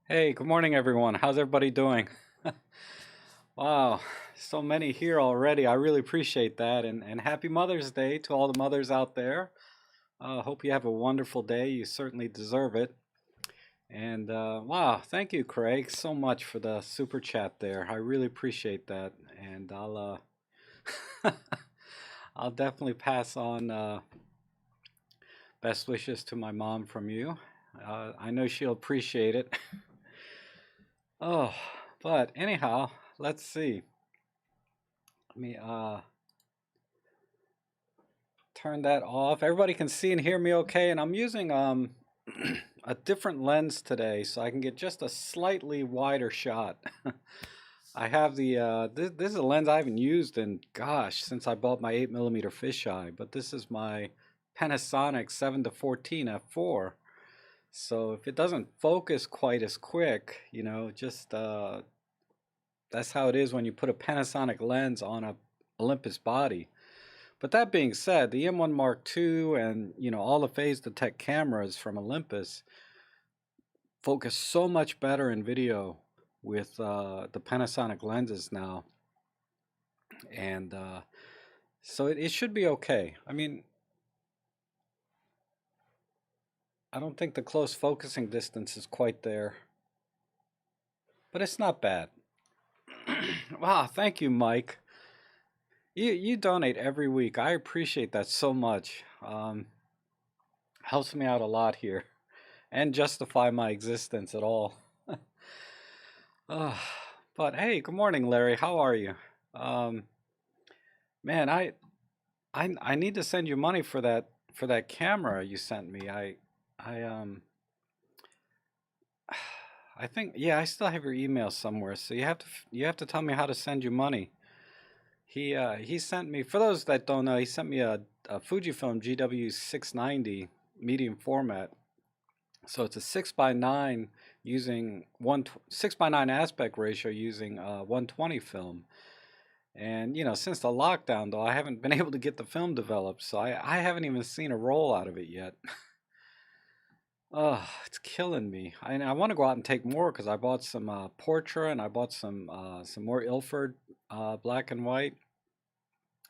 Hey, good morning, everyone. How's everybody doing? Wow, so many here already. I really appreciate that. And happy Mother's Day to all the mothers out there. Hope you have a wonderful day. You certainly deserve it. And wow, thank you, Craig, so much for the super chat there. I really appreciate that. And I'll definitely pass on best wishes to my mom from you. I know she'll appreciate it. Oh, but anyhow, let's see. Let me turn that off. Everybody can see and hear me okay, and I'm using a different lens today so I can get just a slightly wider shot. I have the this is a lens I haven't used in gosh since I bought my 8mm fisheye, but this is my Panasonic 7 to 14 f4. So if it doesn't focus quite as quick, just that's how it is when you put a Panasonic lens on a Olympus body. But that being said, the M1 Mark II and all the phase detect cameras from Olympus focus so much better in video with the Panasonic lenses now, and so it should be okay. I mean, I don't think the close focusing distance is quite there, but it's not bad. Wow, thank you, Mike. You donate every week. I appreciate that so much. Helps me out a lot here and justify my existence at all. Uh, but hey, good morning, Larry. How are you? Um, man, I need to send you money for that camera you sent me. I I think yeah, I still have your email somewhere. So you have to tell me how to send you money. He sent me, for those that don't know, he sent me a Fujifilm GW690 medium format. So it's a 6:9 using 6:9 aspect ratio using 120 film. And since the lockdown though, I haven't been able to get the film developed, so I haven't even seen a roll out of it yet. Oh, it's killing me. I want to go out and take more because I bought some Portra and I bought some more Ilford black and white.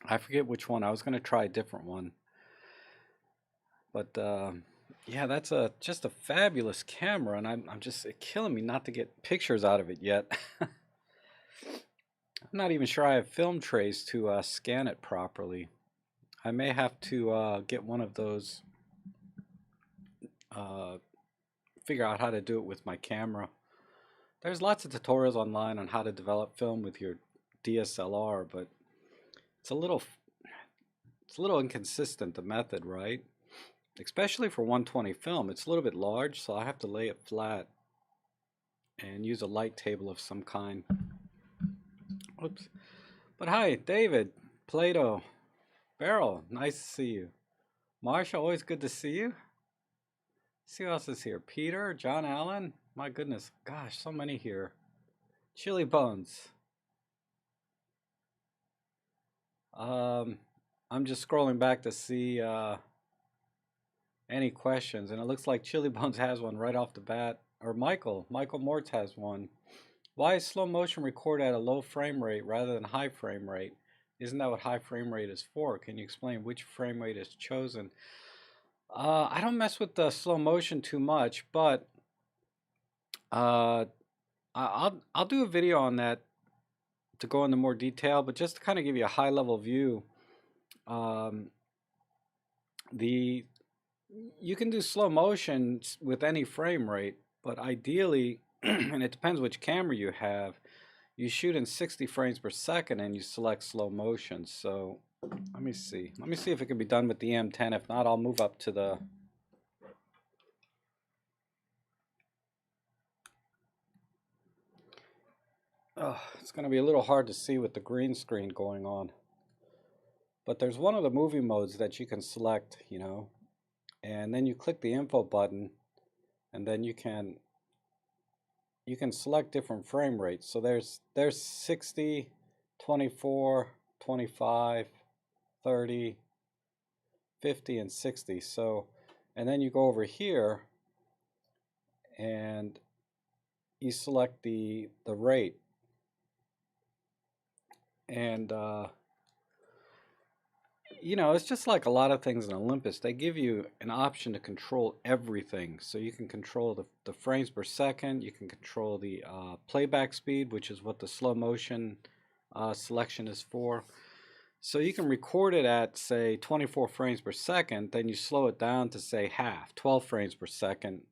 I forget which one. I was gonna try a different one, but yeah, that's a just a fabulous camera, and I'm just killing me not to get pictures out of it yet. I'm not even sure I have film trays to scan it properly. I may have to get one of those, uh, figure out how to do it with my camera. There's lots of tutorials online on how to develop film with your DSLR, but it's a little it's a little inconsistent, the method, right? Especially for 120 film, it's a little bit large, so I have to lay it flat and use a light table of some kind. Oops. But hi, David, Plato, Beryl, nice to see you. Marsha, always good to see you. See who else is here. Peter, John Allen. My goodness, gosh, so many here. Chili Bones. Um, I'm just scrolling back to see any questions, and it looks like Chili Bones has one right off the bat. Or Michael Mortz has one. Why is slow motion recorded at a low frame rate rather than high frame rate? Isn't that what high frame rate is for? Can you explain which frame rate is chosen? I don't mess with the slow motion too much, but uh, I'll do a video on that to go into more detail. But just to kind of give you a high level view, um, the you can do slow motion with any frame rate, but ideally, and it depends which camera you have, you shoot in 60 frames per second and you select slow motion. So let me see. Let me see if it can be done with the M10. If not, I'll move up to the. Oh, it's going to be a little hard to see with the green screen going on. But there's one of the movie modes that you can select, and then you click the info button, and then you can select different frame rates. So there's 60, 24, 25, 30, 50, and 60. So, and then you go over here and you select the rate, and you know, it's just like a lot of things in Olympus. They give you an option to control everything. So you can control the frames per second, you can control the playback speed, which is what the slow motion selection is for. So you can record it at, say, 24 frames per second, then you slow it down to, say, half, 12 frames per second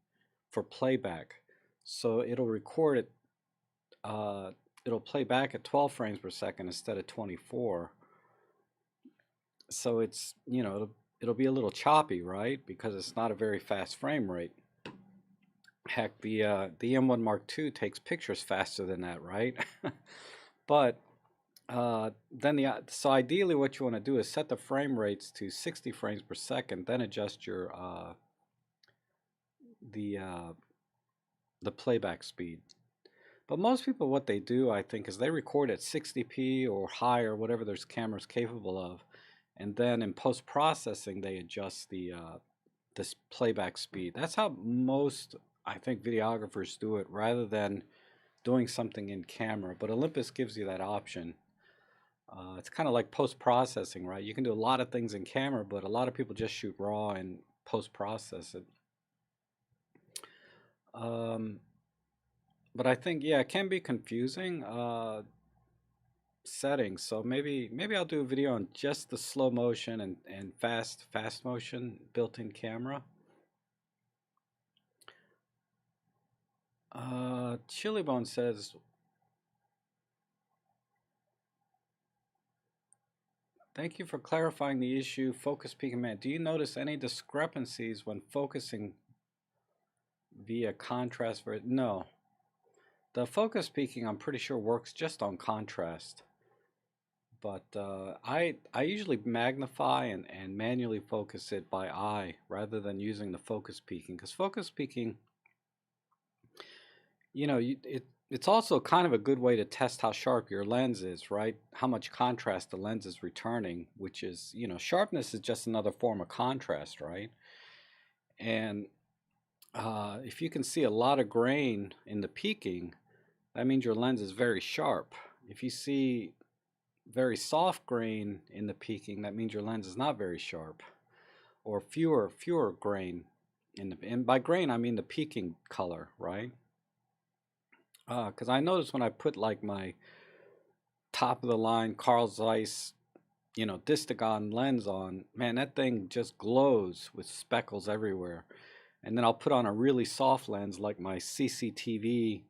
for playback. So it'll record it, it'll play back at 12 frames per second instead of 24. So it's, you know, it'll be a little choppy, right? Because it's not a very fast frame rate. Heck, the M1 Mark II takes pictures faster than that, right? But so ideally what you want to do is set the frame rates to 60 frames per second, then adjust your the uh, the playback speed. But most people, what they do, I think, is they record at 60p or higher, whatever their camera's capable of, and then in post-processing they adjust this playback speed. That's how most, I think, videographers do it, rather than doing something in camera. But Olympus gives you that option. It's kind of like post-processing, right? You can do a lot of things in camera, but a lot of people just shoot raw and post-process it. But I think, yeah, it can be confusing settings. So maybe I'll do a video on just the slow motion and fast motion built-in camera. Chilibone says, thank you for clarifying the issue. Focus peaking, man. Do you notice any discrepancies when focusing via contrast? No. The focus peaking, I'm pretty sure, works just on contrast. But I usually magnify and manually focus it by eye rather than using the focus peaking, because focus peaking, you know, it's also kind of a good way to test how sharp your lens is, right? How much contrast the lens is returning, which is, you know, sharpness is just another form of contrast, right? And if you can see a lot of grain in the peaking, that means your lens is very sharp. If you see very soft grain in the peaking, that means your lens is not very sharp, or fewer grain in the, and by grain I mean the peaking color, right? Because I noticed when I put like my top of the line Carl Zeiss, you know, Distagon lens on, man, that thing just glows with speckles everywhere. And then I'll put on a really soft lens like my CCTV,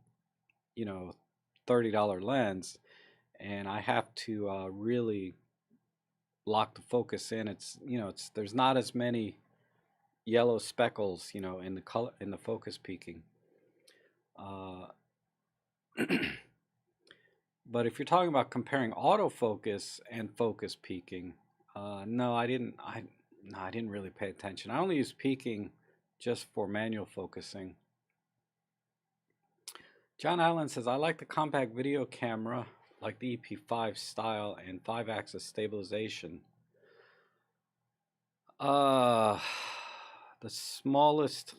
you know, $30 lens, and I have to really lock the focus in. It's, you know, there's not as many yellow speckles, you know, in the color, in the focus peaking. But if you're talking about comparing autofocus and focus peaking, no, I didn't. No, I didn't really pay attention. I only use peaking just for manual focusing. John Allen says, I like the compact video camera, like the EP5 style and 5-axis stabilization. The smallest,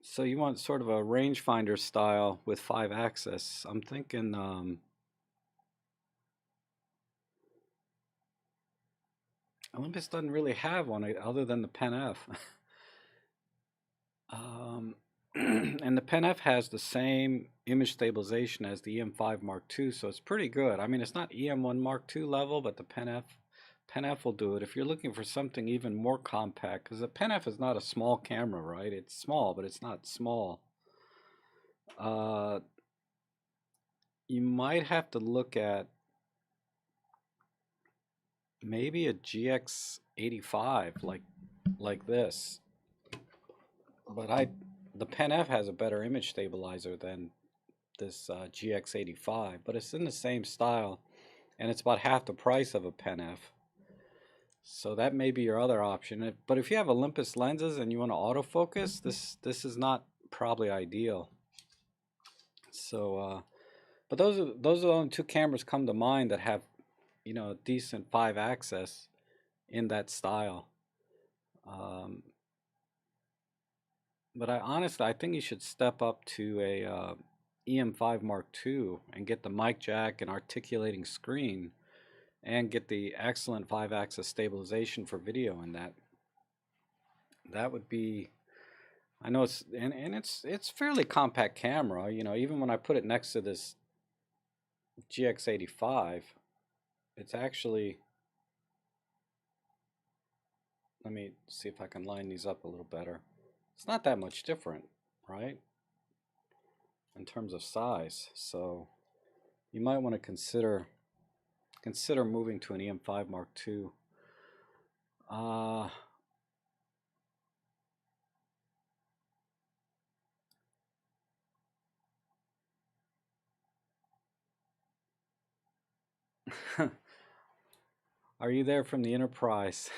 so you want sort of a rangefinder style with 5-axis. I'm thinking Olympus doesn't really have one other than the Pen F. And the Pen F has the same image stabilization as the EM5 Mark II, so it's pretty good. I mean, it's not EM1 Mark II level, but the Pen F will do it. If you're looking for something even more compact, because the Pen F is not a small camera, right? It's small, but it's not small. You might have to look at maybe a GX85 like this. But the Pen F has a better image stabilizer than this GX85, but it's in the same style, and it's about half the price of a Pen F. So that may be your other option. But if you have Olympus lenses and you want to autofocus, this is not probably ideal. So, but those are the only two cameras come to mind that have, you know, decent 5-axis in that style. But I honestly, I think you should step up to a EM5 Mark II and get the mic jack and articulating screen and get the excellent 5-axis stabilization for video in that. That would be, I know it's, and it's fairly compact camera, you know, even when I put it next to this GX85, it's actually, let me see if I can line these up a little better. It's not that much different, right? In terms of size. So you might want to consider moving to an EM5 Mark II. Are you there from the Enterprise?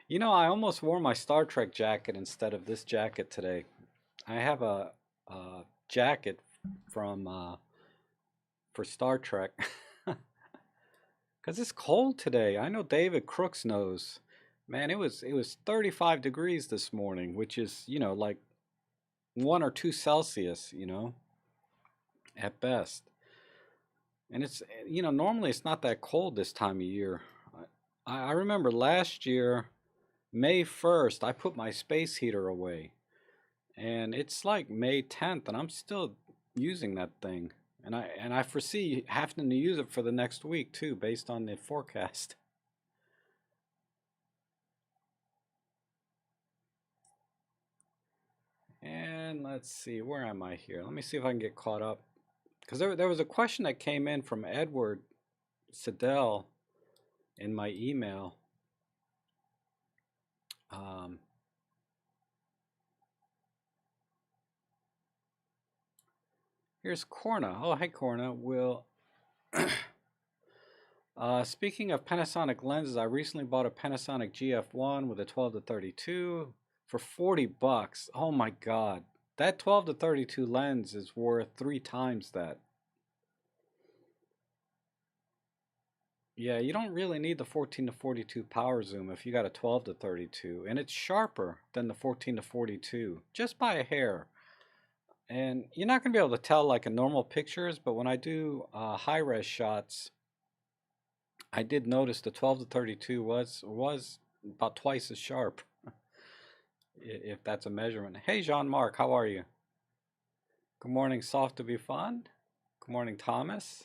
You know, I almost wore my Star Trek jacket instead of this jacket today. I have a jacket from for Star Trek because it's cold today. I know David Crooks knows. Man, it was 35 degrees this morning, which is, you know, like 1 or 2 Celsius, you know, at best. And it's, you know, normally it's not that cold this time of year. I remember last year, May 1st, I put my space heater away. And it's like May 10th, and I'm still using that thing. And I foresee having to use it for the next week too, based on the forecast. And let's see, where am I here? Let me see if I can get caught up. Because there was a question that came in from Edward Siddell in my email. Here's Corna. Oh, hey Corna. Will speaking of Panasonic lenses, I recently bought a Panasonic GF1 with a 12 to 32 for 40 bucks. Oh my god. That 12 to 32 lens is worth 3 times that. Yeah, you don't really need the 14 to 42 power zoom if you got a 12 to 32, and it's sharper than the 14 to 42, just by a hair. And you're not going to be able to tell like in normal pictures, but when I do high-res shots, I did notice the 12 to 32 was about twice as sharp, if that's a measurement. Hey, Jean-Marc, how are you? Good morning, Soft to be Fun. Good morning, Thomas.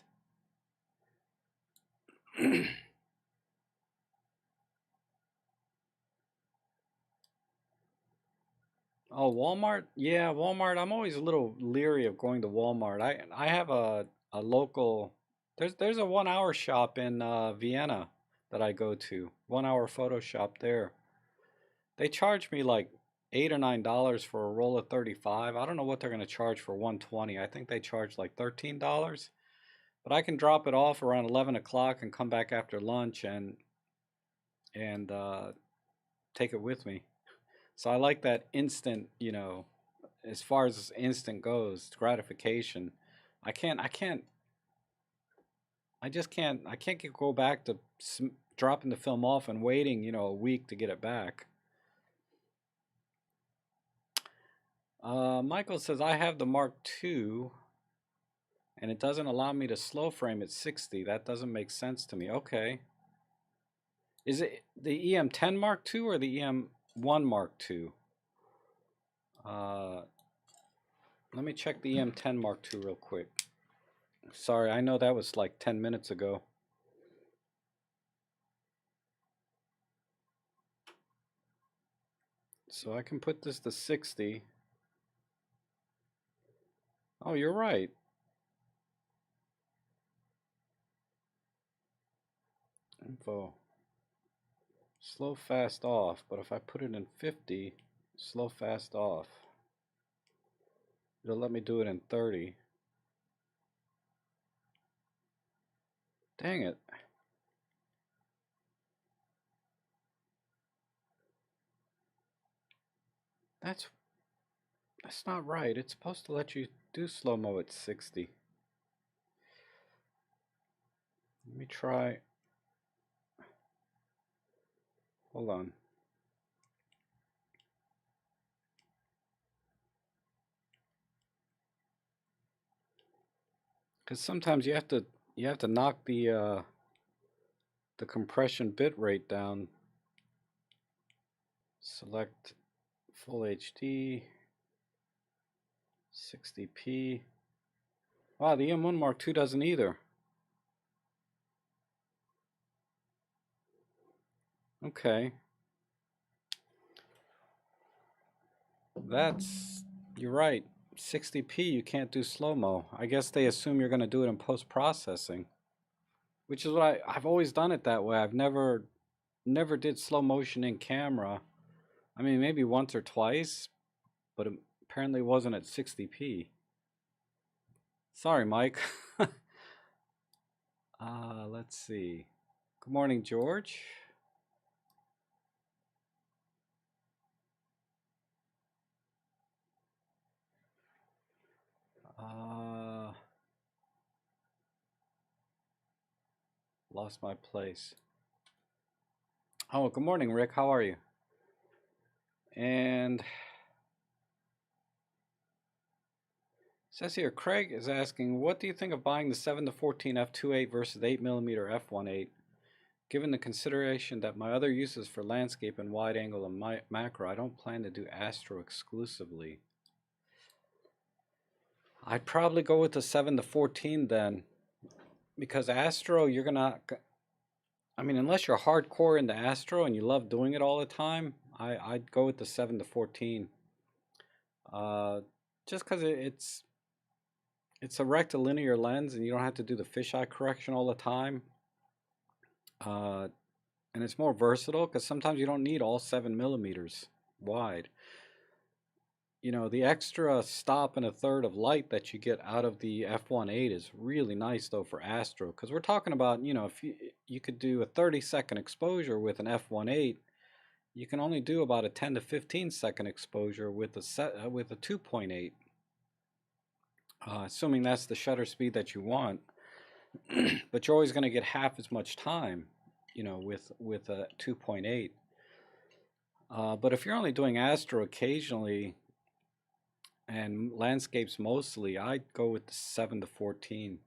Oh, Walmart? Yeah, Walmart. I'm always a little leery of going to Walmart. I have a local. There's a 1 hour shop in Vienna that I go to. 1 hour photo shop there. They charge me like $8 or $9 for a roll of 35. I don't know what they're gonna charge for 120. I think they charge like $13. But I can drop it off around 11 o'clock and come back after lunch and take it with me. So I like that instant, you know, as far as instant goes, gratification. I can't, I can't, I just can't, I can't go back to dropping the film off and waiting, you know, a week to get it back. Michael says, I have the Mark II and it doesn't allow me to slow frame at 60. That doesn't make sense to me. Okay. Is it the EM10 Mark II or the EM1 Mark II? Let me check the EM10 Mark II real quick. Sorry, I know that was like 10 minutes ago. So I can put this to 60. Oh, you're right. Info. Slow fast off, but if I put it in 50, slow fast off, it'll let me do it in 30. Dang it. That's not right. It's supposed to let you do slow-mo at 60. Let me try. Hold on. Because sometimes you have to knock the compression bit rate down. Select full HD 60p. Wow, the M1 Mark II doesn't either. Okay. You're right. 60p, you can't do slow-mo. I guess they assume you're going to do it in post-processing, which is what I've always done it that way. I've never did slow motion in camera. I mean, maybe once or twice, but it apparently wasn't at 60p. Sorry, Mike. Let's see. Good morning, George. Lost my place. Oh, good morning, Rick. How are you? And says here, Craig is asking, what do you think of buying the 7 to 14 f2.8 versus 8mm f1.8? Given the consideration that my other uses for landscape and wide angle and macro, I don't plan to do astro exclusively. I'd probably go with the 7 to 14 then, because astro, you're gonna, I mean, unless you're hardcore into astro and you love doing it all the time, I'd go with the 7 to 14. Just because it's a rectilinear lens and you don't have to do the fisheye correction all the time. And it's more versatile because sometimes you don't need all 7mm wide. You know, the extra stop and a third of light that you get out of the f1.8 is really nice though for astro, because we're talking about, you know, if you could do a 30-second exposure with an f1.8, you can only do about a 10 to 15-second exposure with a 2.8, assuming that's the shutter speed that you want. But you're always going to get half as much time, you know, with a 2.8. But if you're only doing astro occasionally and landscapes mostly, I'd go with the 7 to 14.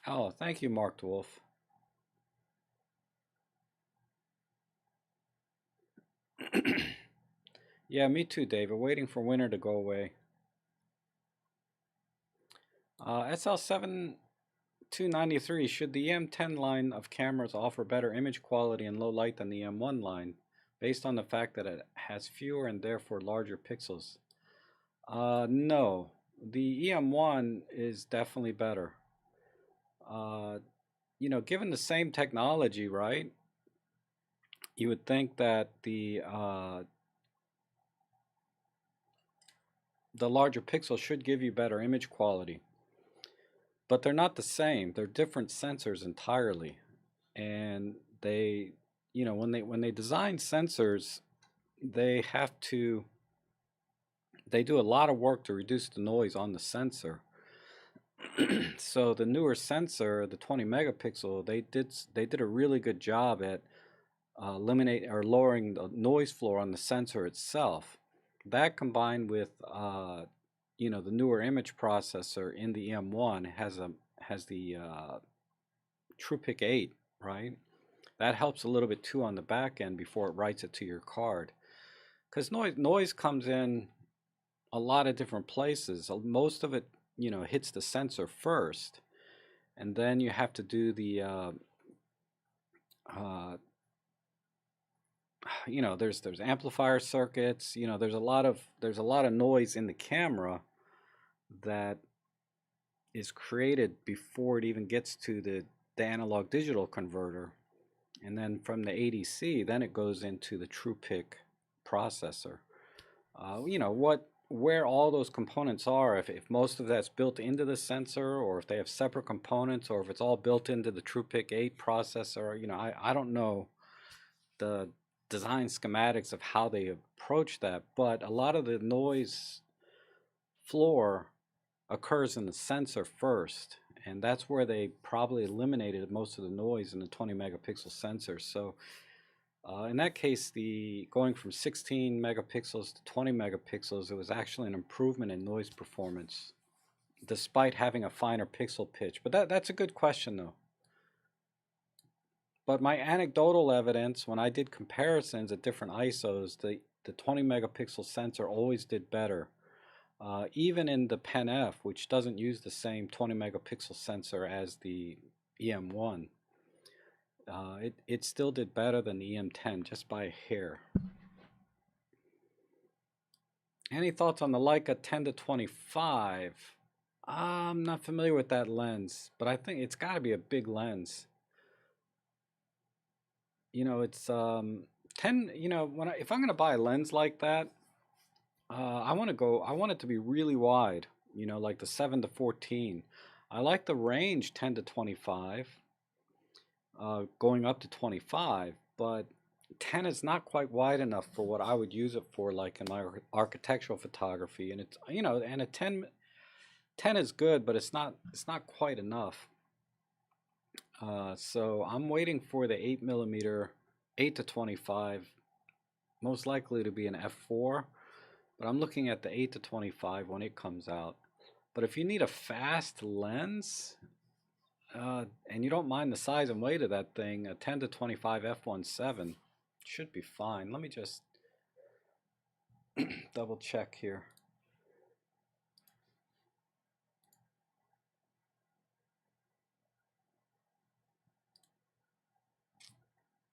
Oh, thank you, Mark Wolf. Yeah, me too, David. Waiting for winter to go away. SL7293, should the EM10 line of cameras offer better image quality and low light than the M1 line, based on the fact that it has fewer and therefore larger pixels? No. The EM1 is definitely better. You know, given the same technology, right? You would think that the larger pixel should give you better image quality, but they're not the same. They're different sensors entirely, and they, you know, when they design sensors, they do a lot of work to reduce the noise on the sensor. So the newer sensor, the 20 megapixel, they did a really good job at eliminating or lowering the noise floor on the sensor itself. That combined with you know, the newer image processor in the M1 has the TruePic 8, right? That helps a little bit too on the back end before it writes it to your card, because noise comes in a lot of different places. Most of it, you know, hits the sensor first, and then you have to do the you know, there's amplifier circuits. You know, there's a lot of noise in the camera that is created before it even gets to the analog digital converter, and then from the ADC, then it goes into the TruePic processor. You know, where all those components are, if most of that's built into the sensor, or if they have separate components, or if it's all built into the TruePic 8 processor, you know, I don't know the design schematics of how they approach that, but a lot of the noise floor occurs in the sensor first, and that's where they probably eliminated most of the noise in the 20 megapixel sensor. So In that case, the going from 16 megapixels to 20 megapixels, it was actually an improvement in noise performance, despite having a finer pixel pitch. But that's a good question, though. But my anecdotal evidence, when I did comparisons at different ISOs, the 20 megapixel sensor always did better. Even in the Pen F, which doesn't use the same 20 megapixel sensor as the EM1, it still did better than the EM10 just by a hair. Any thoughts on the Leica 10 to 25? I'm not familiar with that lens, but I think it's got to be a big lens. You know, it's 10. You know, if I'm going to buy a lens like that, I want it to be really wide. You know, like the 7 to 14. I like the range 10 to 25. Going up to 25, but 10 is not quite wide enough for what I would use it for, like in my architectural photography. And it's, you know, and a 10 is good, but it's not quite enough. So I'm waiting for the 8mm 8 to 25, most likely to be an f4, but I'm looking at the 8 to 25 when it comes out. But if you need a fast lens, and you don't mind the size and weight of that thing, a 10 to 25 f1.7 should be fine. Let me just double check here.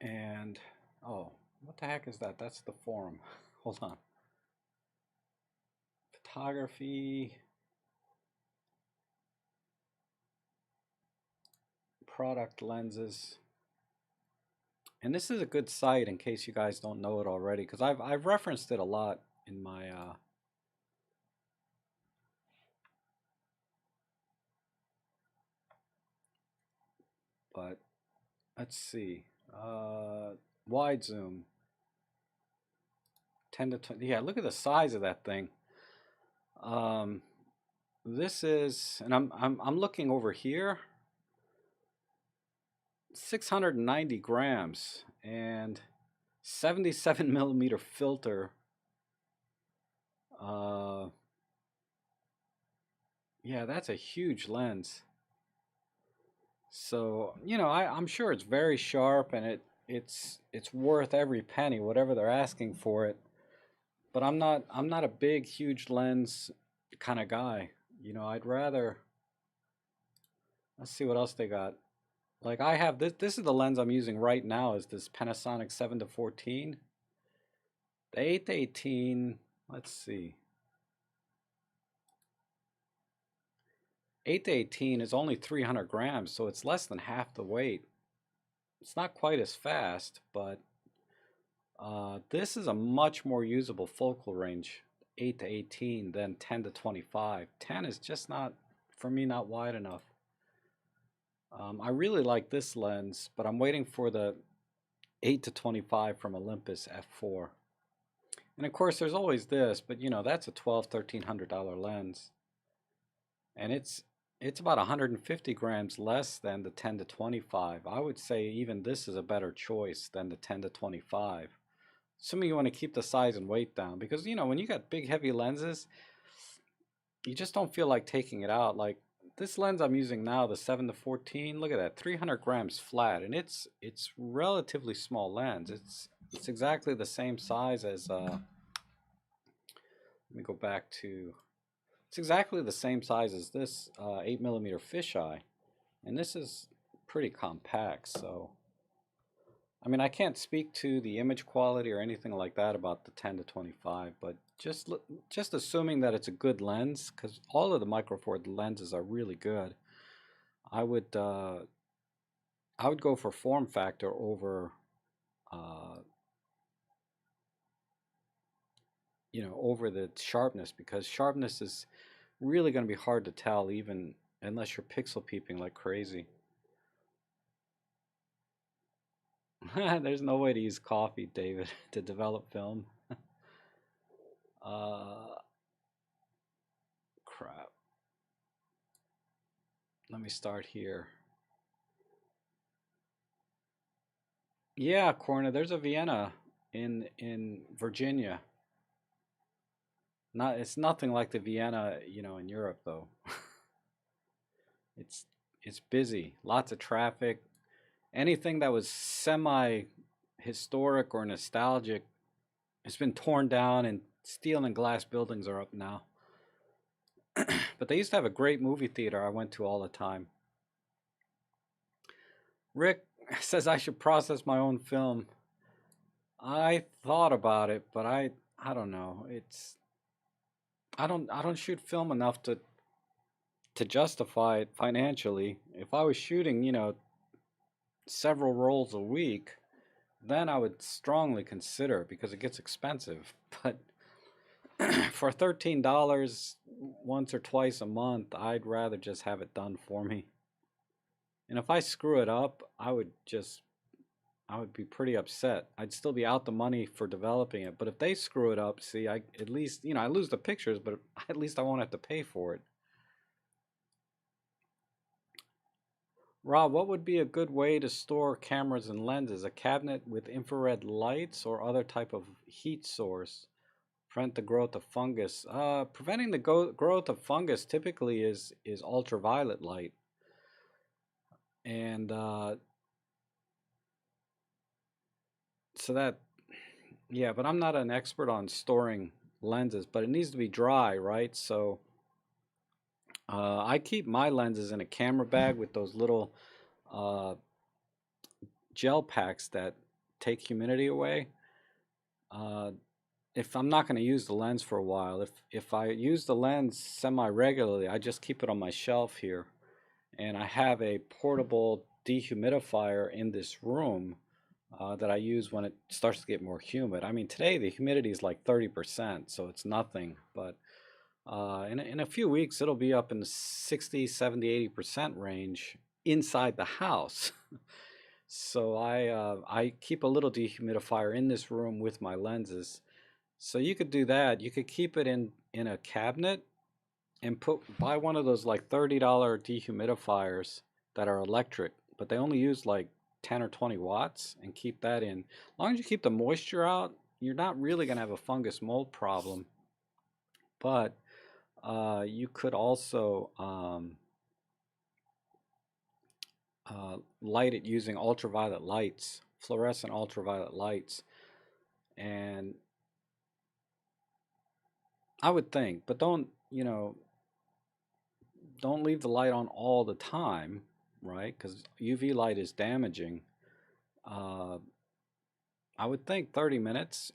And, oh, what the heck is that? That's the forum. Hold on. Photography. Product lenses. And this is a good site in case you guys don't know it already, because I've referenced it a lot in my but let's see. Wide zoom. 10 to 20. Yeah, look at the size of that thing. This is, and I'm looking over here. 690 grams and 77mm filter. Yeah, that's a huge lens. So, you know, I'm sure it's very sharp, and it's worth every penny, whatever they're asking for it. But I'm not a big, huge lens kind of guy. You know, I'd rather, let's see what else they got. Like I have this is the lens I'm using right now, is this Panasonic 7 to 14. The 8 to 18, let's see. 8 to 18 is only 300 grams, so it's less than half the weight. It's not quite as fast, but this is a much more usable focal range, 8 to 18, than 10 to 25. 10 is just not, for me, not wide enough. I really like this lens, but I'm waiting for the 8 to 25 from Olympus f4. And of course, there's always this, but you know, that's a $1,200–1,300 lens. And it's about 150 grams less than the 10 to 25. I would say even this is a better choice than the 10 to 25. Assuming you want to keep the size and weight down, because you know, when you got big heavy lenses, you just don't feel like taking it out. Like this lens I'm using now, the 7 to 14, look at that, 300 grams flat, and it's relatively small lens. It's exactly the same size as let me go back to, it's exactly the same size as this 8mm fisheye, and this is pretty compact. So I mean, I can't speak to the image quality or anything like that about the 10 to 25, but just assuming that it's a good lens, because all of the Micro Four lenses are really good, I would go for form factor over you know, over the sharpness, because sharpness is really going to be hard to tell, even unless you're pixel peeping like crazy. There's no way to use coffee, David, to develop film. Crap. Let me start here. Yeah, Corna, there's a Vienna in Virginia. Not it's nothing like the Vienna, in Europe though. It's it's busy, lots of traffic. Anything that was semi historic or nostalgic has been torn down, and steel and glass buildings are up now. But they used to have a great movie theater I went to all the time. Rick says I should process my own film. I thought about it, but I don't know. I don't shoot film enough to justify it financially. If I was shooting, several rolls a week, then I would strongly consider it because it gets expensive. But for $13 once or twice a month, I'd rather just have it done for me. And if I screw it up, I would be pretty upset. I'd still be out the money for developing it. But if they screw it up, see, I at least, I lose the pictures, but at least I won't have to pay for it. Rob, what would be a good way to store cameras and lenses? A cabinet with infrared lights or other type of heat source? Prevent the growth of fungus. Preventing the growth of fungus typically is ultraviolet light, and so that yeah. But I'm not an expert on storing lenses, but it needs to be dry, right? So I keep my lenses in a camera bag with those little uh, gel packs that take humidity away. Uh, if I'm not going to use the lens for a while, if I use the lens semi regularly, I just keep it on my shelf here, and I have a portable dehumidifier in this room that I use when it starts to get more humid. I mean, today the humidity is like 30%, so it's nothing, but in a few weeks it'll be up in the 60, 70, 80% range inside the house. So I keep a little dehumidifier in this room with my lenses. So you could do that. You could keep it in a cabinet and buy one of those like $30 dehumidifiers that are electric, but they only use like 10 or 20 watts, and keep that in. As long as you keep the moisture out, you're not really going to have a fungus mold problem. But you could also light it using ultraviolet lights, fluorescent ultraviolet lights. And I would think, but don't leave the light on all the time, right? Because UV light is damaging. Uh, I would think 30 minutes,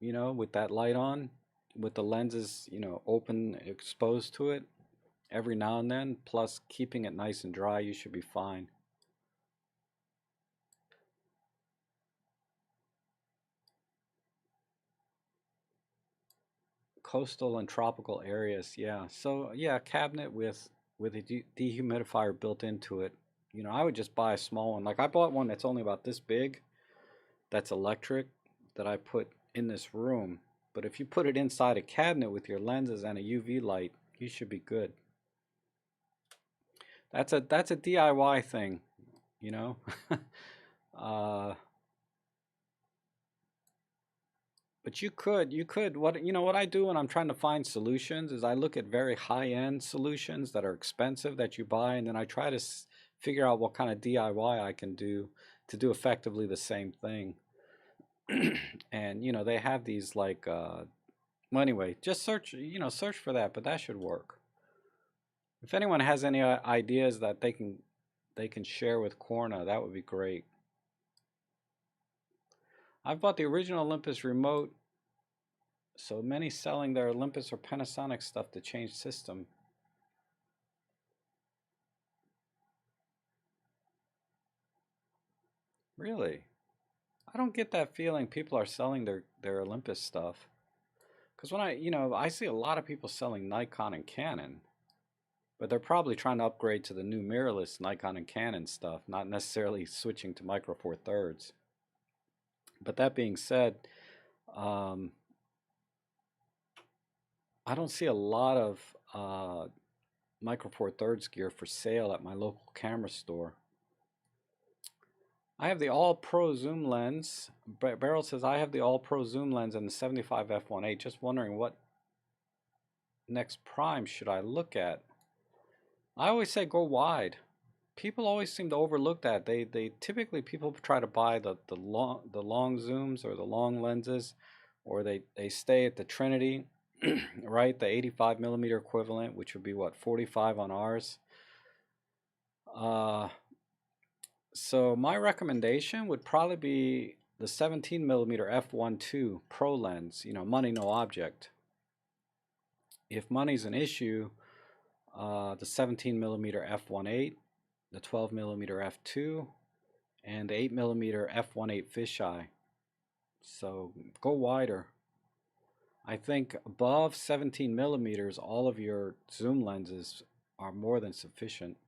with that light on, with the lenses, open, exposed to it every now and then, plus keeping it nice and dry, you should be fine. Coastal and tropical areas, yeah. So yeah, a cabinet with a dehumidifier built into it. I would just buy a small one. Like I bought one that's only about this big, that's electric, that I put in this room. But if you put it inside a cabinet with your lenses and a UV light, you should be good. That's a DIY thing, you know. uh, but you could what I do when I'm trying to find solutions is I look at very high-end solutions that are expensive that you buy, and then I try to figure out what kind of DIY I can do to do effectively the same thing. And they have these like well, anyway, just search for that, but that should work. If anyone has any ideas that they can share with Corna, that would be great. I've bought the original Olympus remote, so many selling their Olympus or Panasonic stuff to change system. Really? I don't get that feeling people are selling their Olympus stuff. Because when I see a lot of people selling Nikon and Canon, but they're probably trying to upgrade to the new mirrorless Nikon and Canon stuff, not necessarily switching to Micro Four Thirds. But that being said, um, I don't see a lot of Micro Four Thirds gear for sale at my local camera store. I have the All Pro zoom lens. Beryl says I have the All Pro zoom lens and the 75 f1.8. Just wondering what next prime should I look at? I always say go wide. People always seem to overlook that. They typically people try to buy the long zooms or the long lenses, or they stay at the Trinity, right? The 85 millimeter equivalent, which would be what, 45 on ours. So my recommendation would probably be the 17 millimeter f1.2 Pro lens. You know, money no object. If money's an issue, the 17 millimeter f1.8, the 12 millimeter f2, and the 8 millimeter f1.8 fisheye. So go wider. I think above 17 millimeters, all of your zoom lenses are more than sufficient.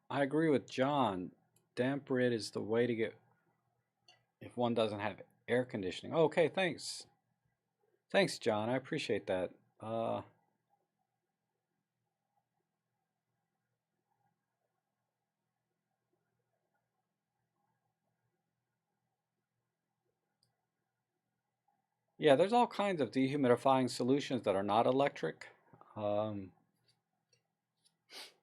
I agree with John. Damp rid is the way to get if one doesn't have air conditioning. Okay, thanks. Thanks, John. I appreciate that. Yeah, there's all kinds of dehumidifying solutions that are not electric. Um,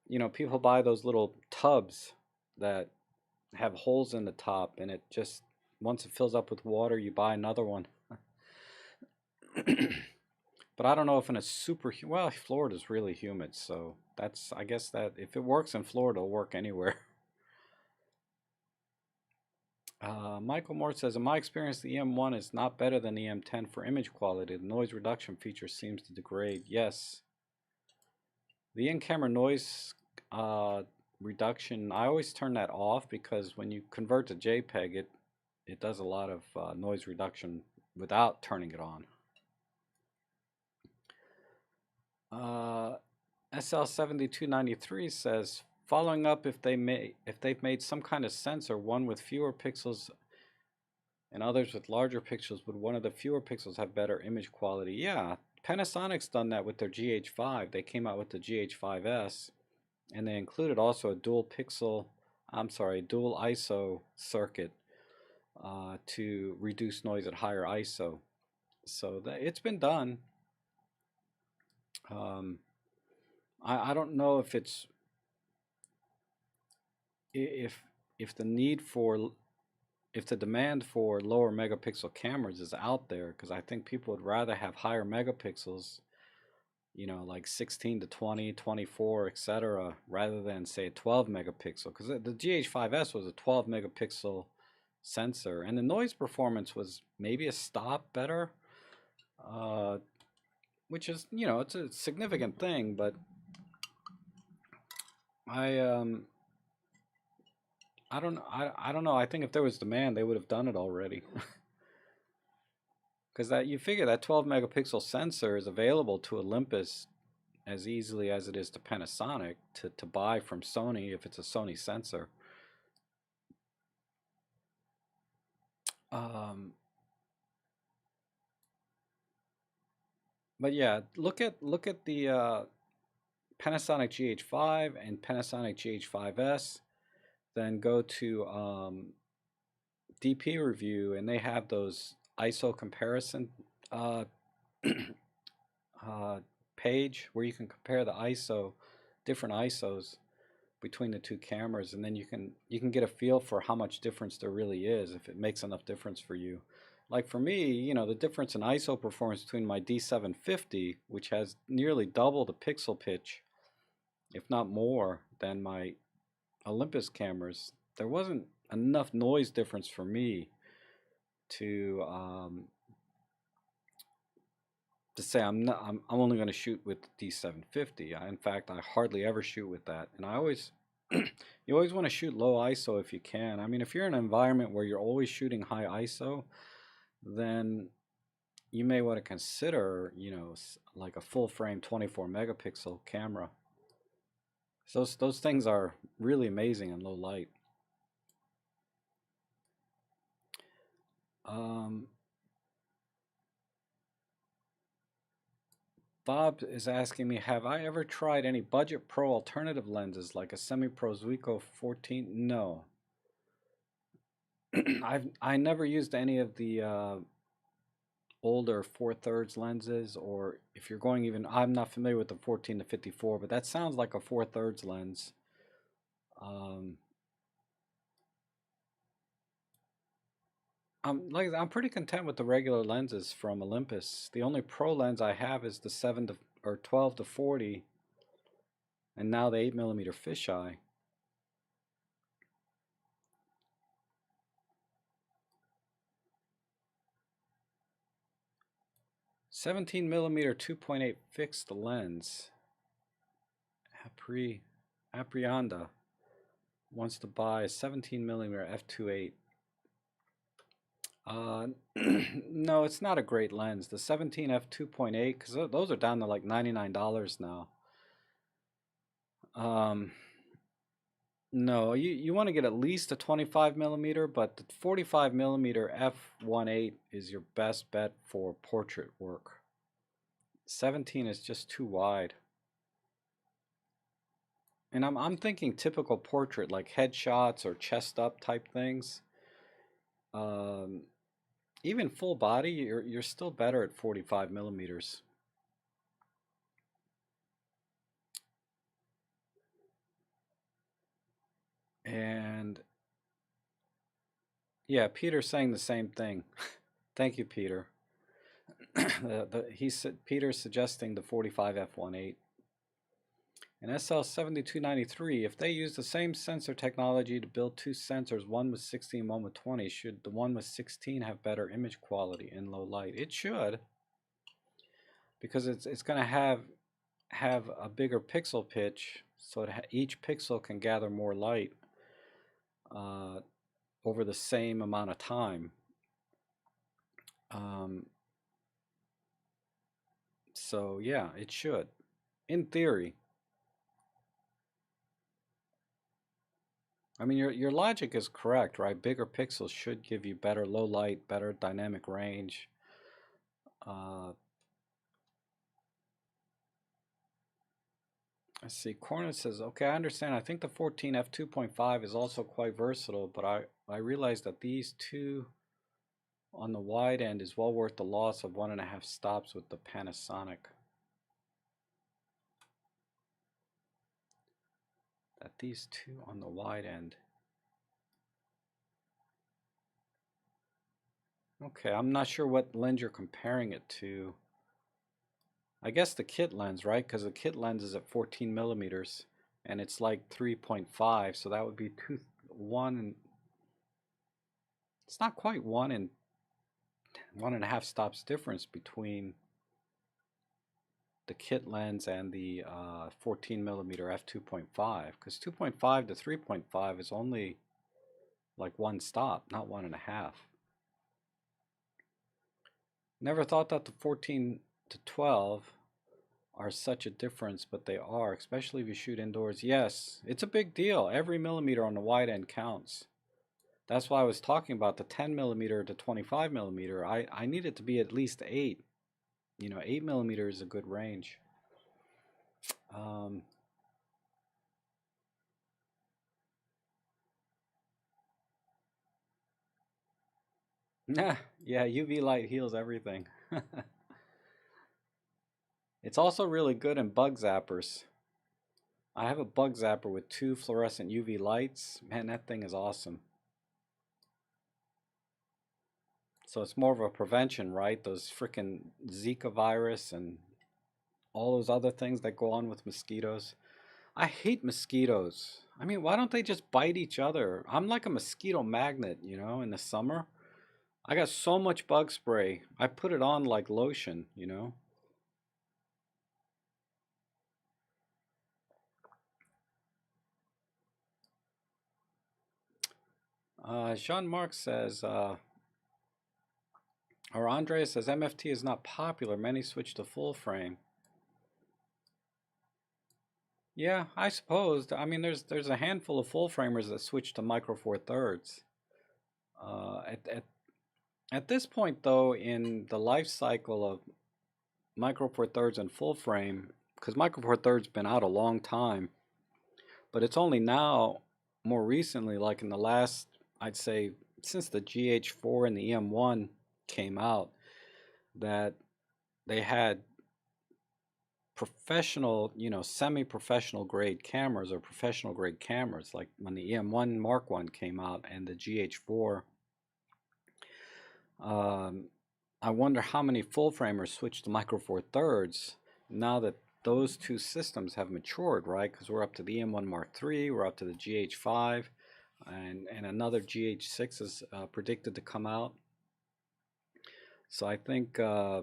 you know, people buy those little tubs that have holes in the top, and it just, once it fills up with water, you buy another one. But I don't know if in a well, Florida's really humid, so that's, I guess that if it works in Florida, it'll work anywhere. Michael Moore says, in my experience, the EM1 is not better than the EM10 for image quality. The noise reduction feature seems to degrade. Yes. The in-camera noise reduction, I always turn that off because when you convert to JPEG, it does a lot of noise reduction without turning it on. SL7293 says, following up if they've made some kind of sensor, one with fewer pixels and others with larger pixels, would one of the fewer pixels have better image quality? Yeah, Panasonic's done that with their GH5. They came out with the GH5S, and they included also a dual ISO circuit to reduce noise at higher ISO. So it's been done. I don't know if it's if the need for if the demand for lower megapixel cameras is out there, because I think people would rather have higher megapixels, you know, like 16 to 20, 24, etc., rather than say a 12 megapixel, because the GH5S was a 12 megapixel sensor, and the noise performance was maybe a stop better, which is, you know, it's a significant thing, but I don't know. I don't know. I think if there was demand, they would have done it already. Because that you figure that 12 megapixel sensor is available to Olympus as easily as it is to Panasonic to buy from Sony if it's a Sony sensor. But yeah, look at the Panasonic GH5 and Panasonic GH5S. Then go to DP Review, and they have those ISO comparison uh, page where you can compare the different ISOs between the two cameras, and then you can get a feel for how much difference there really is, if it makes enough difference for you. Like for me, you know, the difference in ISO performance between my D750, which has nearly double the pixel pitch, if not more, than my Olympus cameras, there wasn't enough noise difference for me to say I'm only going to shoot with the D750. In fact, I hardly ever shoot with that, and I always you always want to shoot low ISO if you can. I mean, if you're in an environment where you're always shooting high ISO, then you may want to consider, you know, like a full frame 24 megapixel camera. So those things are really amazing in low light. Um, Bob is asking me, have I ever tried any budget pro alternative lenses like a semi-pro Zuiko 14? No. I never used any of the older 4/3 lenses, or if you're going even, I'm not familiar with the 14 to 54, but that sounds like a 4/3 lens. I'm pretty content with the regular lenses from Olympus. The only pro lens I have is the 7 to or 12 to 40, and now the 8mm fisheye. 17mm 2.8 fixed lens. Aprianda wants to buy a 17mm f2.8. No, it's not a great lens. The 17 f2.8, because those are down to like $99 now. No, you want to get at least a 25mm, but the 45mm f1.8 is your best bet for portrait work. 17 is just too wide. And I'm thinking typical portrait, like headshots or chest up type things. Even full body, you're still better at 45mm. And yeah, Peter's saying the same thing. Thank you, Peter. Peter's suggesting the 45 f1.8. And SL7293, if they use the same sensor technology to build two sensors, one with 16, one with 20, should the one with 16 have better image quality in low light? It should, because it's going to have a bigger pixel pitch, so each pixel can gather more light over the same amount of time. So yeah, it should, in theory. I mean, your logic is correct, right? Bigger pixels should give you better low light, better dynamic range. Let's see. Cornet says, okay, I understand. I think the 14 f2.5 is also quite versatile, but I realize that these two on the wide end is well worth the loss of 1.5 stops with the Panasonic. That these two on the wide end. Okay, I'm not sure what lens you're comparing it to. I guess the kit lens, right? Because the kit lens is at 14mm, and it's like 3.5, so that would be 1, and it's not quite 1.5 stops difference between the kit lens and the 14mm f2.5, because 2.5 to 3.5 is only like 1 stop, not 1.5. Never thought that the 14 to 12 are such a difference, but they are, especially if you shoot indoors. Yes, it's a big deal. Every millimeter on the wide end counts. That's why I was talking about the 10mm to 25mm. I need it to be at least 8. 8mm is a good range. Yeah, UV light heals everything. It's also really good in bug zappers. I have a bug zapper with 2 fluorescent UV lights. Man, that thing is awesome. So it's more of a prevention, right? Those freaking Zika virus and all those other things that go on with mosquitoes. I hate mosquitoes. I mean, why don't they just bite each other? I'm like a mosquito magnet, in the summer. I got so much bug spray. I put it on like lotion. Jean-Marc says, or Andreas says, MFT is not popular. Many switch to full frame. Yeah, I suppose. I mean, there's a handful of full framers that switch to micro four thirds. At this point, though, in the life cycle of Micro Four Thirds and full frame, because Micro Four Thirds been out a long time, but it's only now, more recently, like in the last, I'd say, since the GH4 and the EM1 came out, that they had professional, semi-professional grade cameras or professional grade cameras, like when the EM1 Mark 1 came out and the GH4. I wonder how many full framers switched to Micro Four Thirds now that those two systems have matured, right? Because we're up to the EM1 Mark 3, we're up to the GH5, and another GH6 is predicted to come out. So I think I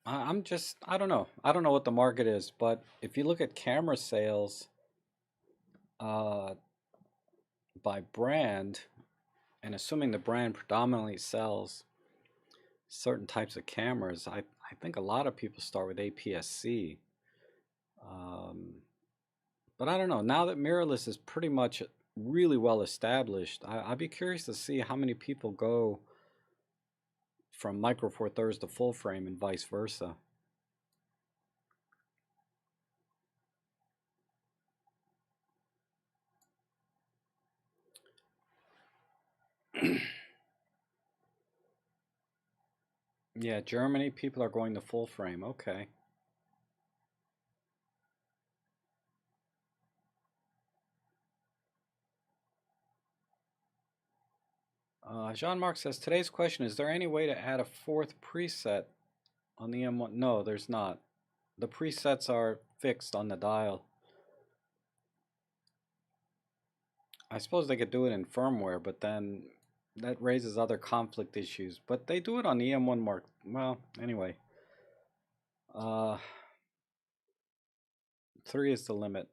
don't know. I don't know what the market is, but if you look at camera sales by brand, and assuming the brand predominantly sells certain types of cameras, I think a lot of people start with APS-C. But I don't know. Now that mirrorless is pretty much really well established, I'd be curious to see how many people go from Micro Four Thirds to full frame and vice versa. Yeah, Germany, people are going to full frame. Okay. Jean-Marc says, today's question, is there any way to add a fourth preset on the M1? No, there's not. The presets are fixed on the dial. I suppose they could do it in firmware, but then that raises other conflict issues. But they do it on the EM1 Mark. Well, anyway. 3 is the limit.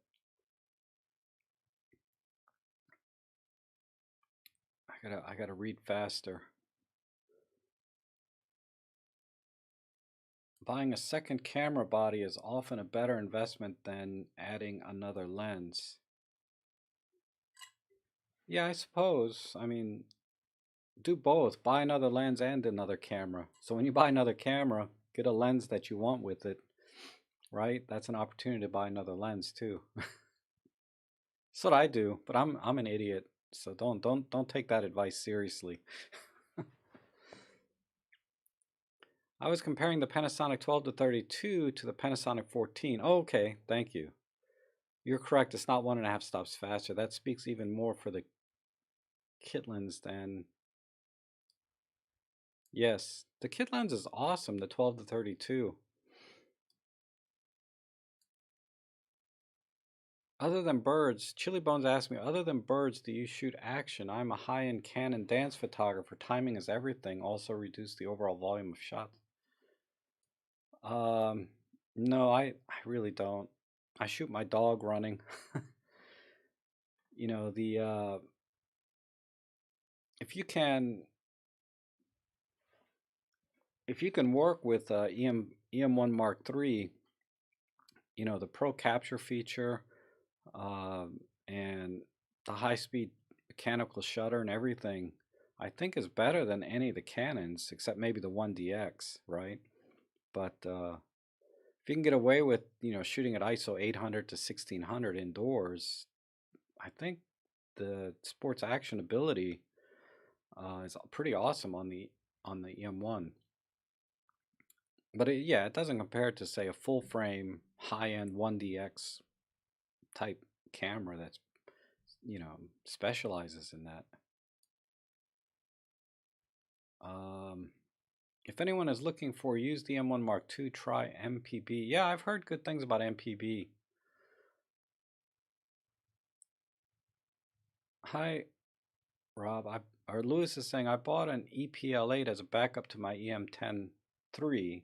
I gotta read faster. Buying a second camera body is often a better investment than adding another lens. Yeah, I suppose. I mean, do both. Buy another lens and another camera. So when you buy another camera, get a lens that you want with it, right? That's an opportunity to buy another lens too. That's what I do, but I'm an idiot, so don't take that advice seriously. I was comparing the Panasonic 12 to 32 to the Panasonic 14. Oh, okay, thank you. You're correct. It's not 1.5 stops faster. That speaks even more for the kit lens than. Yes, the kit lens is awesome. The 12 to 32. Other than birds, Chili Bones asked me, other than birds, do you shoot action? I'm a high-end Canon dance photographer. Timing is everything. Also reduce the overall volume of shots. No, I really don't. I shoot my dog running. You know, the if you can work with EM1 Mark III, you know, the Pro Capture feature, and the high-speed mechanical shutter and everything, I think is better than any of the Canons, except maybe the 1DX, right? But if you can get away with, shooting at ISO 800 to 1600 indoors, I think the sports action ability is pretty awesome on the EM1. But yeah, it doesn't compare to, say, a full frame high-end 1DX type camera that's, specializes in that. If anyone is looking for use the M1 Mark II, try MPB. Yeah, I've heard good things about MPB. Hi, Rob. Or Lewis is saying, I bought an EPL8 as a backup to my EM10 III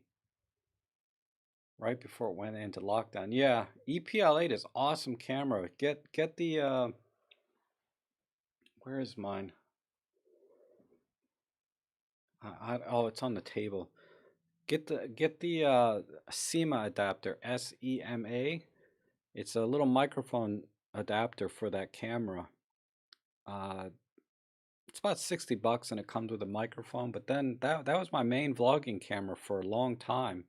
right before it went into lockdown. Yeah, EPL8 is awesome camera. Get the where is mine? Oh, it's on the table. Get the SEMA adapter, SEMA. It's a little microphone adapter for that camera. It's about 60 bucks and it comes with a microphone, but then that was my main vlogging camera for a long time.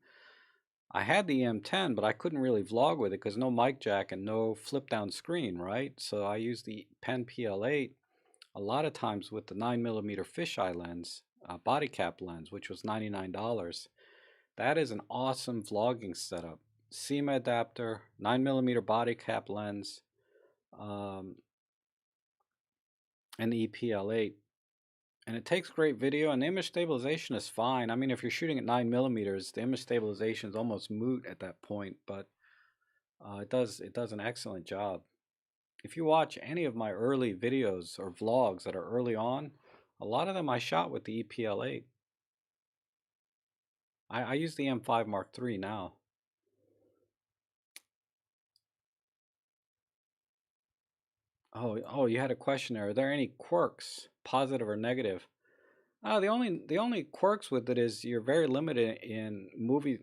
I had the M10, but I couldn't really vlog with it because no mic jack and no flip down screen, right? So I used the Pen PL8 a lot of times with the 9mm fisheye lens, body cap lens, which was $99. That is an awesome vlogging setup. SEMA adapter, 9mm body cap lens, um, and the EPL8. And it takes great video, and the image stabilization is fine. I mean, if you're shooting at 9mm, the image stabilization is almost moot at that point, but it does an excellent job. If you watch any of my early videos or vlogs that are early on, a lot of them I shot with the EPL8. I use the M5 Mark III now. Oh, you had a question there. Are there any quirks, positive or negative? The only quirks with it is you're very limited in movie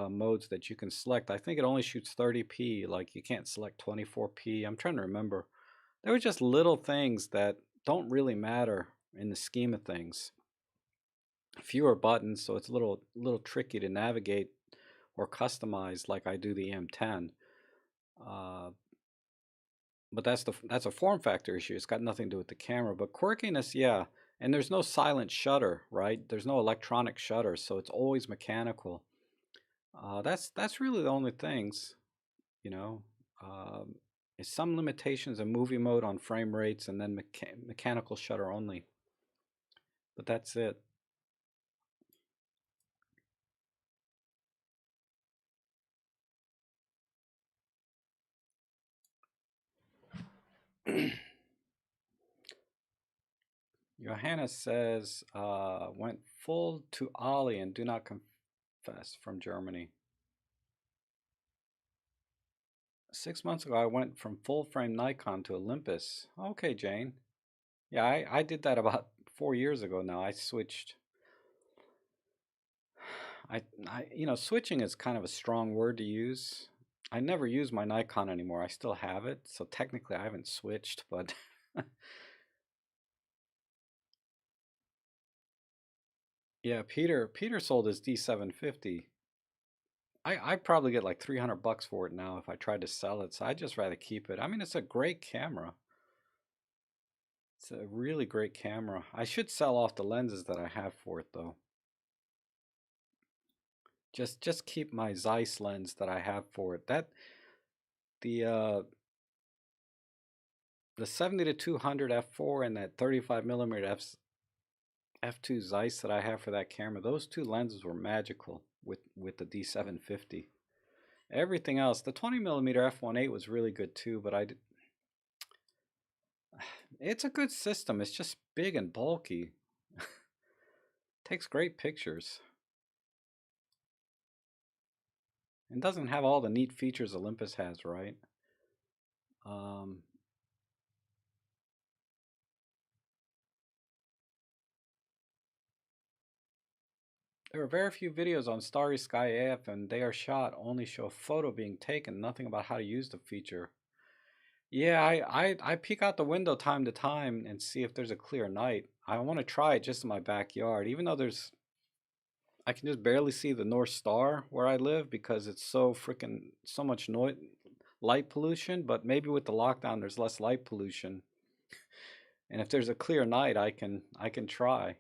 modes that you can select. I think it only shoots 30p. Like you can't select 24p. I'm trying to remember. There were just little things that don't really matter in the scheme of things. Fewer buttons, so it's a little tricky to navigate or customize like I do the M10. Uh, but that's a form factor issue. It's got nothing to do with the camera. But quirkiness, yeah. And there's no silent shutter, right? There's no electronic shutter, so it's always mechanical. That's really the only things, you know. Um, is some limitations in movie mode on frame rates, and then mechanical shutter only. But that's it. Johanna says, went full to Ollie and do not confess from Germany. 6 months ago, I went from full frame Nikon to Olympus. Okay, Jane. Yeah, I did that about 4 years ago now. I switched. Switching is kind of a strong word to use. I never use my Nikon anymore. I still have it, so technically I haven't switched, but yeah, Peter sold his D750. I'd probably get like 300 bucks for it now if I tried to sell it, so I'd just rather keep it. I mean, it's a great camera. It's a really great camera. I should sell off the lenses that I have for it though. Just keep my Zeiss lens that I have for it. The uh the 70 to 200 f4 and that 35 millimeter f2 Zeiss that I have for that camera, those two lenses were magical with the D750. Everything else, the 20 millimeter f1.8 was really good too, but it's a good system. It's just big and bulky. Takes great pictures. And doesn't have all the neat features Olympus has, right? Um, there are very few videos on Starry Sky AF, and they are shot only show a photo being taken, nothing about how to use the feature. Yeah, I peek out the window time to time and see if there's a clear night. I want to try it just in my backyard, even though I can just barely see the North Star where I live because it's so much noise, light pollution. But maybe with the lockdown, there's less light pollution, and if there's a clear night, I can try.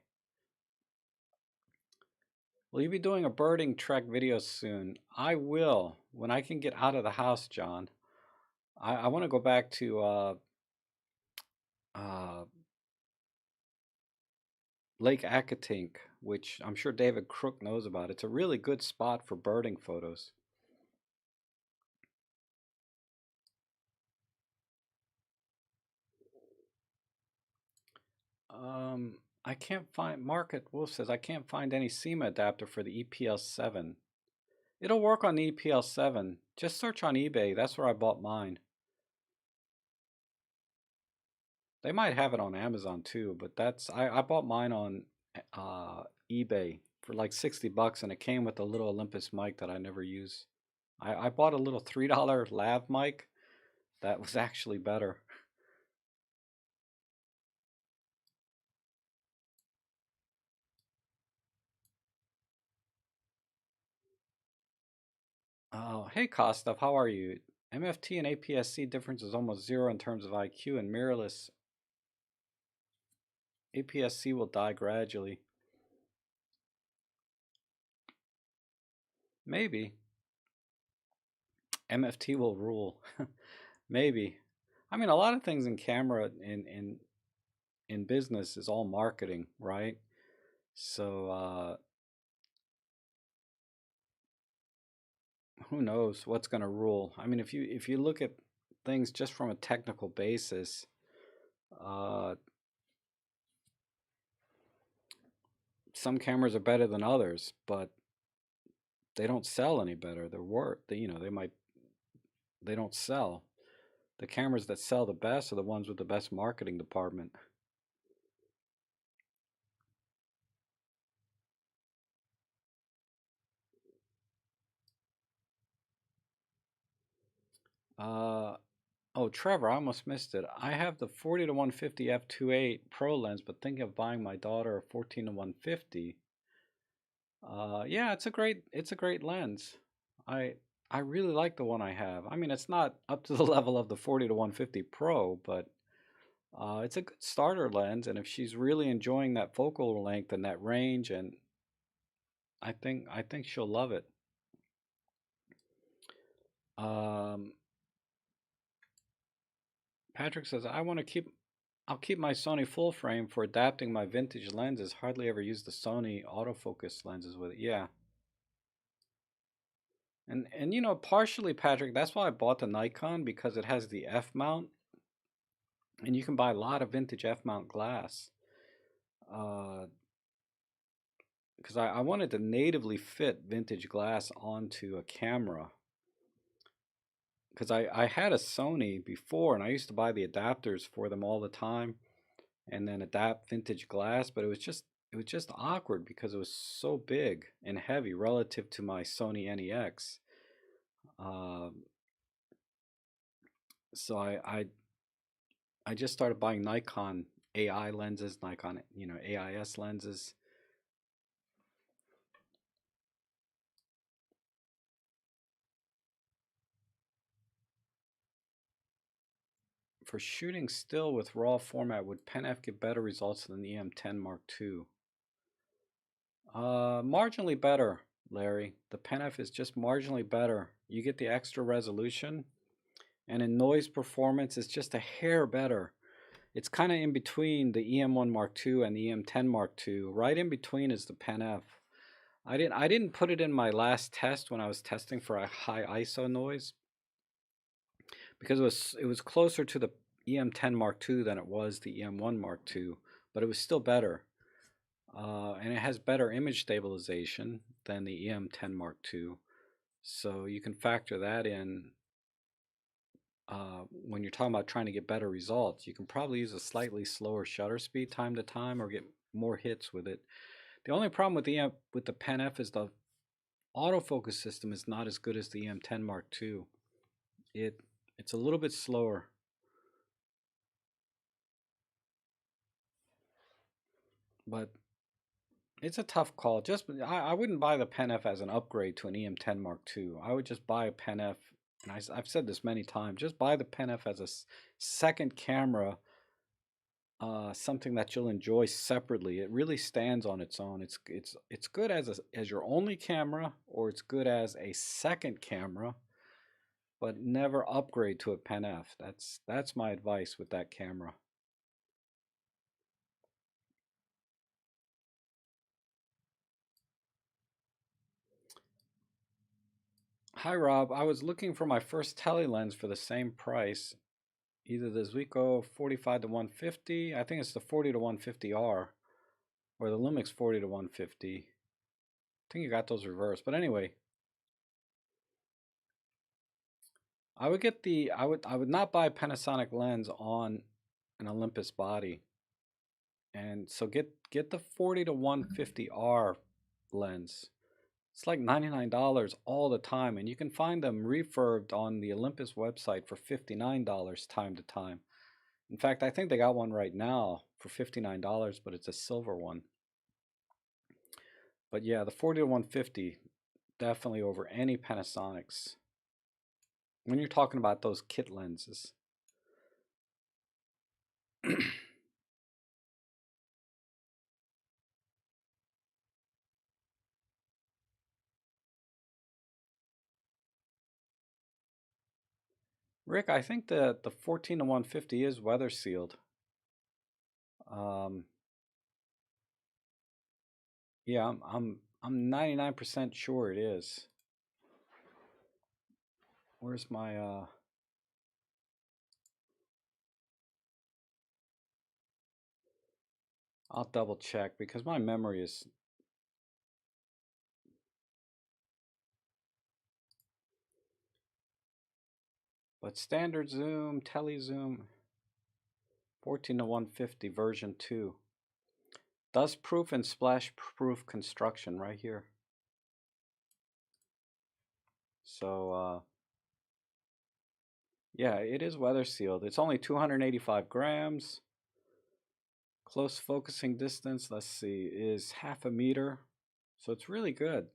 Will you be doing a birding trek video soon? I will when I can get out of the house, John. I want to go back to uh, Lake Akatink, which I'm sure David Crook knows about. It's a really good spot for birding photos. I can't find, Market Wolf says, I can't find any SEMA adapter for the EPL7. It'll work on the EPL7. Just search on eBay. That's where I bought mine. They might have it on Amazon too, but I bought mine on eBay for like 60 bucks, and it came with a little Olympus mic that I never use. I bought a little $3 lav mic that was actually better. Hey Kostov, how are you? MFT and APS-C difference is almost zero in terms of IQ, and mirrorless APS-C will die gradually. Maybe. MFT will rule. Maybe. I mean, a lot of things in camera in business is all marketing, right? So who knows what's going to rule? I mean, if you look at things just from a technical basis, uh, some cameras are better than others, but they don't sell any better. They're worth, they don't sell. The cameras that sell the best are the ones with the best marketing department. Uh, oh, Trevor, I almost missed it. I have the 40 to 150 f2.8 Pro lens, but thinking of buying my daughter a 14 to 150. Yeah, it's a great lens. I I really like the one I have. I mean, it's not up to the level of the 40 to 150 Pro, but it's a good starter lens. And if she's really enjoying that focal length and that range, and I think she'll love it. Um, Patrick says, I'll keep my Sony full frame for adapting my vintage lenses. Hardly ever use the Sony autofocus lenses with it. Yeah. And you know, partially, Patrick, that's why I bought the Nikon, because it has the F mount, and you can buy a lot of vintage F mount glass. Because I wanted to natively fit vintage glass onto a camera. Because I had a Sony before, and I used to buy the adapters for them all the time, and then adapt vintage glass, but it was just awkward because it was so big and heavy relative to my Sony NEX. Um, so I just started buying Nikon AI lenses, Nikon AIS lenses. For shooting still with RAW format, would Pen F give better results than the EM10 Mark II? Marginally better, Larry. The Pen F is just marginally better. You get the extra resolution, and in noise performance, it's just a hair better. It's kind of in between the EM1 Mark II and the EM10 Mark II. Right in between is the Pen F. I didn't put it in my last test when I was testing for a high ISO noise, because it was closer to the EM10 Mark II than it was the EM1 Mark II, but it was still better. And it has better image stabilization than the EM10 Mark II. So you can factor that in when you're talking about trying to get better results. You can probably use a slightly slower shutter speed time to time, or get more hits with it. The only problem with the Pen F is the autofocus system is not as good as the EM10 Mark II. It's a little bit slower. But it's a tough call. I wouldn't buy the Pen F as an upgrade to an EM10 Mark II. I would just buy a Pen F, and I've said this many times. Just buy the Pen F as a second camera, something that you'll enjoy separately. It really stands on its own. It's good as your only camera, or it's good as a second camera, but never upgrade to a Pen F. That's my advice with that camera. Hi Rob, I was looking for my first tele lens for the same price. Either the Zuiko 45 to 150, I think it's the 40 to 150R, or the Lumix 40 to 150. I think you got those reversed. But anyway, I would not buy a Panasonic lens on an Olympus body. And so get the 40 to 150R lens. It's like $99 all the time, and you can find them refurbed on the Olympus website for $59 time to time. In fact, I think they got one right now for $59, but it's a silver one. But yeah, the 40 to 150, definitely over any Panasonics. when you're talking about those kit lenses. Rick, I think that the 14 to 150 is weather sealed. Yeah, I'm 99% sure it is. Where's my I'll double check because my memory is but standard zoom, tele zoom 14 to 150 version 2. Dust proof and splash proof construction right here. So yeah, it is weather sealed. It's only 285 grams. Close focusing distance, let's see, is 1/2 meter. So it's really good.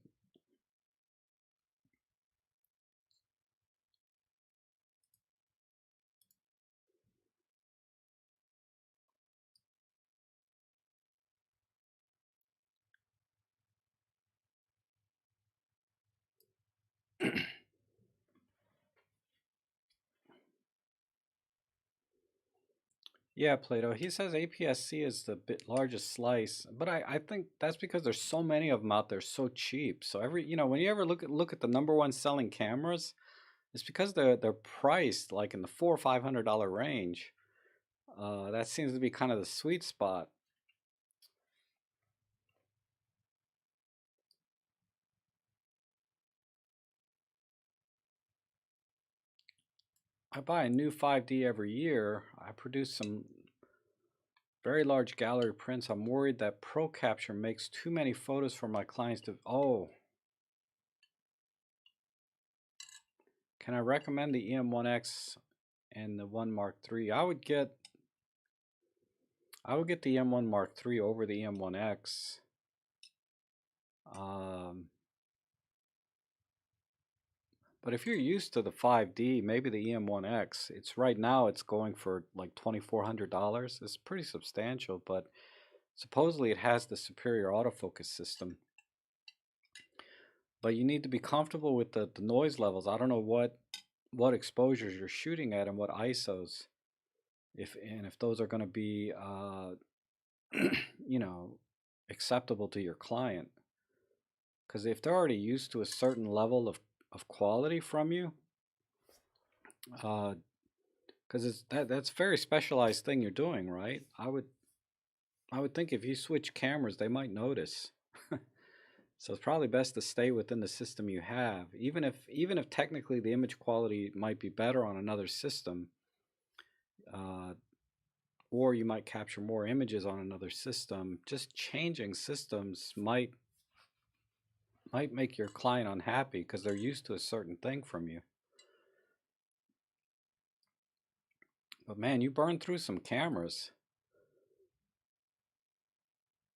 Yeah, Plato. He says APS-C is the largest slice, but I think that's because there's so many of them out there, so cheap. So when you ever look at the number one selling cameras, it's because they're priced like in the $400 or $500 range. That seems to be kind of the sweet spot. I buy a new 5D every year. I produce some very large gallery prints. I'm worried that Pro Capture makes too many photos for my clients to. Oh, can I recommend the EM1X and the 1 Mark III? I would get the M1 Mark III over the M1X. But if you're used to the 5D, maybe the EM1X, it's right now it's going for like $2,400. It's pretty substantial, but supposedly it has the superior autofocus system. But you need to be comfortable with the noise levels. I don't know what exposures you're shooting at and what ISOs. If those are going to be acceptable to your client. Because if they're already used to a certain level of quality from you, because that's a very specialized thing you're doing, right? I would think if you switch cameras, they might notice. So it's probably best to stay within the system you have, even if technically the image quality might be better on another system, or you might capture more images on another system. Just changing systems might make your client unhappy because they're used to a certain thing from you. But man, you burned through some cameras.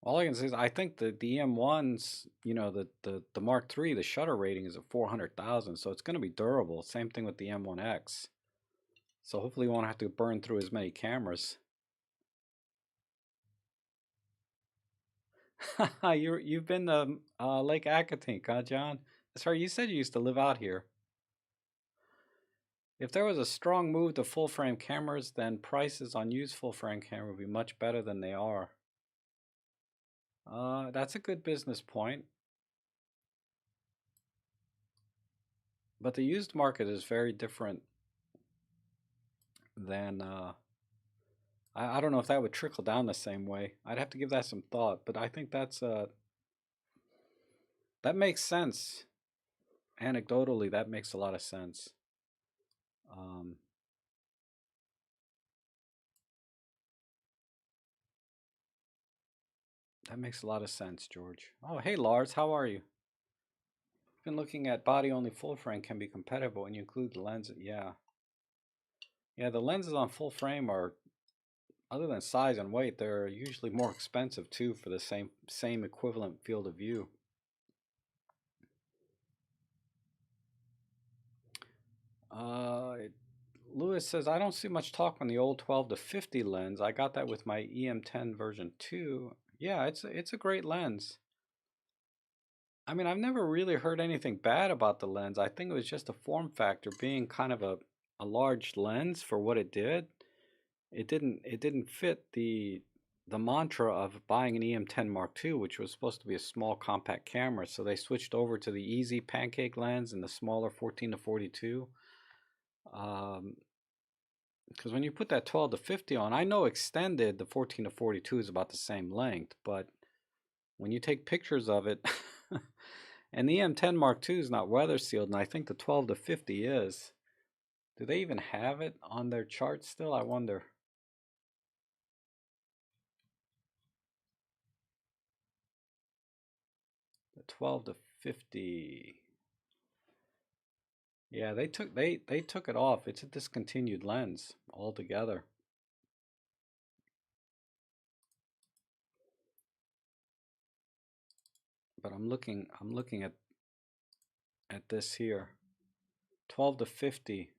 All I can say is I think the M1s, the Mark III, the shutter rating is at 400,000, so it's going to be durable. Same thing with the M1X. So hopefully you won't have to burn through as many cameras. You've been to Lake Acatink, huh, John? That's right. You said you used to live out here. If there was a strong move to full frame cameras, then prices on used full frame camera would be much better than they are. That's a good business point. But the used market is very different than I don't know if that would trickle down the same way. I'd have to give that some thought, but I think that makes sense. Anecdotally, that makes a lot of sense. That makes a lot of sense, George. Oh, hey, Lars, how are you? Been looking at body-only full frame can be competitive when you include the lens. Yeah. Yeah, the lenses on full frame are, other than size and weight, they're usually more expensive too for the same equivalent field of view. Lewis says, I don't see much talk on the old 12 to 50 lens. I got that with my EM10 version 2. Yeah, it's a great lens. I mean, I've never really heard anything bad about the lens. I think it was just a form factor, being kind of a large lens for what it did. It didn't fit the mantra of buying an EM10 Mark II, which was supposed to be a small compact camera. So they switched over to the easy pancake lens and the smaller 14 to 42. Because when you put that 12 to 50 on, I know extended, the 14 to 42 is about the same length, but when you take pictures of it, and the EM10 Mark II is not weather sealed, and I think the 12 to 50 is. Do they even have it on their chart still? I wonder. The 12 to 50. Yeah, they took it off. It's a discontinued lens altogether. But I'm looking at this here. 12 to 50.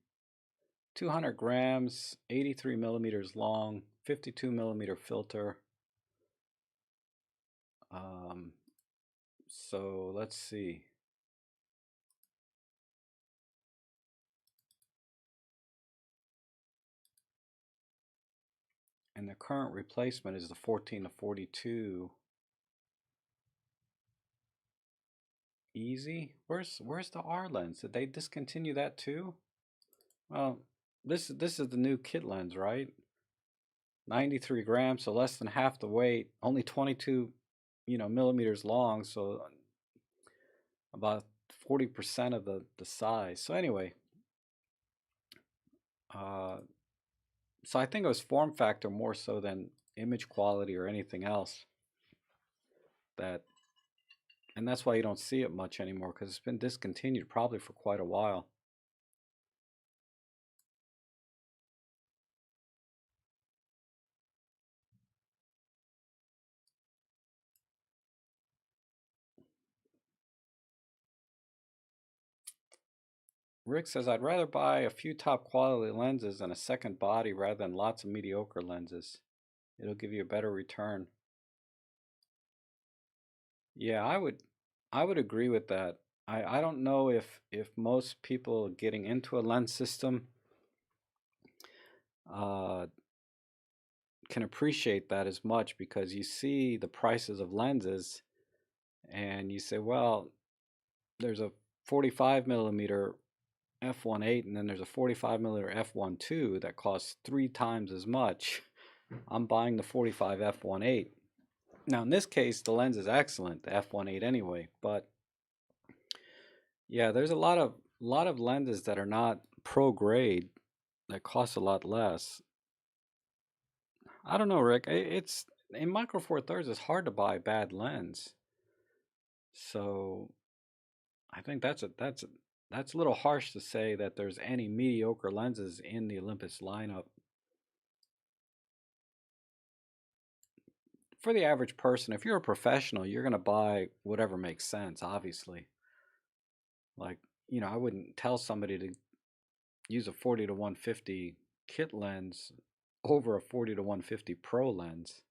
200 grams, 83 millimeters long, 52 millimeter filter. So let's see. And the current replacement is the 14 to 42. Easy. Where's the R lens? Did they discontinue that too? Well, this is the new kit lens, right? 93 grams, so less than half the weight, only 22, millimeters long, so about 40% of the size. So anyway, so I think it was form factor more so than image quality or anything else. And that's why you don't see it much anymore, because it's been discontinued probably for quite a while. Rick says, I'd rather buy a few top quality lenses and a second body rather than lots of mediocre lenses. It'll give you a better return. Yeah, I would agree with that. I don't know if most people getting into a lens system can appreciate that as much, because you see the prices of lenses and you say, well, there's a 45 millimeter f1.8 and then there's a 45 millimeter f1.2 that costs 3 times as much. I'm buying the 45 f1.8. Now in this case the lens is excellent, the f1.8 anyway, but yeah, there's a lot of lenses that are not pro grade that cost a lot less. I don't know, Rick. It's in Micro Four Thirds. It's hard to buy a bad lens, so I think that's a little harsh to say that there's any mediocre lenses in the Olympus lineup. For the average person, if you're a professional, you're going to buy whatever makes sense, obviously. Like, I wouldn't tell somebody to use a 40 to 150 kit lens over a 40 to 150 pro lens.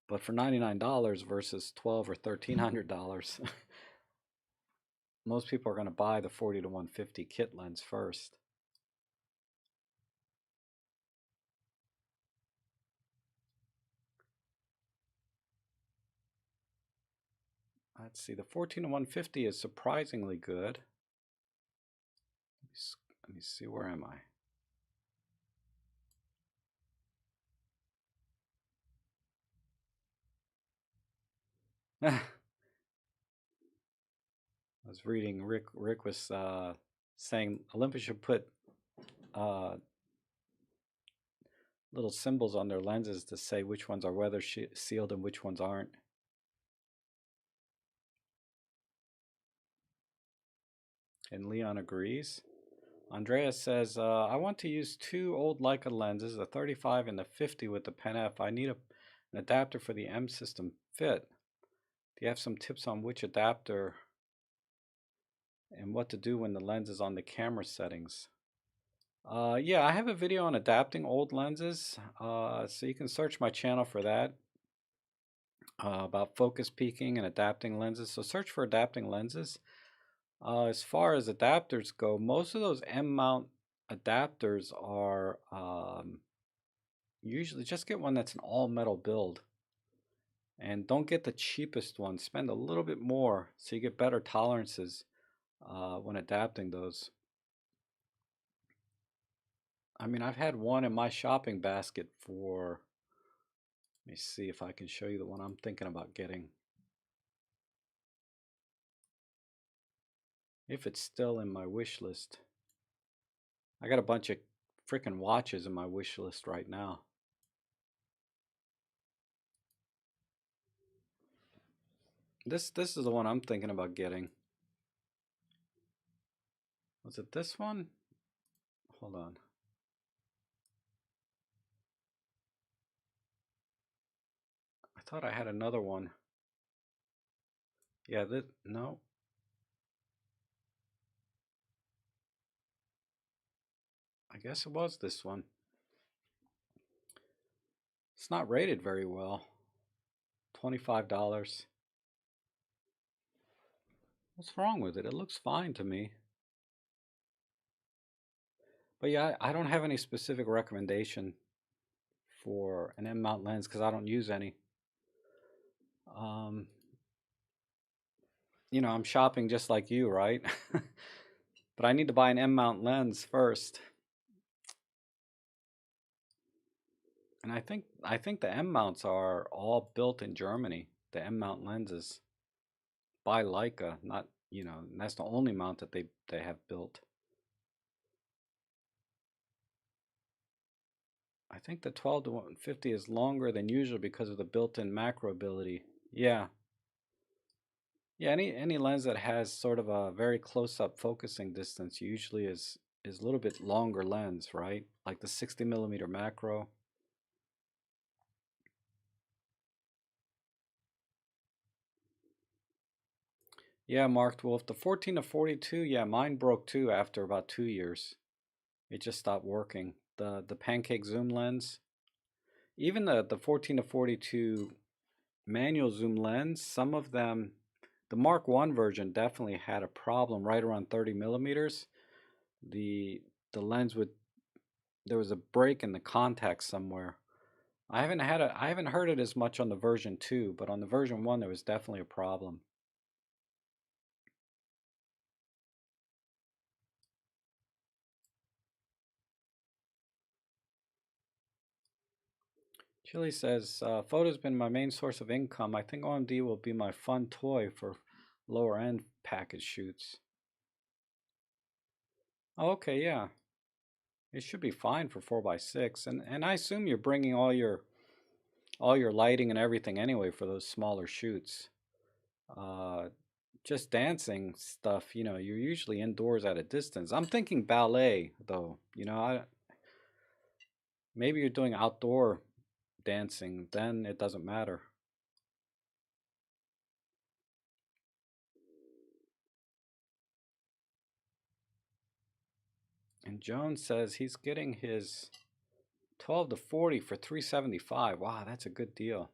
But for $99 versus $1,200 or $1,300, most people are going to buy the 40 to 150 kit lens first. Let's see, the 14 to 150 is surprisingly good. Let me see, where am I? I was reading, Rick was saying Olympus should put little symbols on their lenses to say which ones are weather sealed and which ones aren't. And Leon agrees. Andreas says, I want to use 2 old Leica lenses, the 35 and the 50 with the Pen F. I need an adapter for the M system fit. Do you have some tips on which adapter and what to do when the lens is on the camera settings? Yeah, I have a video on adapting old lenses, so you can search my channel for that, about focus peaking and adapting lenses. So search for adapting lenses. As far as adapters go, most of those M-mount adapters are usually just get one that's an all-metal build. And don't get the cheapest one. Spend a little bit more so you get better tolerances when adapting those. I mean, I've had one in my shopping basket for, let me see if I can show you the one I'm thinking about getting. If it's still in my wish list. I got a bunch of freaking watches in my wish list right now. This is the one I'm thinking about getting. Was it this one? Hold on. I thought I had another one. Yeah, no. I guess it was this one. It's not rated very well. $25. What's wrong with it? It looks fine to me. But yeah, I don't have any specific recommendation for an M-mount lens because I don't use any. Um, I'm shopping just like you, right? But I need to buy an M-mount lens first. And I think the M-mounts are all built in Germany, the M-mount lenses by Leica, not, that's the only mount that they have built. I think the 12 to 150 is longer than usual because of the built-in macro ability. Yeah. Yeah, any lens that has sort of a very close-up focusing distance usually is a little bit longer lens, right? Like the 60 mm macro. Yeah, Marked Wolf. The 14 to 42, yeah, mine broke too after about 2 years. It just stopped working. The pancake zoom lens, even the 14 to 42 manual zoom lens, some of them, the Mark 1 version definitely had a problem right around 30 millimeters. The lens would, there was a break in the contact somewhere. I haven't heard it as much on the version 2, but on the version 1 there was definitely a problem. Chili says, photo's been my main source of income. I think OMD will be my fun toy for lower end package shoots. Oh, okay, yeah. It should be fine for 4x6, and I assume you're bringing all your lighting and everything anyway for those smaller shoots. Uh, just dancing stuff, you're usually indoors at a distance. I'm thinking ballet though. Maybe you're doing outdoor dancing, then it doesn't matter. And Jones says he's getting his 12 to 40 for 375. Wow, that's a good deal.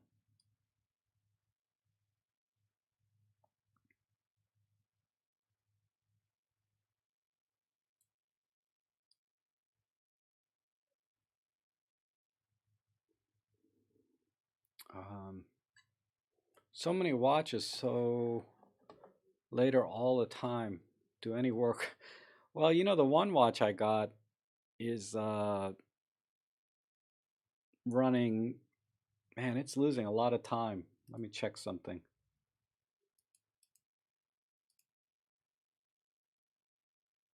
Um, so many watches, so later all the time. Do any work? Well, the one watch I got is running. Man, it's losing a lot of time. Let me check something.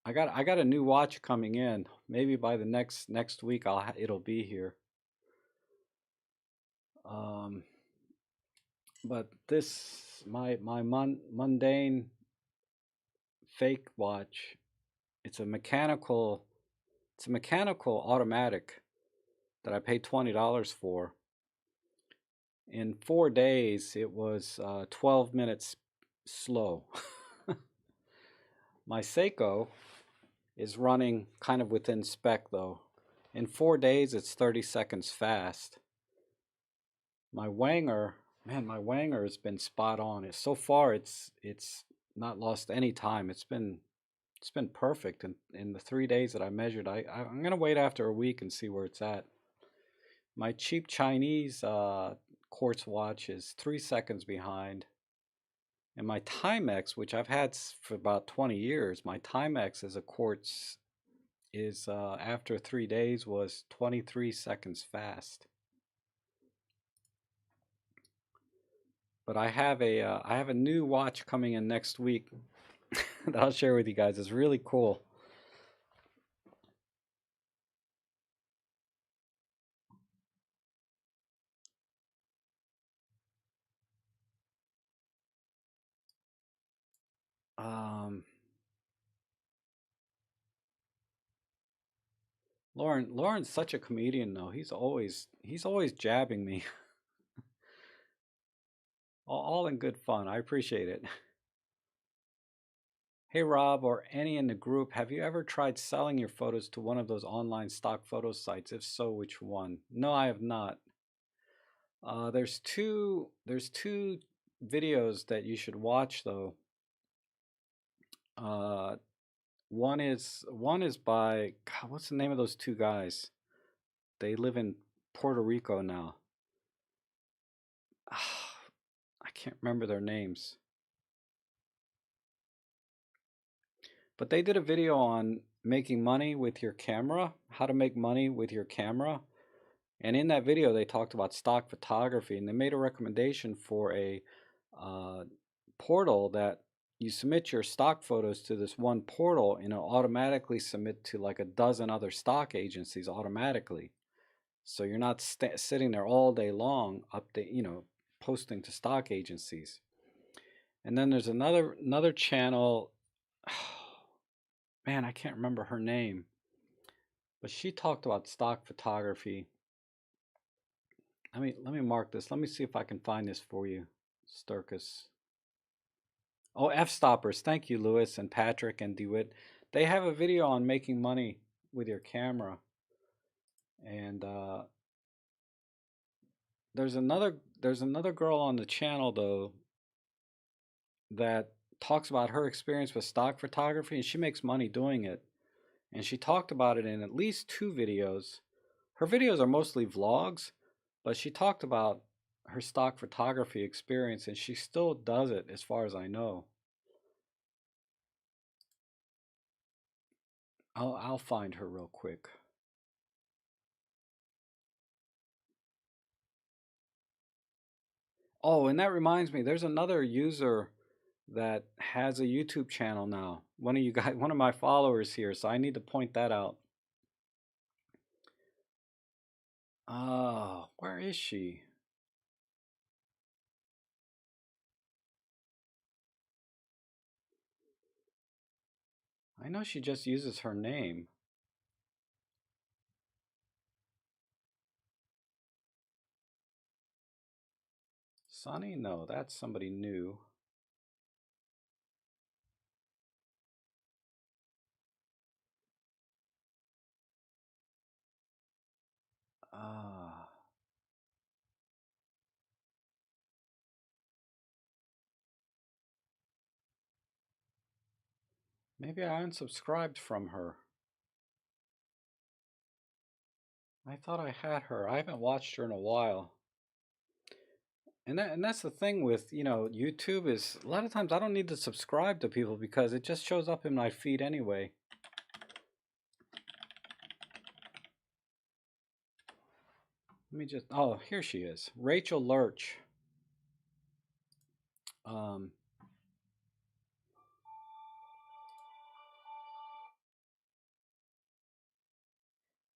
I got a new watch coming in. Maybe by the next week it'll be here. Um, but this my mundane fake watch. It's a mechanical automatic that I paid $20 for. In 4 days, it was 12 minutes slow. My Seiko is running kind of within spec though. In 4 days, it's 30 seconds fast. My Wanger, man, my Wanger has been spot on. So far, it's not lost any time. It's been perfect in the 3 days that I measured. I'm gonna wait after a week and see where it's at. My cheap Chinese quartz watch is 3 seconds behind, and my Timex, which I've had for about 20 years, my Timex as a quartz is after 3 days was 23 seconds fast. But I have a new watch coming in next week that I'll share with you guys. It's really cool. Um, Lauren's such a comedian though. He's always jabbing me, all in good fun. I appreciate it. Hey Rob, or any in the group, have you ever tried selling your photos to one of those online stock photo sites? If so, which one? No, I have not. There's two videos that you should watch though. Uh, one is by God, what's the name of those two guys? They live in Puerto Rico now. I can't remember their names. But they did a video on making money with your camera, how to make money with your camera. And in that video, they talked about stock photography, and they made a recommendation for a uh, portal that you submit your stock photos to this one portal, and it'll automatically submit to like a dozen other stock agencies automatically. So you're not sitting there all day long, posting to stock agencies. And then there's another channel. Man, I can't remember her name, but she talked about stock photography. Let me mark this. Let me see if I can find this for you, Sturkis. Oh, F stoppers. Thank you, Lewis and Patrick and DeWitt. They have a video on making money with your camera, and there's another girl on the channel though that talks about her experience with stock photography, and she makes money doing it. And she talked about it in at least two videos. Her videos are mostly vlogs, but she talked about her stock photography experience, and she still does it as far as I know. I'll find her real quick. Oh, and that reminds me, there's another user that has a YouTube channel now. One of you guys, one of my followers here, so I need to point that out. Oh, where is she? I know she just uses her name. Sunny? No, that's somebody new. Ah. Maybe I unsubscribed from her. I thought I had her. I haven't watched her in a while. And that's the thing with, YouTube is a lot of times I don't need to subscribe to people because it just shows up in my feed anyway. Let me just, oh, here she is. Rachel Lurch. Um,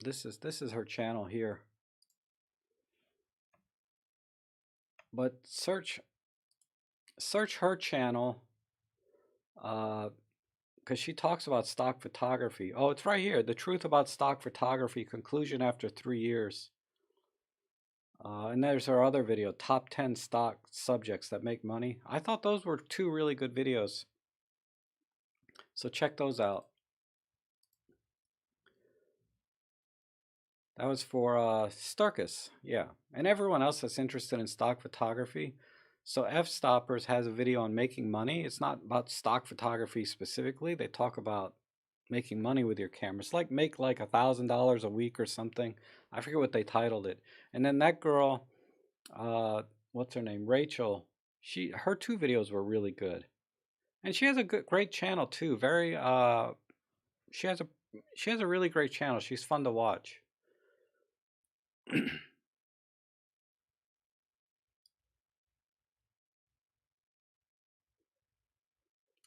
this is her channel here. But search her channel because she talks about stock photography. Oh, it's right here. The truth about stock photography, conclusion after 3 years. And there's her other video, top 10 stock subjects that make money. I thought those were two really good videos. So check those out. That was for Starkus, yeah. And everyone else that's interested in stock photography. So F-Stoppers has a video on making money. It's not about stock photography specifically. They talk about making money with your camera. It's like make like $1,000 a week or something. I forget what they titled it. And then that girl, uh, what's her name? Rachel. Her two videos were really good. And she has a great channel too. Very she has a she has a really great channel. She's fun to watch.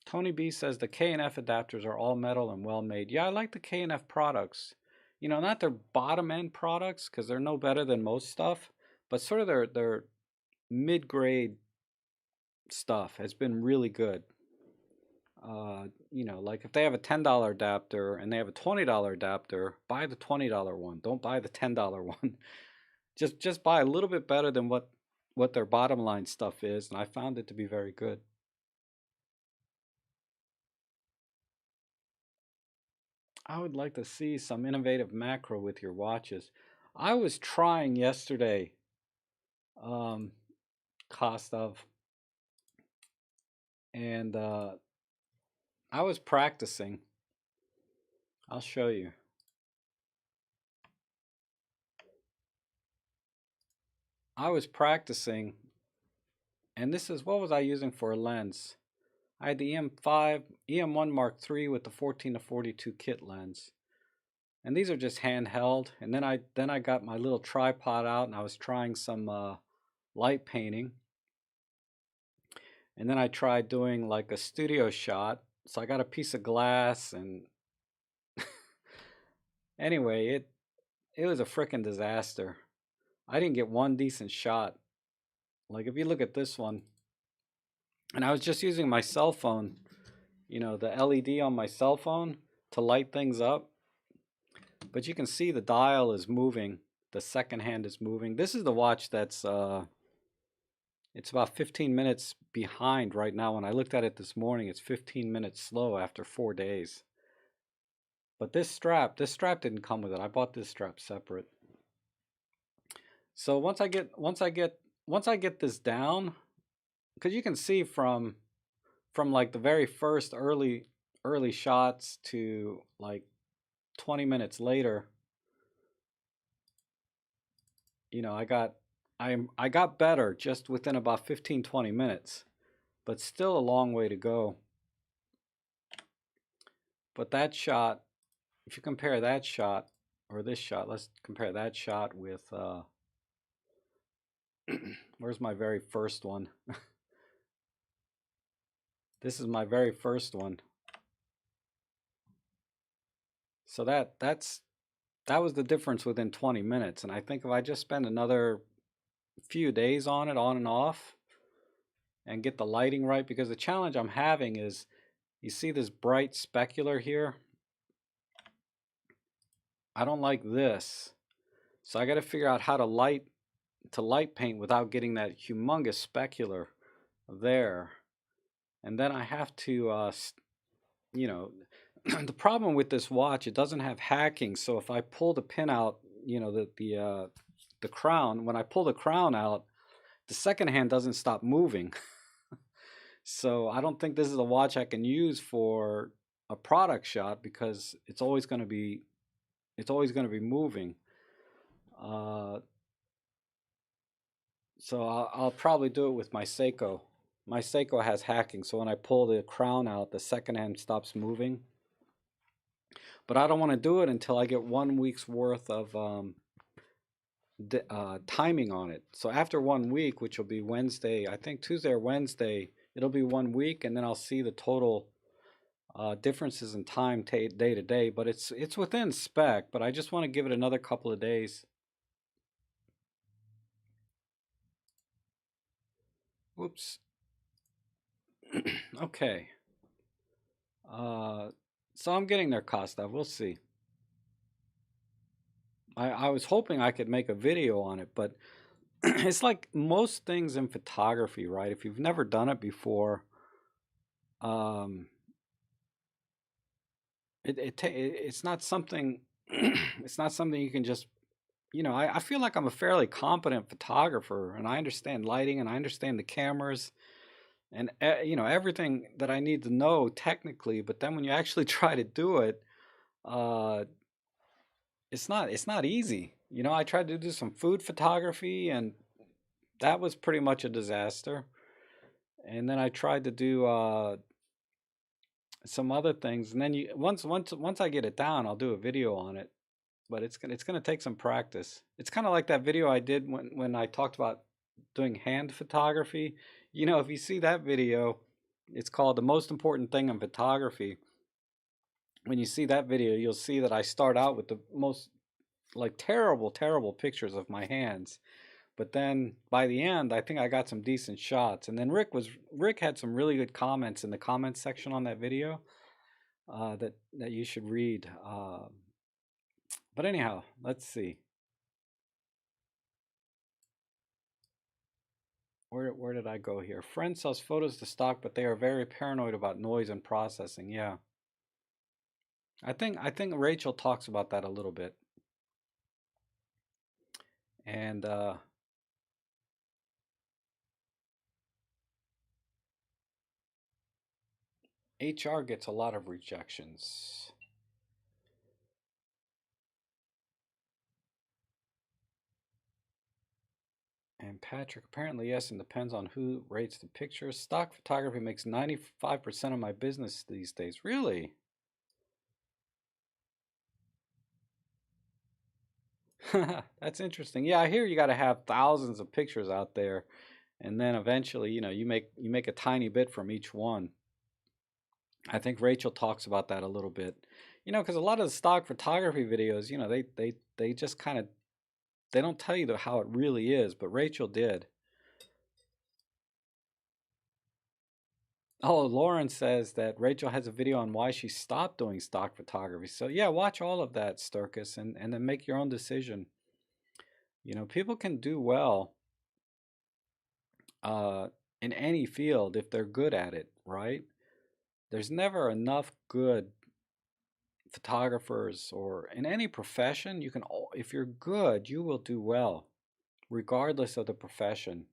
Tony B says the K and F adapters are all metal and well made. Yeah, I like the K and F products. You know, not their bottom end products because they're no better than most stuff, but sort of their mid grade stuff has been really good. You know, like if they have a $10 adapter and they have a $20 adapter, buy the $20 one. Don't buy the $10 one. Just buy a little bit better than what their bottom line stuff is, and I found it to be very good. I would like to see some innovative macro with your watches. I was trying yesterday, um, Kostov, and I was practicing. I'll show you. I was practicing, and this is what was I using for a lens? I had the EM1 Mark III with the 14 to 42 kit lens. And these are just handheld. And then I got my little tripod out and I was trying some light painting. And then I tried doing like a studio shot. So I got a piece of glass and anyway, it was a freaking disaster. I didn't get one decent shot. Like if you look at this one, and I was just using my cell phone, you know, the LED on my cell phone to light things up. But you can see the dial is moving. The second hand is moving. This is the watch that's it's about 15 minutes behind right now. When I looked at it this morning, it's 15 minutes slow after 4 days. But this strap didn't come with it. I bought this strap separate. So once I get this down, because you can see from like the very first early shots to like 20 minutes later, you know, I got better just within about 15-20 minutes, but still a long way to go. But that shot, if you compare that shot or this shot, let's compare that shot with where's my very first one? This is my very first one. So that was the difference within 20 minutes. And I think if I just spend another few days on it, on and off, and get the lighting right, because the challenge I'm having is, you see this bright specular here? I don't like this. So I got to figure out how to light paint without getting that humongous specular there. And then I have to, you know, the problem with this watch, it doesn't have hacking. So if I pull the pin out, you know, the crown, when I pull the crown out, the second hand doesn't stop moving. So I don't think this is a watch I can use for a product shot because it's always going to be moving. So I'll probably do it with my Seiko. My Seiko has hacking, so when I pull the crown out, the second hand stops moving. But I don't want to do it until I get 1 week's worth of timing on it. So after 1 week, which will be Wednesday, I think Tuesday or Wednesday, it'll be 1 week, and then I'll see the total differences in time day to day. But it's within spec, but I just want to give it another couple of days. Whoops. Okay. So I'm getting there, Kostov. We'll see. I was hoping I could make a video on it, but it's like most things in photography, right? If you've never done it before, it's not something it's not something you can just you know, I feel like I'm a fairly competent photographer, and I understand lighting, and I understand the cameras, and you know, everything that I need to know technically. But then when you actually try to do it, uh, it's not easy. You know, I tried to do some food photography, and that was pretty much a disaster. And then I tried to do some other things, and then once I get it down, I'll do a video on it. But it's gonna take some practice. It's kind of like that video I did when I talked about doing hand photography. You know, if you see that video, it's called The Most Important Thing in Photography. When you see that video, you'll see that I start out with the most like terrible, terrible pictures of my hands. But then by the end, I think I got some decent shots. And then Rick had some really good comments in the comments section on that video that you should read. But anyhow, let's see. Where did I go here? Friend sells photos to stock, but they are very paranoid about noise and processing. Yeah. I think Rachel talks about that a little bit. And HR gets a lot of rejections. And Patrick, apparently yes, and depends on who rates the pictures. Stock photography makes 95% of my business these days. Really? That's interesting. Yeah, I hear you got to have thousands of pictures out there, and then eventually, you know, you make a tiny bit from each one. I think Rachel talks about that a little bit. You know, because a lot of the stock photography videos, you know, they just kind of they don't tell you how it really is, but Rachel did. Oh, Lauren says that Rachel has a video on why she stopped doing stock photography. So yeah, watch all of that, Sturkis, and then make your own decision. You know, people can do well uh, in any field if they're good at it, right? There's never enough good photographers, or in any profession. You can, if you're good, you will do well, regardless of the profession.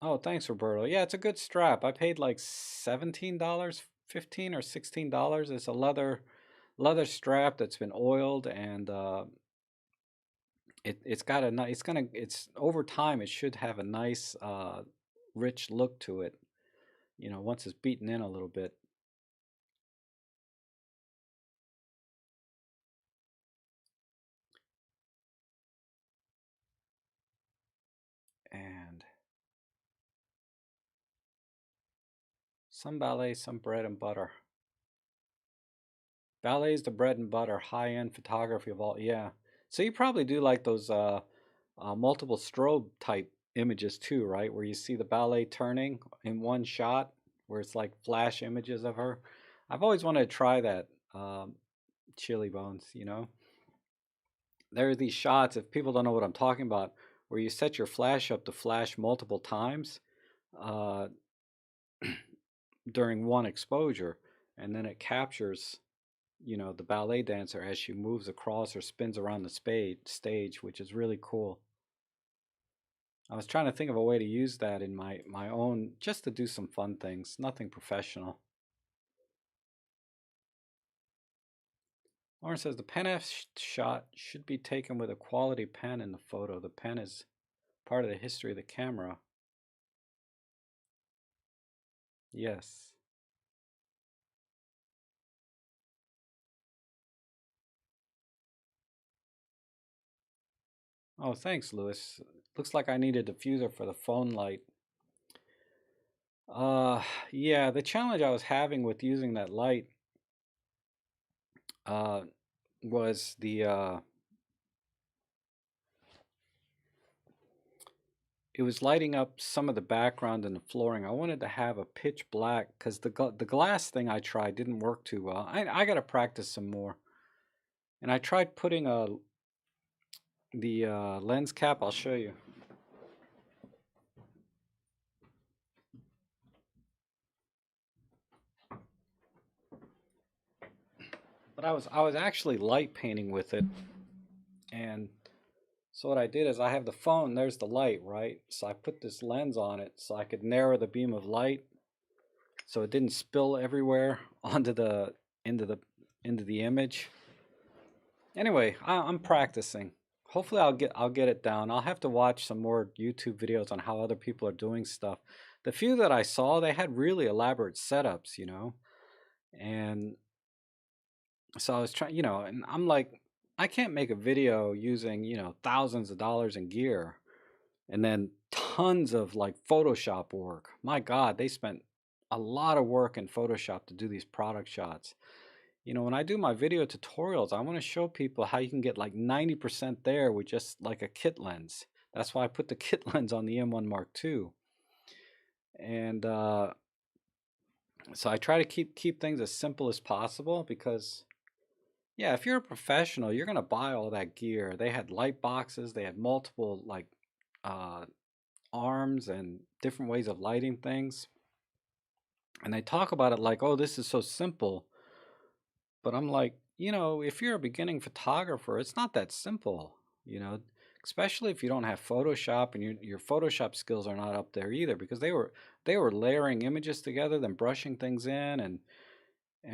Oh, thanks, Roberto. Yeah, it's a good strap. I paid like $17, 15 or $16. It's a leather strap that's been oiled, and it's got a nice. It's over time. It should have a nice, rich look to it. You know, once it's beaten in a little bit. And some ballet, some bread and butter. Ballet is the bread and butter, high-end photography of all. Yeah. So you probably do like those multiple strobe type images too, right? Where you see the ballet turning in one shot, where it's like flash images of her. I've always wanted to try that, Chili Bones. You know, there are these shots. If people don't know what I'm talking about, where you set your flash up to flash multiple times uh, during one exposure, and then it captures, you know, the ballet dancer as she moves across or spins around the stage, which is really cool. I was trying to think of a way to use that in my own, just to do some fun things, nothing professional. Lauren says the pen F shot should be taken with a quality pen in the photo. The pen is part of the history of the camera. Yes. Oh, thanks, Lewis. Looks like I need a diffuser for the phone light. Uh, yeah, the challenge I was having with using that light uh, was it was lighting up some of the background and the flooring. I wanted to have a pitch black because the glass thing I tried didn't work too well. I got to practice some more. And I tried putting the lens cap. I'll show you. But I was actually light painting with it, and so what I did is I have the phone, there's the light, right? So I put this lens on it so I could narrow the beam of light so it didn't spill everywhere onto the into the into the image. Anyway, I'm practicing. Hopefully I'll get it down. I'll have to watch some more YouTube videos on how other people are doing stuff. The few that I saw, they had really elaborate setups, you know. And so I was trying, and I'm like, I can't make a video using, thousands of dollars in gear and then tons of like Photoshop work. My God, they spent a lot of work in Photoshop to do these product shots. When I do my video tutorials, I want to show people how you can get like 90% there with just like a kit lens. That's why I put the kit lens on the M1 Mark II. And so I try to keep things as simple as possible because, yeah, if you're a professional, you're gonna buy all that gear. They had light boxes, they had multiple like uh, arms and different ways of lighting things. And they talk about it like, oh, this is so simple. But I'm like, if you're a beginning photographer, it's not that simple, you know, especially if you don't have Photoshop and your Photoshop skills are not up there either because they were layering images together, then brushing things in and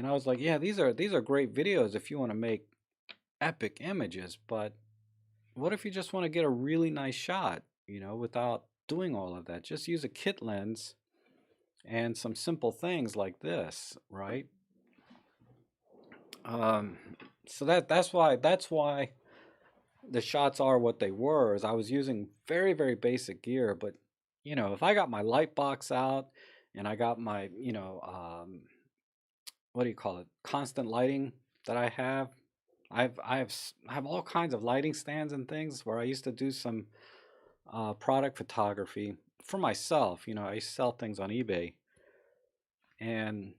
I was like, yeah, these are great videos if you want to make epic images, but what if you just want to get a really nice shot, without doing all of that? Just use a kit lens and some simple things like this, right? Um, so that's why the shots are what they were. Is I was using very very basic gear, but if I got my light box out and I got my what do you call it, constant lighting that I have. I have all kinds of lighting stands and things where I used to do some product photography for myself. I sell things on eBay, and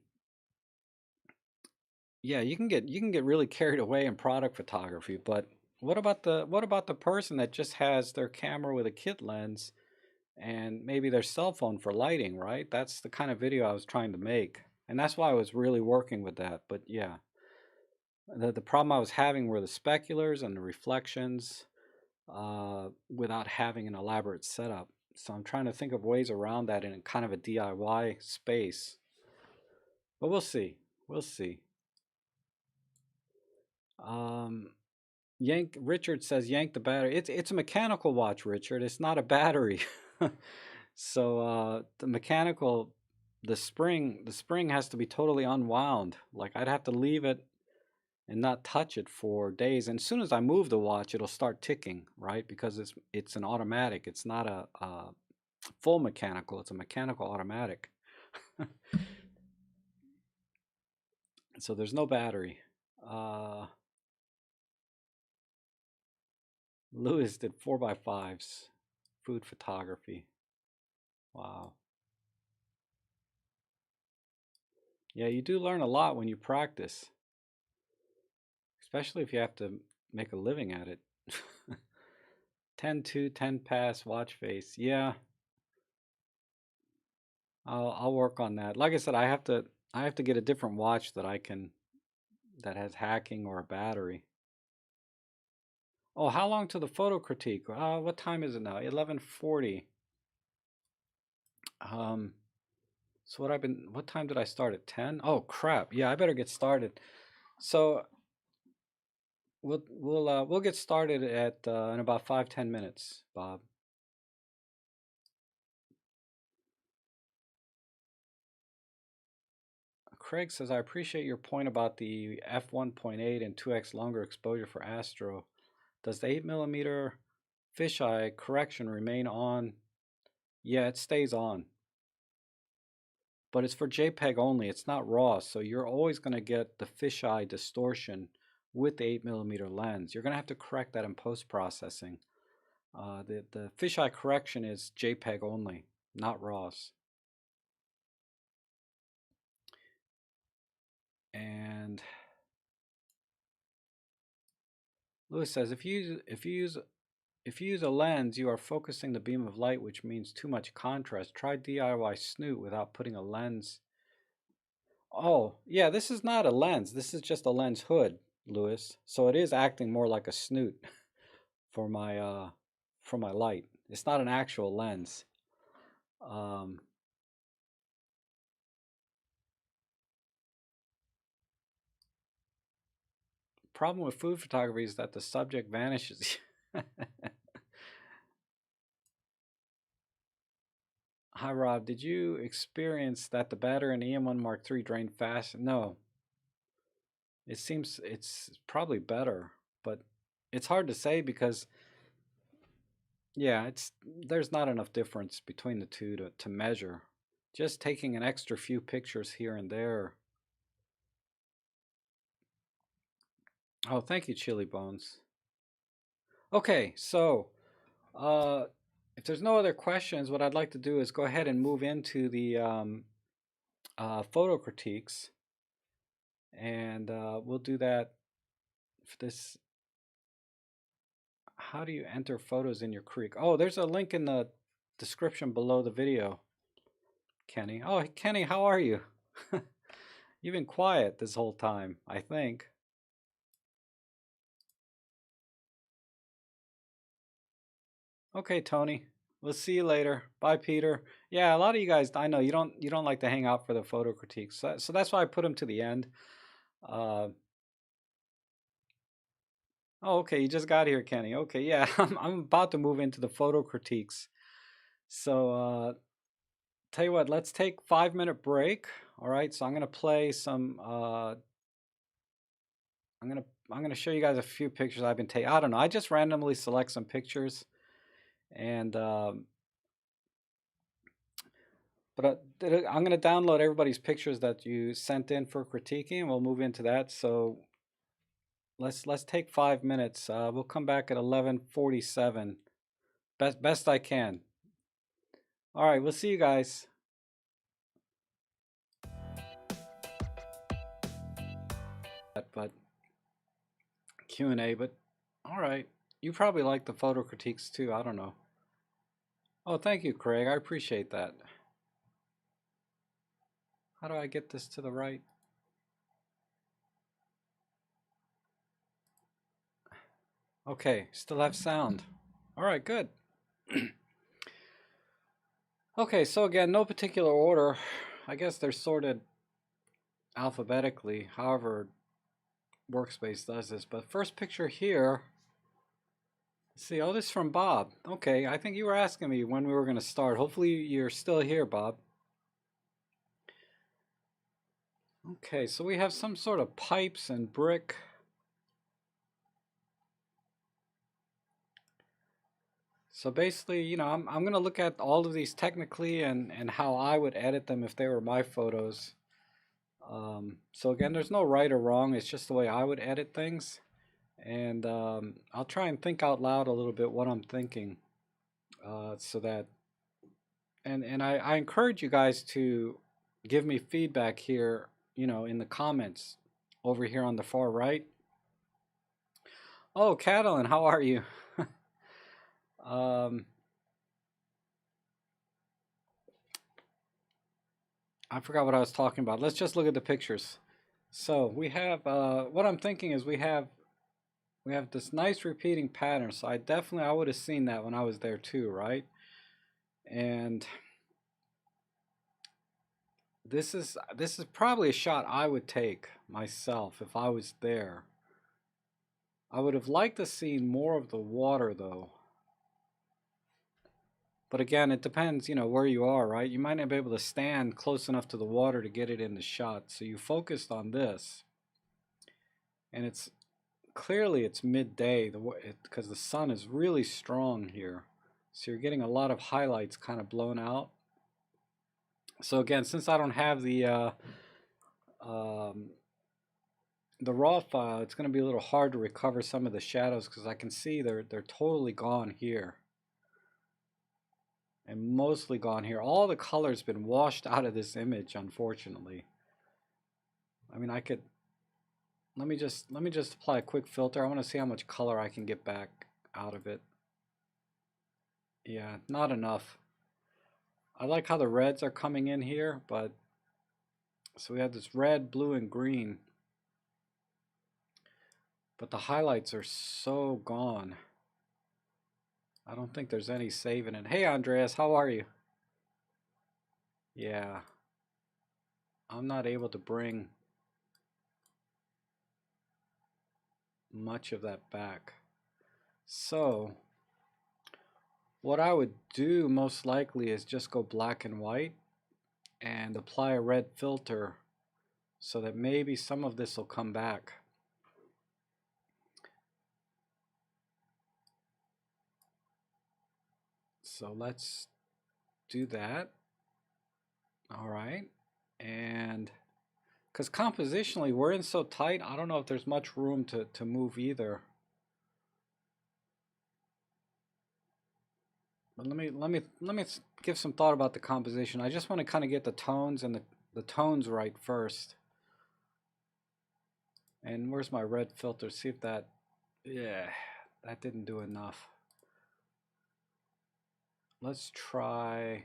yeah, you can get really carried away in product photography. But what about the person that just has their camera with a kit lens and maybe their cell phone for lighting, right? That's the kind of video I was trying to make, and that's why I was really working with that. But yeah, the problem I was having were the speculars and the reflections without having an elaborate setup. So I'm trying to think of ways around that in kind of a DIY space. But we'll see. We'll see. Um, yank Richard says yank the battery. It's a mechanical watch, Richard. It's not a battery. So the spring has to be totally unwound. Like I'd have to leave it and not touch it for days. And as soon as I move the watch, it'll start ticking, right? Because it's an automatic. It's not a full mechanical. It's a mechanical automatic. So there's no battery. Uh, Lewis did 4x5s, food photography. Wow. Yeah, you do learn a lot when you practice, especially if you have to make a living at it. 10-2, 10 pass, watch face. Yeah, I'll work on that. Like I said, I have to get a different watch that has hacking or a battery. Oh, how long to the photo critique? What time is it now? 11:40. Um, so what time did I start at 10? Oh crap. Yeah, I better get started. So we'll get started at in about 5-10 minutes, Bob. Craig says, I appreciate your point about the f1.8 and 2x longer exposure for Astro. Does the 8mm fisheye correction remain on? Yeah, it stays on. But it's for JPEG only. It's not RAW, so you're always going to get the fisheye distortion with the 8mm lens. You're going to have to correct that in post-processing. The fisheye correction is JPEG only, not RAWs. And Lewis says, if you use a lens, you are focusing the beam of light, which means too much contrast. Try DIY snoot without putting a lens. Oh, yeah, this is not a lens. This is just a lens hood, Lewis. So it is acting more like a snoot for my light. It's not an actual lens. Um, Problem with food photography is that the subject vanishes. Hi Rob, did you experience that the battery in the EM1 Mark III drained fast? No, it seems it's probably better, but it's hard to say because yeah, there's not enough difference between the two to measure. Just taking an extra few pictures here and there. Oh, thank you, Chili Bones. Okay, so if there's no other questions, what I'd like to do is go ahead and move into the photo critiques, and we'll do that for this. How do you enter photos in your creek? Oh, there's a link in the description below the video, Kenny. Oh, Kenny, how are you? You've been quiet this whole time, I think. Okay, Tony. We'll see you later. Bye, Peter. Yeah, a lot of you guys, I know you don't like to hang out for the photo critiques, so that's why I put them to the end. Uh, oh, okay, you just got here, Kenny. Okay, yeah, I'm about to move into the photo critiques. So, tell you what, let's take 5-minute break. All right, so I'm gonna play some. I'm gonna show you guys a few pictures I've been taking. I don't know. I just randomly select some pictures, and I'm gonna download everybody's pictures that you sent in for critiquing, and we'll move into that. So let's take 5 minutes. We'll come back at 11:47. Best I can. All right, we'll see you guys. But Q&A. But all right, you probably like the photo critiques too. I don't know. Oh, thank you, Craig. I appreciate that. How do I get this to the right? Okay, still have sound. All right, good. Okay, so again, no particular order. I guess they're sorted alphabetically, however Workspace does this. But first picture here, let's see, oh, this is from Bob. Okay, I think you were asking me when we were going to start. Hopefully you're still here, Bob. Okay, so we have some sort of pipes and brick. So basically, you know, I'm going to look at all of these technically and how I would edit them if they were my photos. So again, there's no right or wrong. It's just the way I would edit things. And I'll try and think out loud a little bit what I'm thinking, so that and I encourage you guys to give me feedback here, you know, in the comments over here on the far right. Oh, Catalin, how are you? um, I forgot what I was talking about. Let's just look at the pictures. So we have what I'm thinking is we have this nice repeating pattern. So I would have seen that when I was there too, right? And this is probably a shot I would take myself if I was there. I would have liked to see more of the water though. But again, it depends, you know, where you are, right? You might not be able to stand close enough to the water to get it in the shot. So you focused on this. And it's clearly it's midday because the sun is really strong here. So you're getting a lot of highlights kind of blown out. So again, since I don't have um, the raw file, it's going to be a little hard to recover some of the shadows because I can see they're totally gone here and mostly gone here. All the color's been washed out of this image, unfortunately. I mean, I could let me just apply a quick filter. I want to see how much color I can get back out of it. Yeah, not enough. I like how the reds are coming in here, but So we have this red, blue, and green, but the highlights are so gone. I don't think there's any saving it. Hey Andreas, how are you? Yeah, I'm not able to bring much of that back. So what I would do most likely is just go black and white and apply a red filter so that maybe some of this will come back. So let's do that. All right. And because compositionally we're in so tight, I don't know if there's much room to move either. But let me give some thought about the composition. I just want to kind of get the tones and the tones right first. And where's my red filter? See if that, yeah, that didn't do enough. Let's try,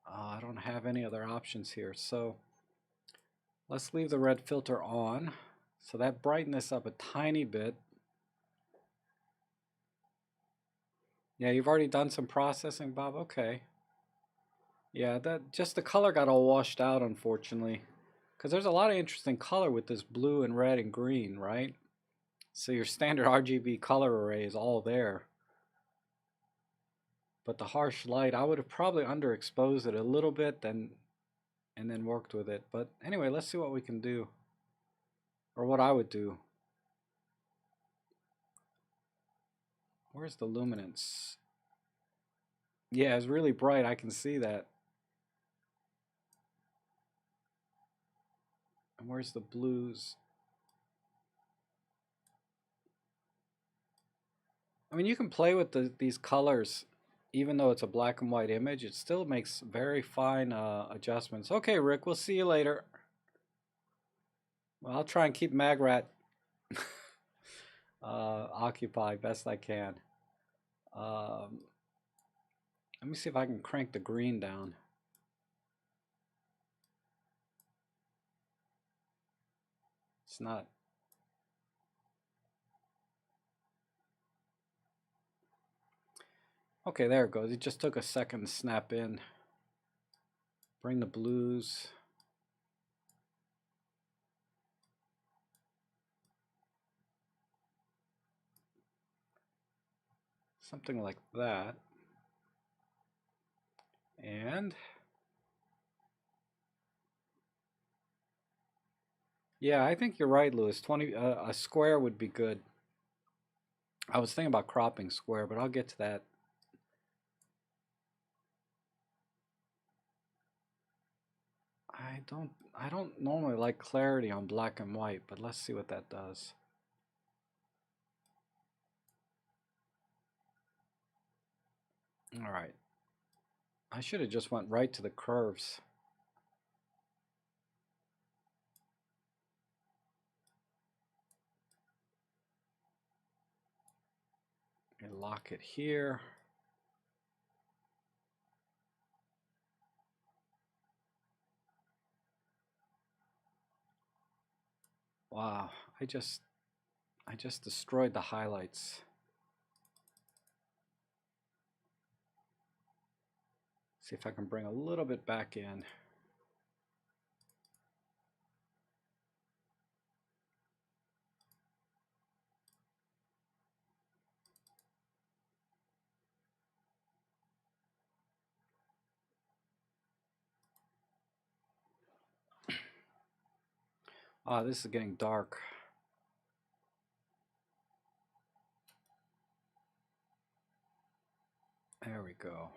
I don't have any other options here. So let's leave the red filter on. So that brightened this up a tiny bit. Yeah, you've already done some processing, Bob? Okay. Yeah, that just the color got all washed out, unfortunately. Because there's a lot of interesting color with this blue and red and green, right? So your standard RGB color array is all there. But the harsh light, I would have probably underexposed it a little bit and then worked with it. But anyway, let's see what we can do. Or what I would do. Where's the luminance? Yeah, it's really bright. I can see that. And where's the blues? I mean, you can play with these colors, even though it's a black and white image. It still makes very fine adjustments. Okay, Rick, we'll see you later. Well, I'll try and keep Magrat occupied best I can. Let me see if I can crank the green down. It's not. Okay, there it goes. It just took a second to snap in. Bring the blues. Something like that. And yeah, I think you're right, Lewis. 20 a square would be good. I was thinking about cropping square, but I'll get to that. I don't normally like clarity on black and white, but let's see what that does. All right. I should have just went right to the curves. And lock it here. Wow, I just destroyed the highlights. See if I can bring a little bit back in. Ah, this is getting dark. There we go.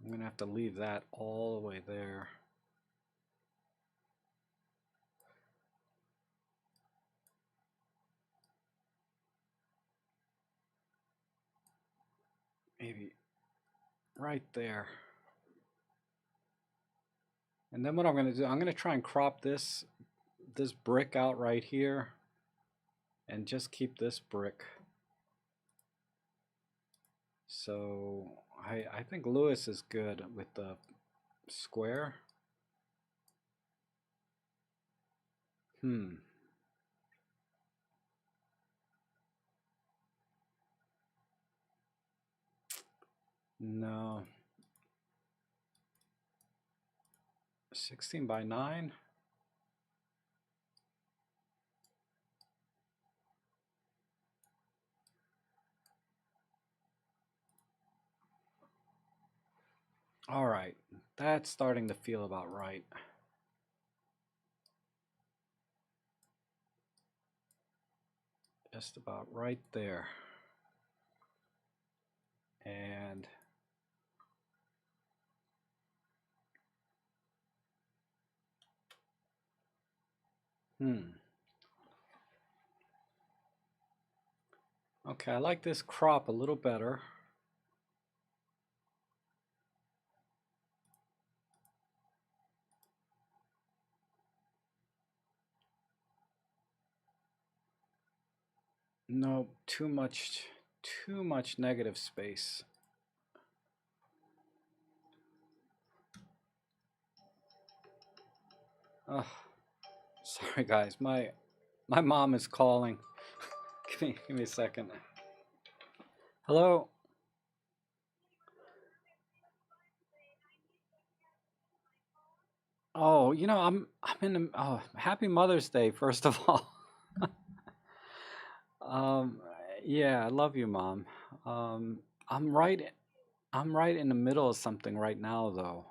I'm gonna have to leave that all the way there. Maybe right there. And then what I'm gonna do, I'm gonna try and crop this brick out right here and just keep this brick. So I think Lewis is good with the square. No. 16 by 9. All right, that's starting to feel about right. Just about right there. And okay, I like this crop a little better. No, too much negative space. Oh, sorry guys, my mom is calling. give me a second. Hello. Oh, you know, I'm in the, oh, happy Mother's Day first of all. um yeah, I love you, Mom. Um I'm right I'm right in the middle of something right now though.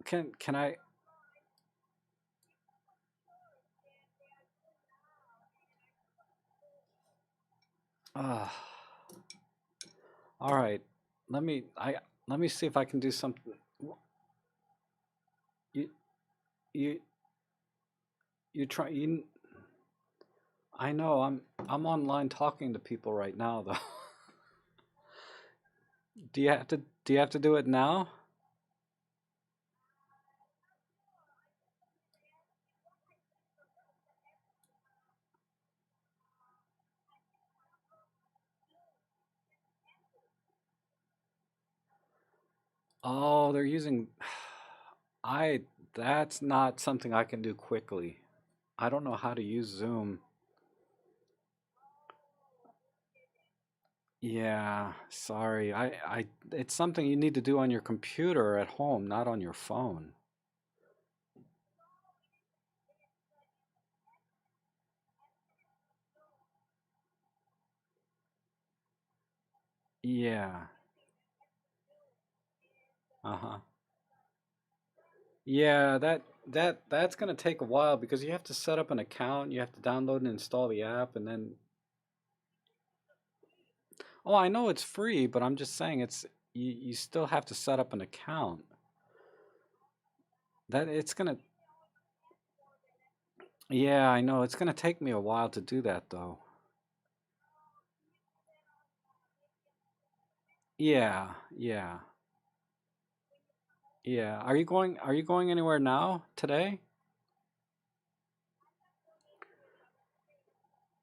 Can I uh all right. Let me I let me see if I can do something. You you you try you I know I'm online talking to people right now though. Do you have to do it now? Oh, they're using I that's not something I can do quickly. I don't know how to use Zoom. Yeah, sorry. I it's something you need to do on your computer at home, not on your phone. Yeah. Uh-huh. Yeah, that's gonna take a while because you have to set up an account, you have to download and install the app, and then oh, I know it's free, but I'm just saying you still have to set up an account. That it's gonna Yeah, I know it's gonna take me a while to do that though. Yeah, yeah, yeah. Are you going anywhere now today?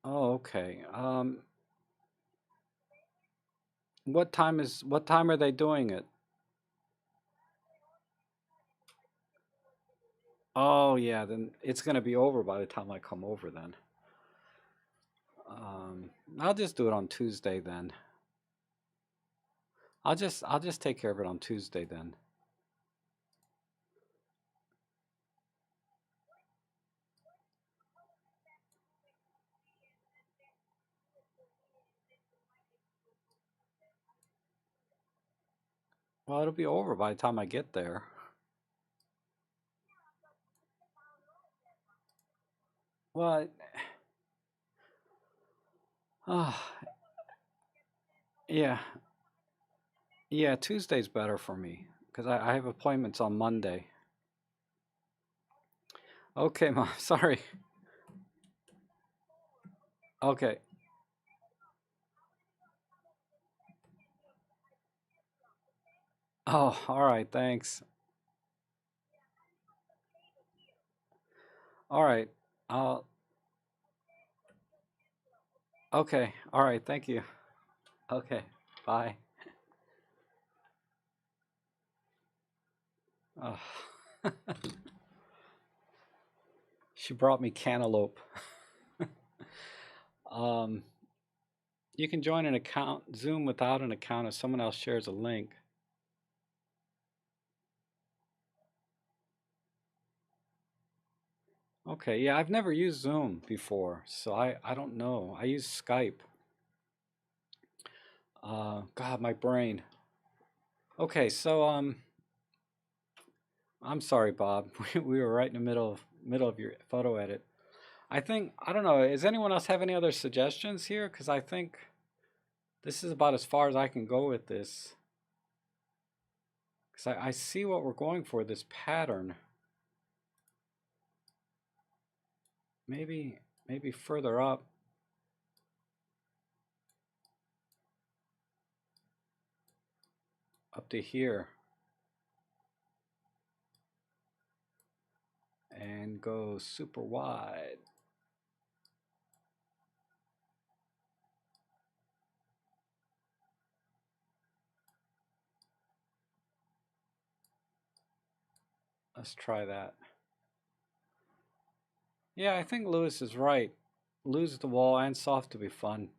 Oh, okay. What time are they doing it? Oh, yeah, then it's gonna be over by the time I come over then. Um, I'll just do it on Tuesday then. I'll just take care of it on Tuesday then. Well, it'll be over by the time I get there. Well, ah, yeah, yeah, Tuesday's better for me because I have appointments on Monday. Okay, Mom, sorry. Okay. Oh, all right, thanks. All right. I'll Okay. All right. Thank you. Okay. Bye. Oh. She brought me cantaloupe. um, you can join an account, Zoom without an account if someone else shares a link. Okay, yeah, I've never used Zoom before, so I don't know. I use Skype. God, my brain. Okay, so I'm sorry, Bob. We were right in the middle of your photo edit. I think I don't know. Does anyone else have any other suggestions here? Because I think this is about as far as I can go with this. Because I see what we're going for, this pattern. Maybe further up. Up to here. And go super wide. Let's try that. Yeah, I think Lewis is right. Lose the wall and soft to be fun.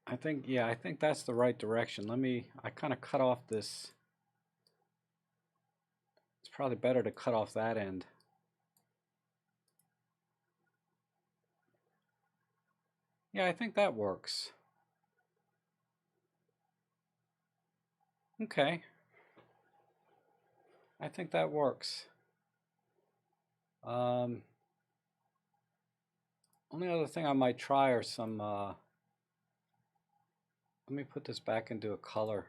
I think, yeah, I think that's the right direction. I kind of cut off this. It's probably better to cut off that end. Yeah, I think that works. Okay. I think that works. Only other thing I might try are some, let me put this back into a color.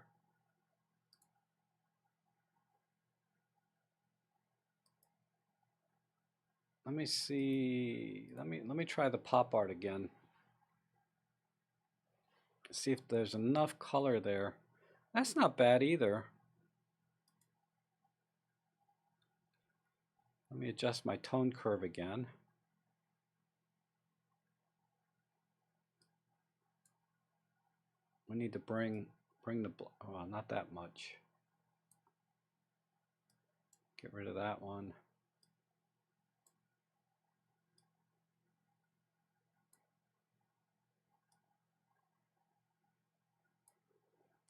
Let me see, let me try the pop art again. See if there's enough color there. That's not bad either. Let me adjust my tone curve again. We need to bring the, oh, not that much. Get rid of that one.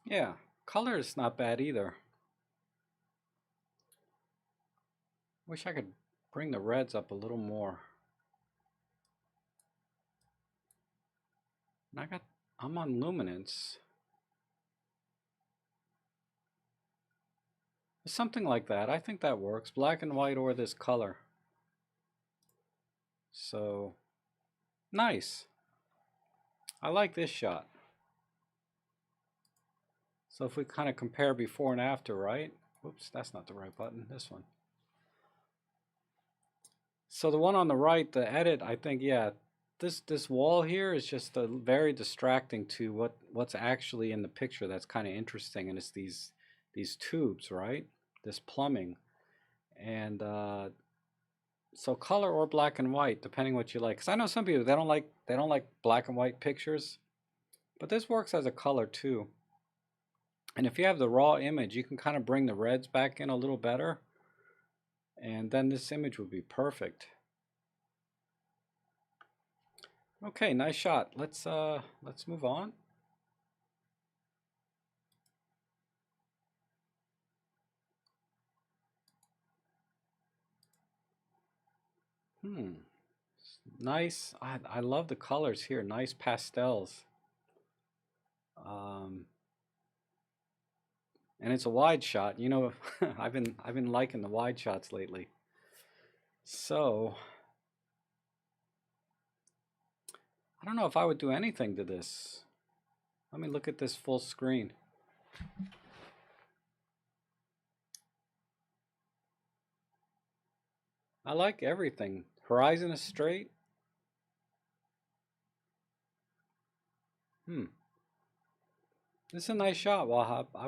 Yeah, color is not bad either. Wish I could bring the reds up a little more. And I'm on luminance. Something like that. I think that works. Black and white or this color. So, nice. I like this shot. So if we kind of compare before and after, right? Oops, that's not the right button. This one. So the one on the right, the edit, I think, yeah, this wall here is just very distracting to what's actually in the picture. That's kind of interesting, and it's these tubes, right? This plumbing, and so color or black and white, depending what you like. Because I know some people they don't like black and white pictures, but this works as a color too. And if you have the raw image, you can kind of bring the reds back in a little better, and then this image would be perfect. Okay, nice shot. Let's move on. Nice. I love the colors here. Nice pastels. And it's a wide shot. You know, I've been liking the wide shots lately. So I don't know if I would do anything to this. Let me look at this full screen. I like everything. Horizon is straight. This is a nice shot, Wahab. I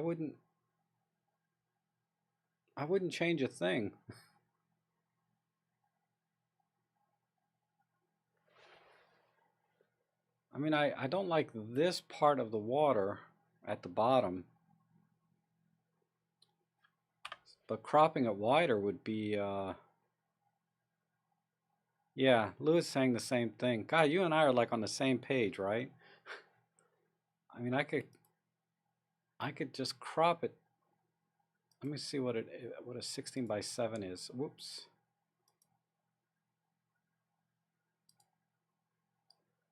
wouldn't change a thing. I mean, I don't like this part of the water at the bottom, but cropping it wider would be, yeah, Lou is saying the same thing. God, you and I are like on the same page, right? I mean, I could just crop it. Let me see what a 16 by 7 is. Whoops.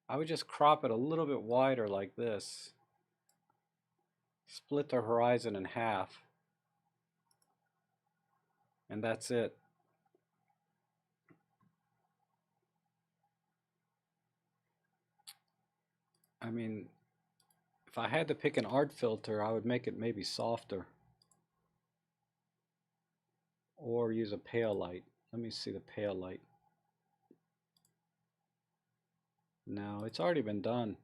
I would just crop it a little bit wider like this. Split the horizon in half. And that's it. I mean, if I had to pick an art filter, I would make it maybe softer. Or use a pale light. Let me see the pale light. No, it's already been done.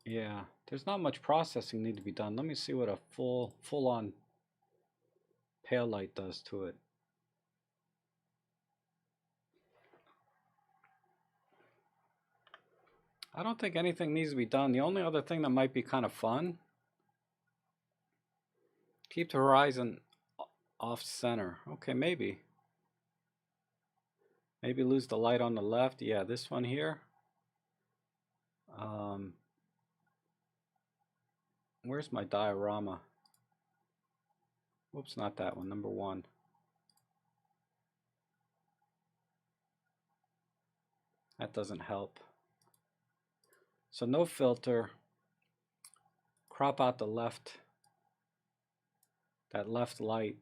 Yeah, there's not much processing need to be done. Let me see what a full-on pale light does to it. I don't think anything needs to be done. The only other thing that might be kind of fun, keep the horizon off center. Okay, maybe. Maybe lose the light on the left. Yeah, this one here. Where's my diorama? Whoops, not that one, number 1. That doesn't help. So no filter. Crop out the left, that left light.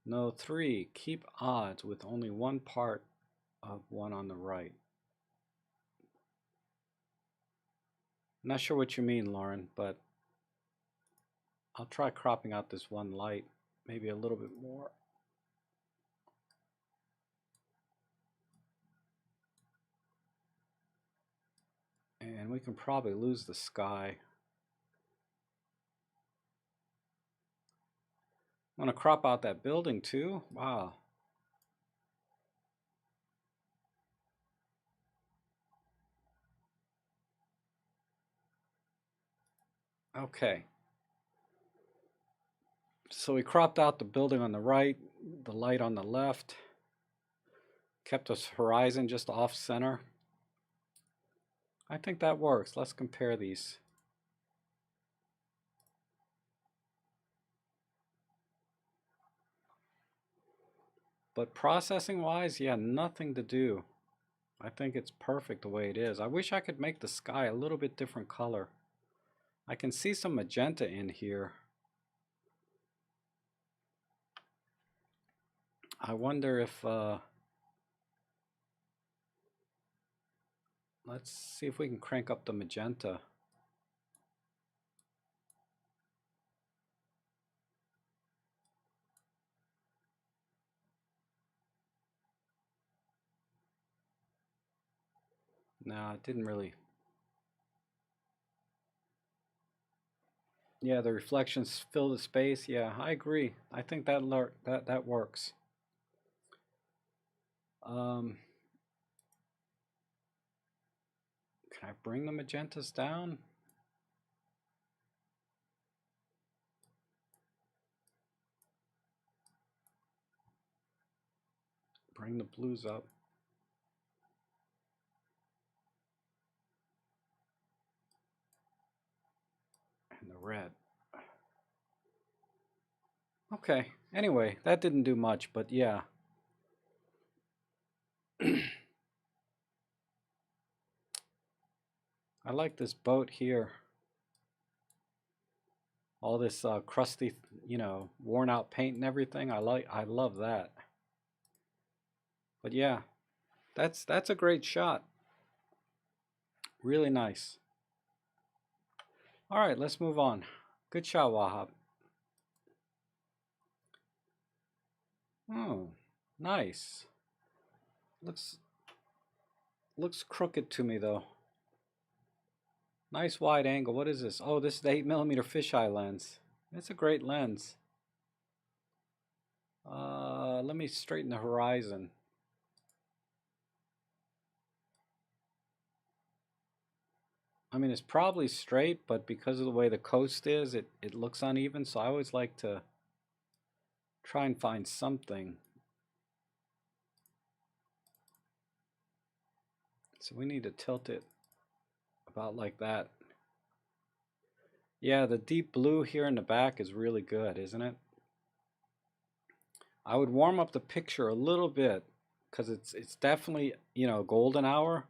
No, 3, keep odds with only one part of one on the right. Not sure what you mean, Lauren, but I'll try cropping out this one light, maybe a little bit more. And we can probably lose the sky. I'm going to crop out that building too. Wow. Okay. So we cropped out the building on the right, the light on the left, kept us horizon just off center. I think that works. Let's compare these. But processing wise, yeah, nothing to do. I think it's perfect the way it is. I wish I could make the sky a little bit different color. I can see some magenta in here. I wonder if, let's see if we can crank up the magenta. No, it didn't really. Yeah, the reflections fill the space. Yeah, I agree. I think that works. Can I bring the magentas down? Bring the blues up. And the red. Okay, anyway, that didn't do much, but yeah. I like this boat here. All this crusty, worn out paint and everything. I love that. But yeah, that's a great shot. Really nice. All right, let's move on. Good shot, Wahab. Oh, nice. Looks crooked to me though. Nice wide angle. What is this? Oh, this is the 8mm fisheye lens. It's a great lens. Let me straighten the horizon. I mean, it's probably straight, but because of the way the coast is, it looks uneven. So I always like to try and find something. So we need to tilt it about like that. Yeah, the deep blue here in the back is really good, isn't it? I would warm up the picture a little bit because it's definitely, you know, golden hour.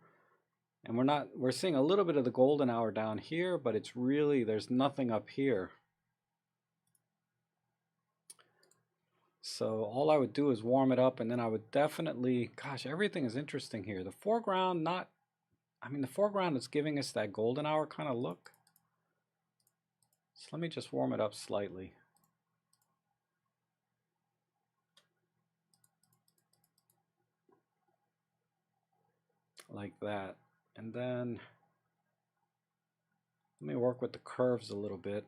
And we're seeing a little bit of the golden hour down here, but it's really, there's nothing up here. So all I would do is warm it up, and then I would definitely, gosh, everything is interesting here. The foreground, not, I mean, the foreground is giving us that golden hour kind of look. So let me just warm it up slightly. Like that. And then let me work with the curves a little bit.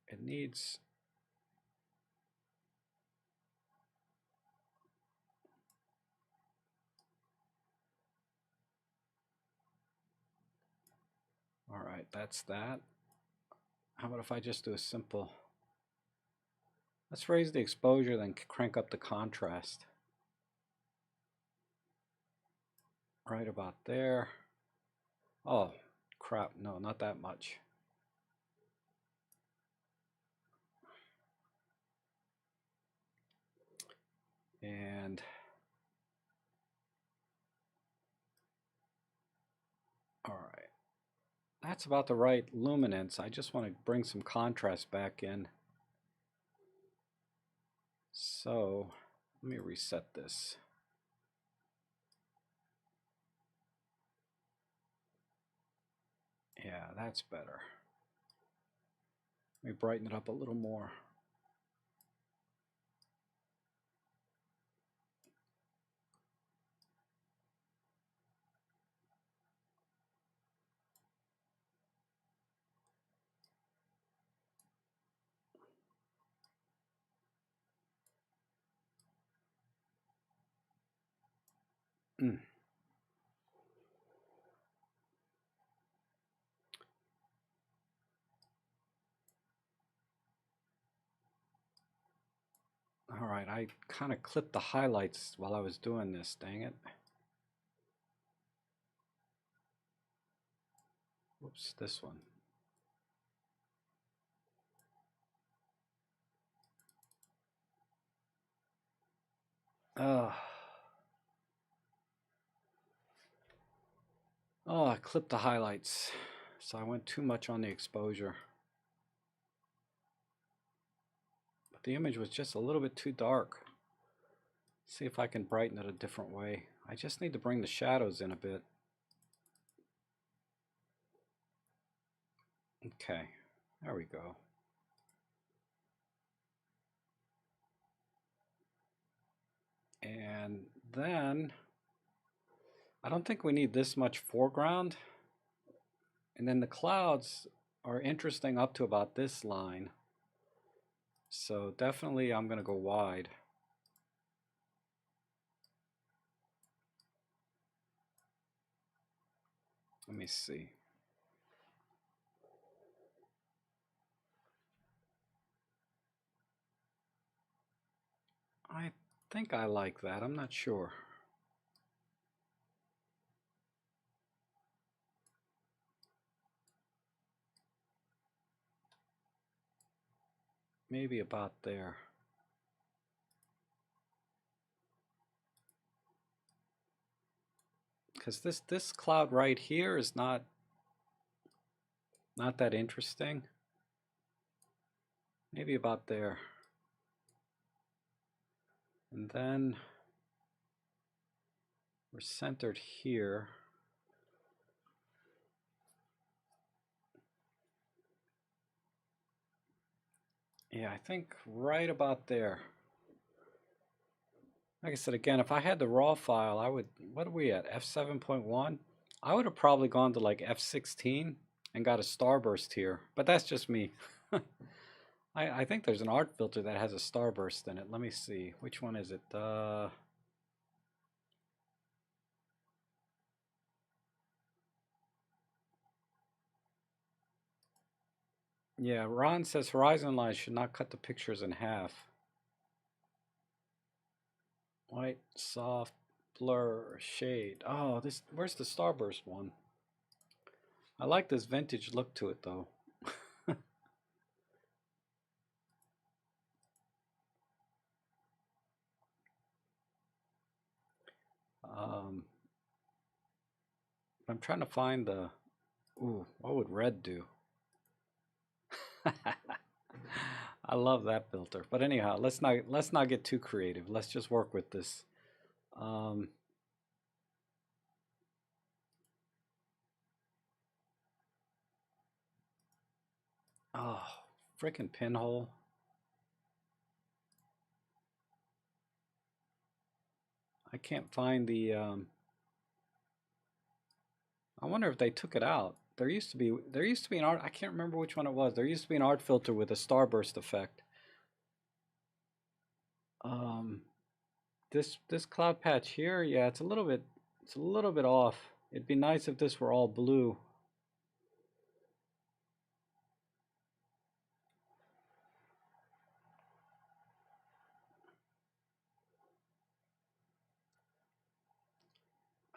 It needs, all right, that's that. How about if I just do a simple, let's raise the exposure, then crank up the contrast. Right about there. Oh, crap, no, not that much. And all right, that's about the right luminance. I just want to bring some contrast back in. So let me reset this. Yeah, that's better. Let me brighten it up a little more. Mm. All right, I kind of clipped the highlights while I was doing this, dang it. Whoops, this one. Oh, I clipped the highlights. So I went too much on the exposure. But the image was just a little bit too dark. See if I can brighten it a different way. I just need to bring the shadows in a bit. Okay, there we go. And then I don't think we need this much foreground. And then the clouds are interesting up to about this line. So definitely I'm going to go wide. Let me see. I think I like that. I'm not sure. Maybe about there. Because this cloud right here is not that interesting. Maybe about there. And then we're centered here. Yeah, I think right about there. Like I said, again, if I had the raw file, I would, what are we at, f7.1? I would have probably gone to like f16 and got a starburst here, but that's just me. I think there's an art filter that has a starburst in it. Let me see. Which one is it? Yeah, Ron says horizon lines should not cut the pictures in half. White, soft, blur, shade. Oh, this, where's the starburst one? I like this vintage look to it though. um, I'm trying to find the, ooh, what would red do? I love that filter. But anyhow, let's not get too creative. Let's just work with this. Um, oh, freaking pinhole. I can't find the. I wonder if they took it out. There used to be an art. I can't remember which one it was. There used to be an art filter with a starburst effect. Um, this cloud patch here, yeah, it's a little bit off. It'd be nice if this were all blue.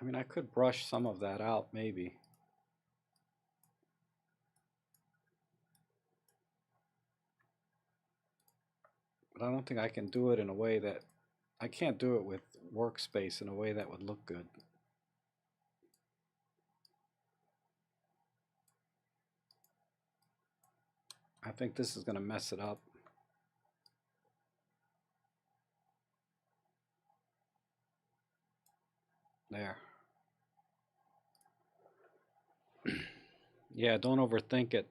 I mean, I could brush some of that out maybe. But I don't think I can do it in a way that I can't do it with workspace in a way that would look good. I think this is going to mess it up. There. Yeah, don't overthink it.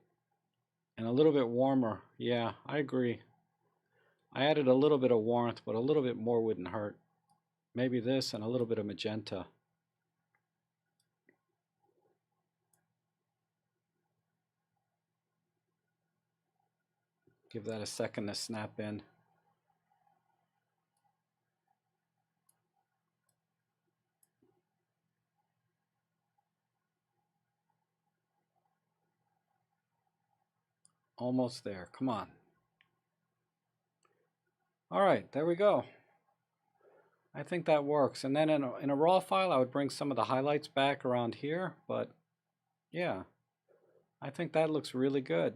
And a little bit warmer. Yeah, I agree. I added a little bit of warmth, but a little bit more wouldn't hurt. Maybe this and a little bit of magenta. Give that a second to snap in. Almost there. Come on. All right, there we go. I think that works. And then in a raw file, I would bring some of the highlights back around here. But yeah, I think that looks really good.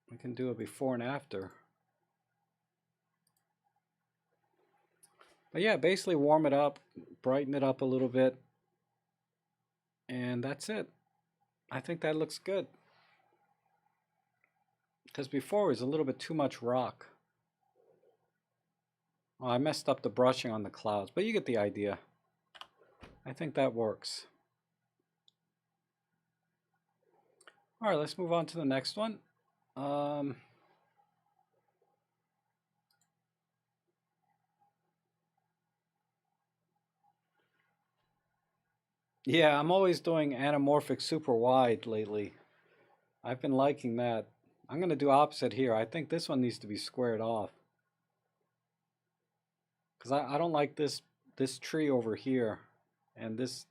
We can do a before and after. But yeah, basically warm it up, brighten it up a little bit, and that's it. I think that looks good. Because before it was a little bit too much rock. Oh, I messed up the brushing on the clouds, but you get the idea. I think that works. All right, let's move on to the next one. Yeah, I'm always doing anamorphic super wide lately. I've been liking that. I'm going to do opposite here. I think this one needs to be squared off. Because I don't like this tree over here and this,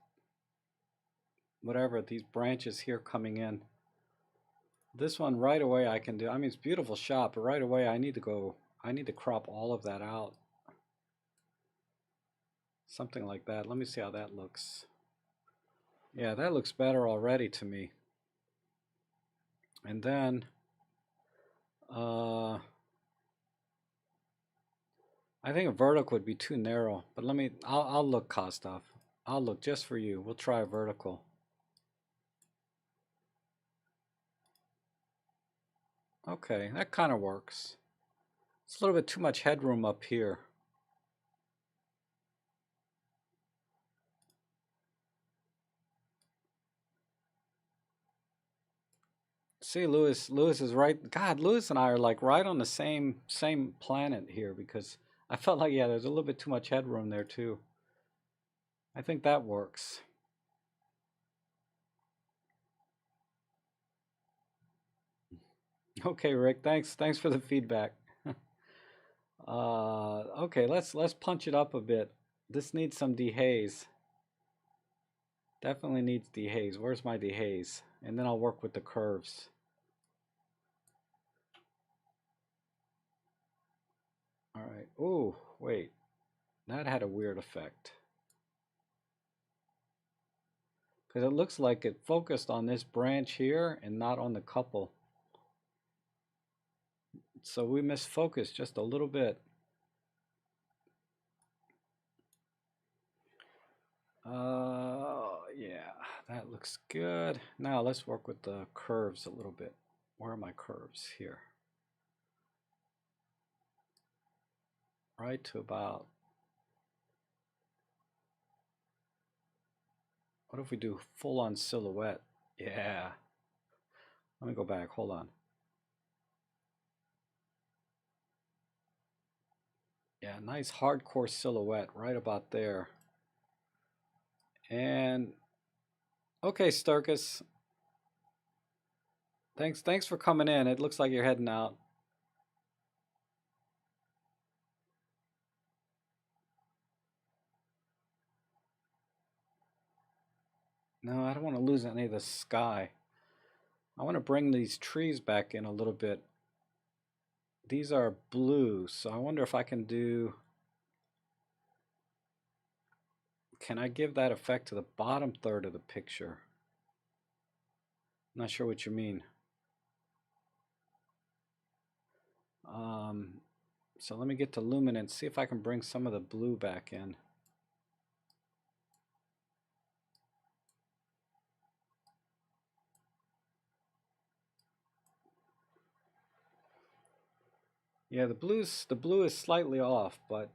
whatever, these branches here coming in. This one right away I can do. I mean, it's a beautiful shot, but right away I need to crop all of that out. Something like that. Let me see how that looks. Yeah, that looks better already to me. And then, I think a vertical would be too narrow, but I'll look, Kostov. I'll look just for you. We'll try a vertical. Okay, that kind of works. It's a little bit too much headroom up here. See, Lewis is right. God, Lewis and I are like right on the same planet here because I felt like, yeah, there's a little bit too much headroom there too. I think that works. Okay, Rick, thanks for the feedback. Okay, let's punch it up a bit. This needs some dehaze. Definitely needs dehaze. Where's my dehaze? And then I'll work with the curves. All right. Ooh, wait. That had a weird effect. Because it looks like it focused on this branch here and not on the couple. So we misfocused just a little bit. Yeah, that looks good. Now let's work with the curves a little bit. Where are my curves? Here. Right to about, what if we do full on silhouette? Yeah. Let me go back, hold on. Yeah, nice hardcore silhouette right about there. And okay, Sturkis. Thanks for coming in. It looks like you're heading out. No, I don't want to lose any of the sky. I want to bring these trees back in a little bit. These are blue, so I wonder if I can do... Can I give that effect to the bottom third of the picture? Not sure what you mean. So let me get to luminance, see if I can bring some of the blue back in. Yeah, the blue is slightly off, but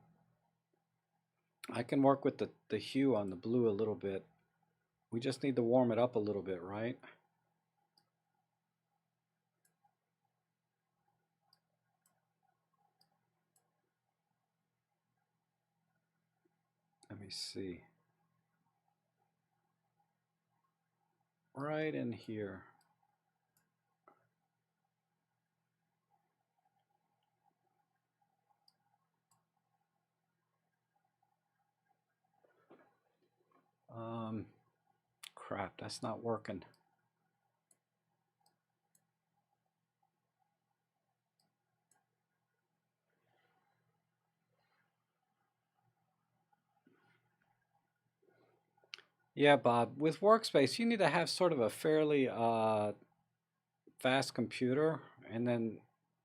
I can work with the hue on the blue a little bit. We just need to warm it up a little bit, right? Let me see. Right in here. Crap, that's not working. Yeah, Bob, with Workspace, you need to have sort of a fairly fast computer, and then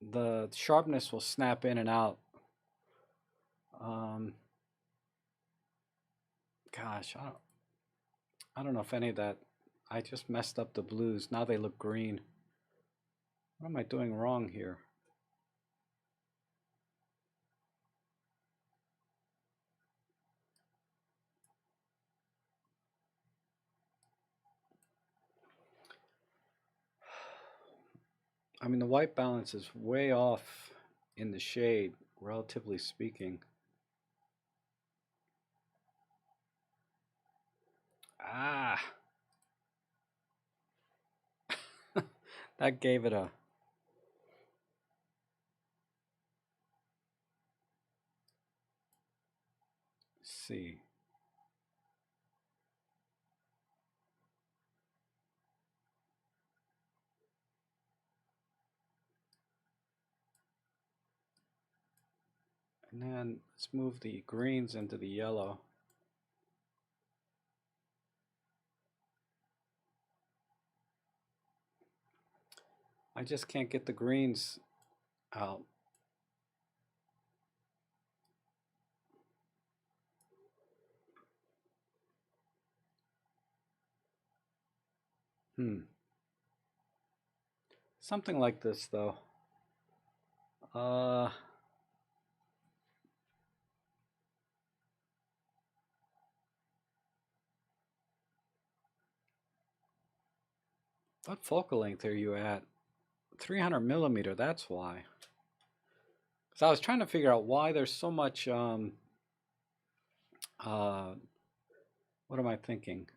the sharpness will snap in and out. Gosh, I don't know if any of that, I just messed up the blues. Now they look green. What am I doing wrong here? I mean, the white balance is way off in the shade, relatively speaking. Ah, that gave it a... See. And then let's move the greens into the yellow. I just can't get the greens out. Something like this, though. What focal length are you at? 300 millimeter, that's why. So I was trying to figure out why there's so much, what am I thinking?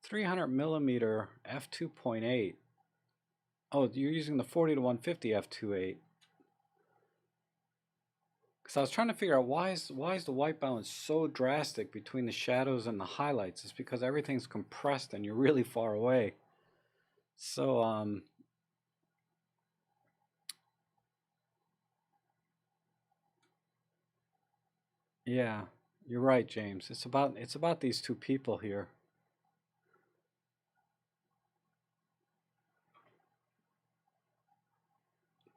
300 millimeter f2.8. Oh, you're using the 40 to 150 f2.8. Because I was trying to figure out why is the white balance so drastic between the shadows and the highlights. It's because everything's compressed and you're really far away. So yeah, you're right, James. It's about these two people here.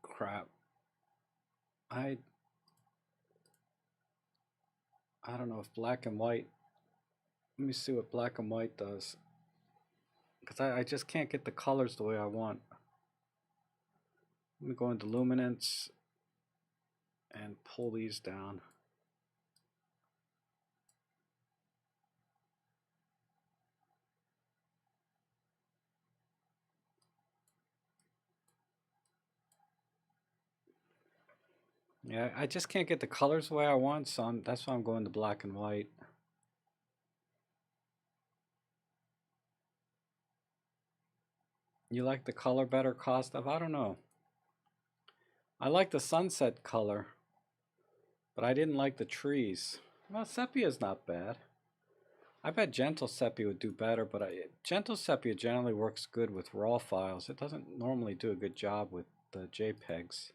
Crap. I don't know if black and white. Let me see what black and white does. Because I just can't get the colors the way I want. Let me go into luminance and pull these down. Yeah, I just can't get the colors the way I want, so that's why I'm going to black and white. You like the color better, Kostov? I don't know. I like the sunset color, but I didn't like the trees. Well, sepia is not bad. I bet gentle sepia would do better, but gentle sepia generally works good with raw files. It doesn't normally do a good job with the JPEGs.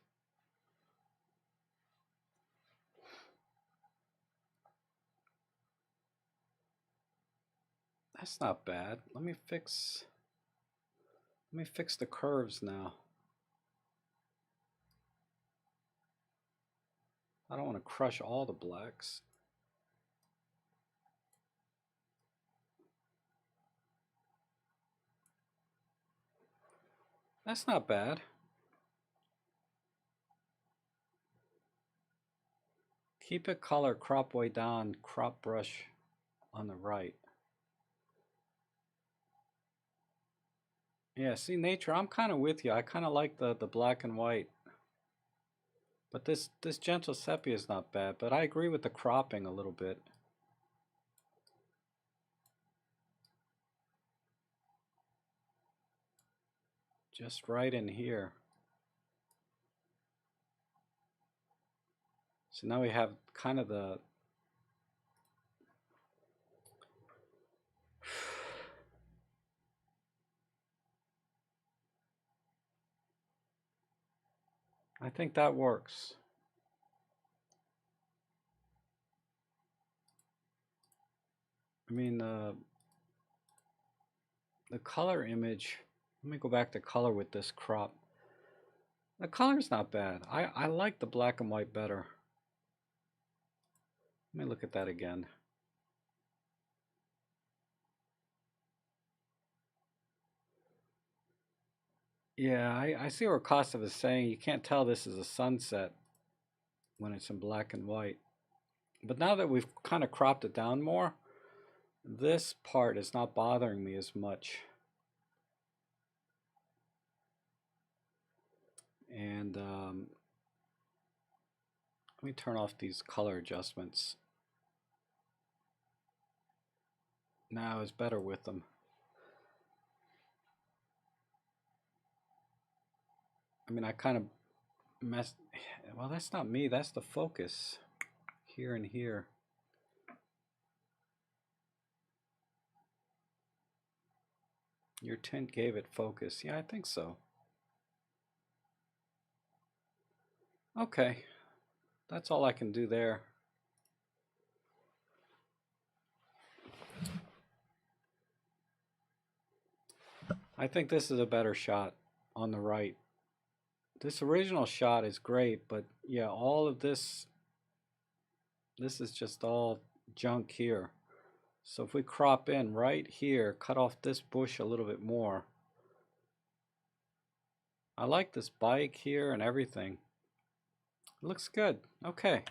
That's not bad. Let me fix the curves now. I don't want to crush all the blacks. That's not bad. Keep it color, crop way down, crop brush on the right. Yeah, see, nature, I'm kind of with you. I kind of like the black and white. But this gentle sepia is not bad, but I agree with the cropping a little bit. Just right in here. So now we have kind of the I think that works. I mean, the color image, let me go back to color with this crop. The color's not bad. I like the black and white better. Let me look at that again. Yeah, I see where Kostov is saying you can't tell this is a sunset when it's in black and white. But now that we've kind of cropped it down more, this part is not bothering me as much. And let me turn off these color adjustments. Now it's better with them. I mean, I kind of messed. Well, that's not me. That's the focus here and here. Your tint gave it focus. Yeah, I think so. Okay, that's all I can do there. I think this is a better shot on the right. This original shot is great, but yeah, all of this is just all junk here. So if we crop in right here, cut off this bush a little bit more. I like this bike here and everything. It looks good. Okay.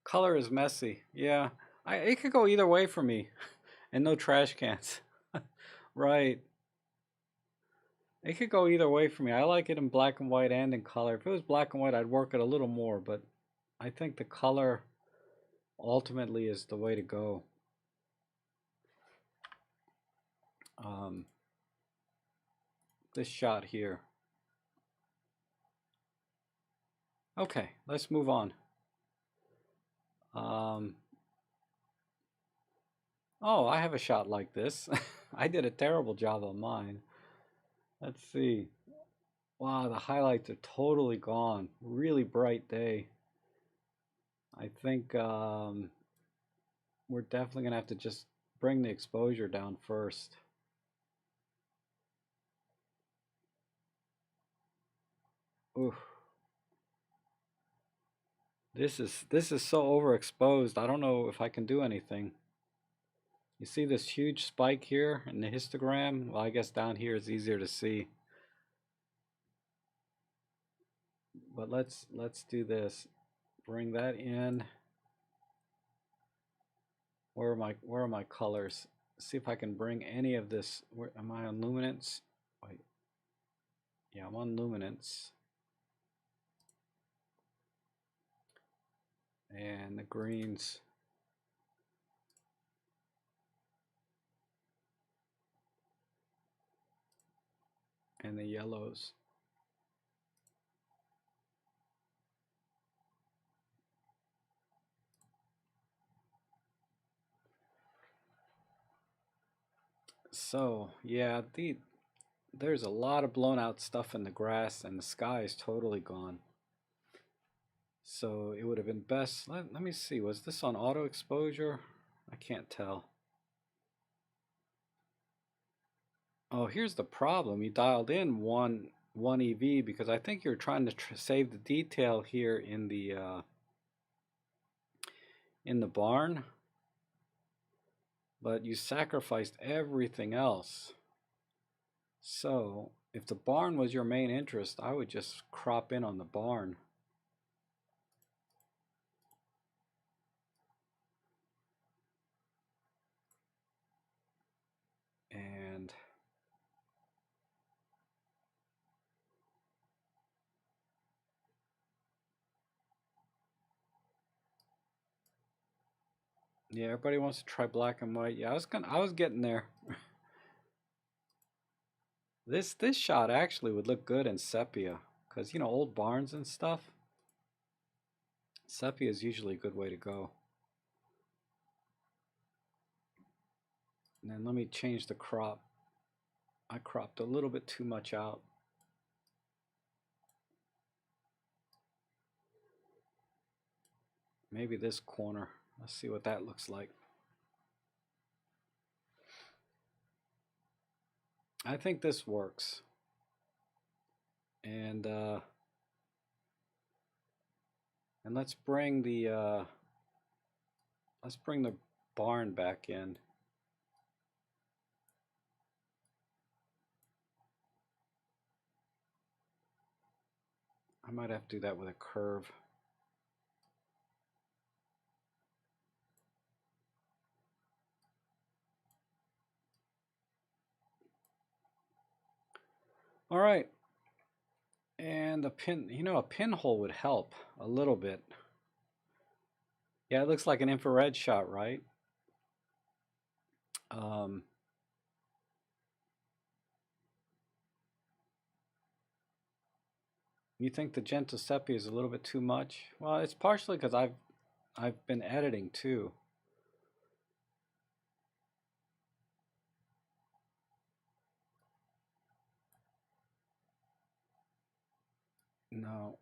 Color is messy. Yeah, it could go either way for me. And no trash cans. Right. It could go either way for me. I like it in black and white and in color. If it was black and white, I'd work it a little more, but I think the color ultimately is the way to go. This shot here. Okay, let's move on. Oh, I have a shot like this. I did a terrible job on mine. Let's see. Wow, the highlights are totally gone. Really bright day. I think we're definitely gonna have to just bring the exposure down first. Oof. This is so overexposed. I don't know if I can do anything. You see this huge spike here in the histogram? Well, I guess down here is easier to see. But let's do this. Bring that in. Where are my colors? See if I can bring any of this. Where am I on luminance? Wait. Yeah, I'm on luminance. And the greens. And the yellows. So yeah, there's a lot of blown out stuff in the grass, and the sky is totally gone. So it would have been best. Let me see. Was this on auto exposure? I can't tell. Oh, here's the problem. You dialed in one EV because I think you're trying to save the detail here in the barn, but you sacrificed everything else. So if the barn was your main interest, I would just crop in on the barn. And yeah, everybody wants to try black and white. Yeah, I was getting there. This shot actually would look good in sepia, because you know, old barns and stuff. Sepia is usually a good way to go. And then let me change the crop. I cropped a little bit too much out. Maybe this corner. Let's see what that looks like. I think this works. And let's bring the barn back in. I might have to do that with a curve. All right. And a pin, you know, a pinhole would help a little bit. Yeah, it looks like an infrared shot, right? You think the gentle sepia is a little bit too much? Well, it's partially because I've been editing too. No.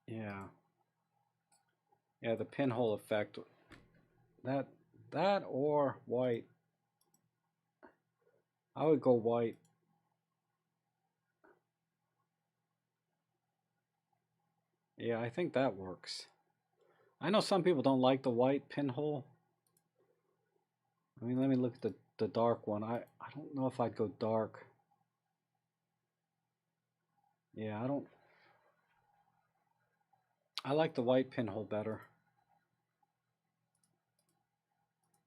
Yeah. Yeah, the pinhole effect. That or white. I would go white. Yeah, I think that works. I know some people don't like the white pinhole. I mean, let me look at the dark one. I don't know if I'd go dark. Yeah, I don't. I like the white pinhole better.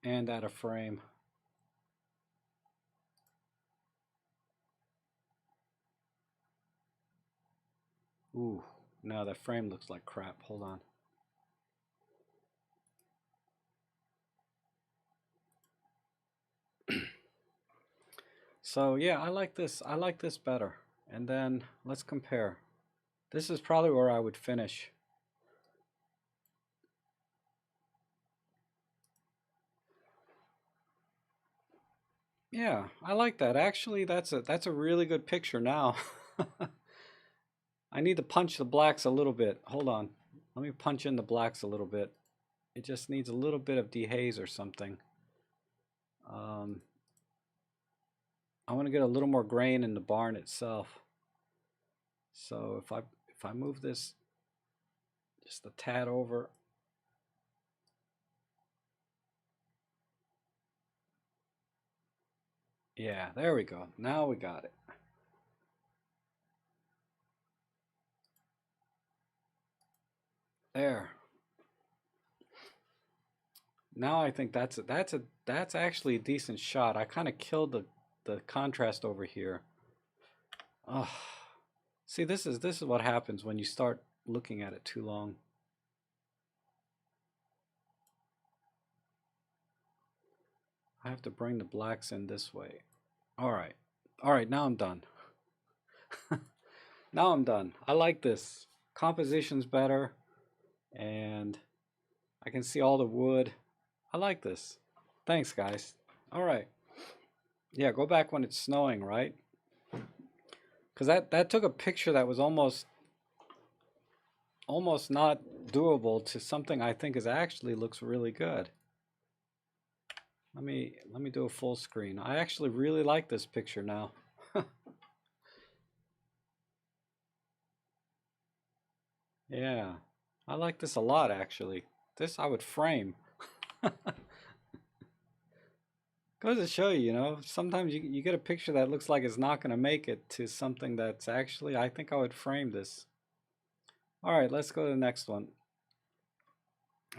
And out of frame. Ooh, no, that frame looks like crap. Hold on. So yeah, I like this. I like this better. And then let's compare. This is probably where I would finish. Yeah, I like that. Actually, that's a really good picture now. I need to punch the blacks a little bit. Hold on. Let me punch in the blacks a little bit. It just needs a little bit of dehaze or something. I want to get a little more grain in the barn itself. So if I move this just a tad over. Yeah, there we go. Now we got it. There. Now I think that's actually a decent shot. I kind of killed the contrast over here. Oh, see, this is what happens when you start looking at it too long. I have to bring the blacks in this way. All right. All right, now I'm done. Now I'm done. I like this. Composition's better, and I can see all the wood. I like this. Thanks, guys. All right. Yeah, go back when it's snowing, right? Because that took a picture that was almost not doable to something I think is actually looks really good. Let me do a full screen. I actually really like this picture now. Yeah, I like this a lot actually. This I would frame. Goes to show you, you know, sometimes you get a picture that looks like it's not going to make it to something that's actually, I think I would frame this. All right, let's go to the next one.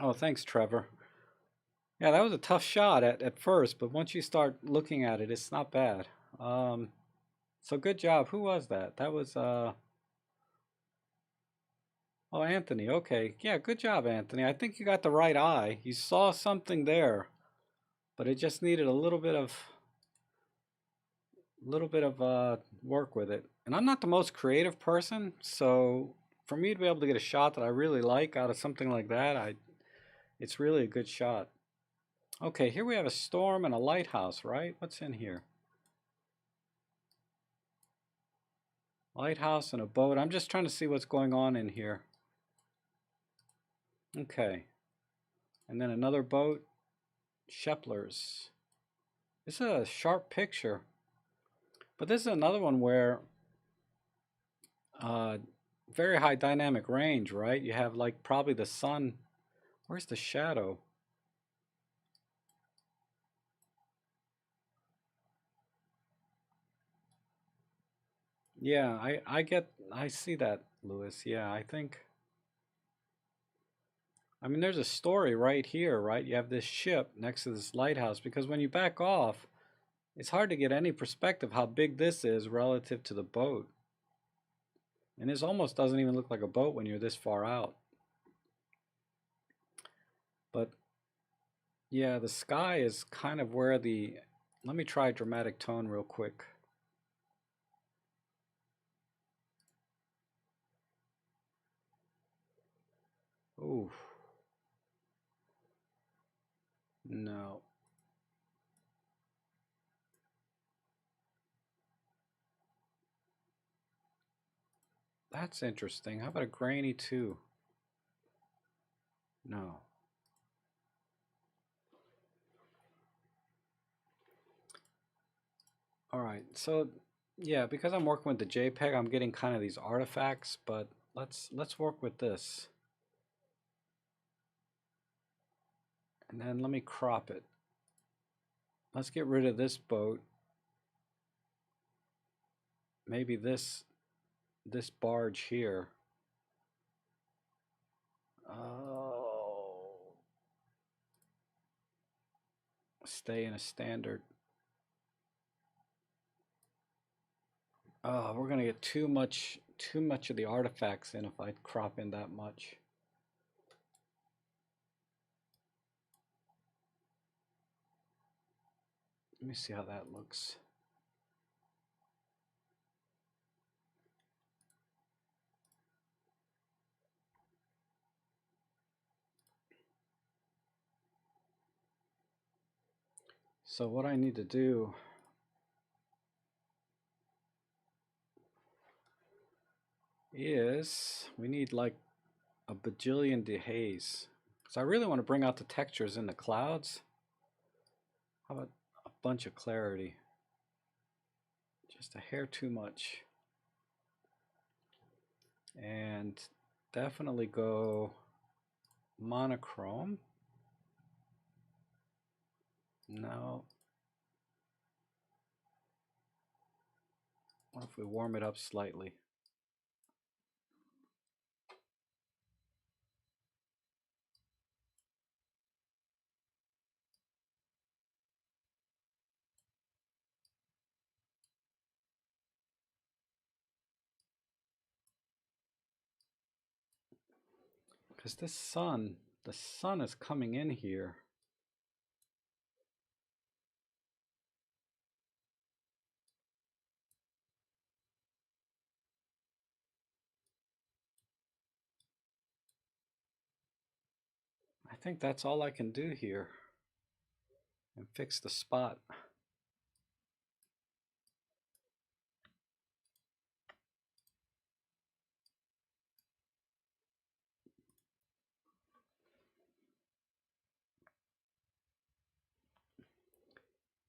Oh, thanks, Trevor. Yeah, that was a tough shot at first, but once you start looking at it, it's not bad. So good job. Who was that? That was, oh, Anthony. Okay. Yeah, good job, Anthony. I think you got the right eye. You saw something there, but it just needed a little bit of work with it. And I'm not the most creative person, so for me to be able to get a shot that I really like out of something like that, it's really a good shot. Okay, here we have a storm and a lighthouse, right? What's in here? Lighthouse and a boat. I'm just trying to see what's going on in here. Okay. And then another boat. Sheplers. This is a sharp picture. But this is another one where very high dynamic range, right? You have like probably the sun. Where's the shadow? Yeah, I see that, Lewis. Yeah, I mean, there's a story right here, right? You have this ship next to this lighthouse because when you back off, it's hard to get any perspective how big this is relative to the boat. And this almost doesn't even look like a boat when you're this far out. But yeah, the sky is kind of where the, let me try dramatic tone real quick. Ooh, no. That's interesting. How about a grainy too? No. All right, so yeah, because I'm working with the JPEG, I'm getting kind of these artifacts, but let's work with this. And then let me crop it. Let's get rid of this boat. Maybe this barge here. Oh, stay in a standard. Oh, we're gonna get too much of the artifacts in if I crop in that much. Let me see how that looks. So what I need to do is we need like a bajillion dehaze. So I really want to bring out the textures in the clouds. How about a bunch of clarity? Just a hair too much. And definitely go monochrome. No. What if we warm it up slightly? Because this sun, the sun is coming in here. I think that's all I can do here and fix the spot.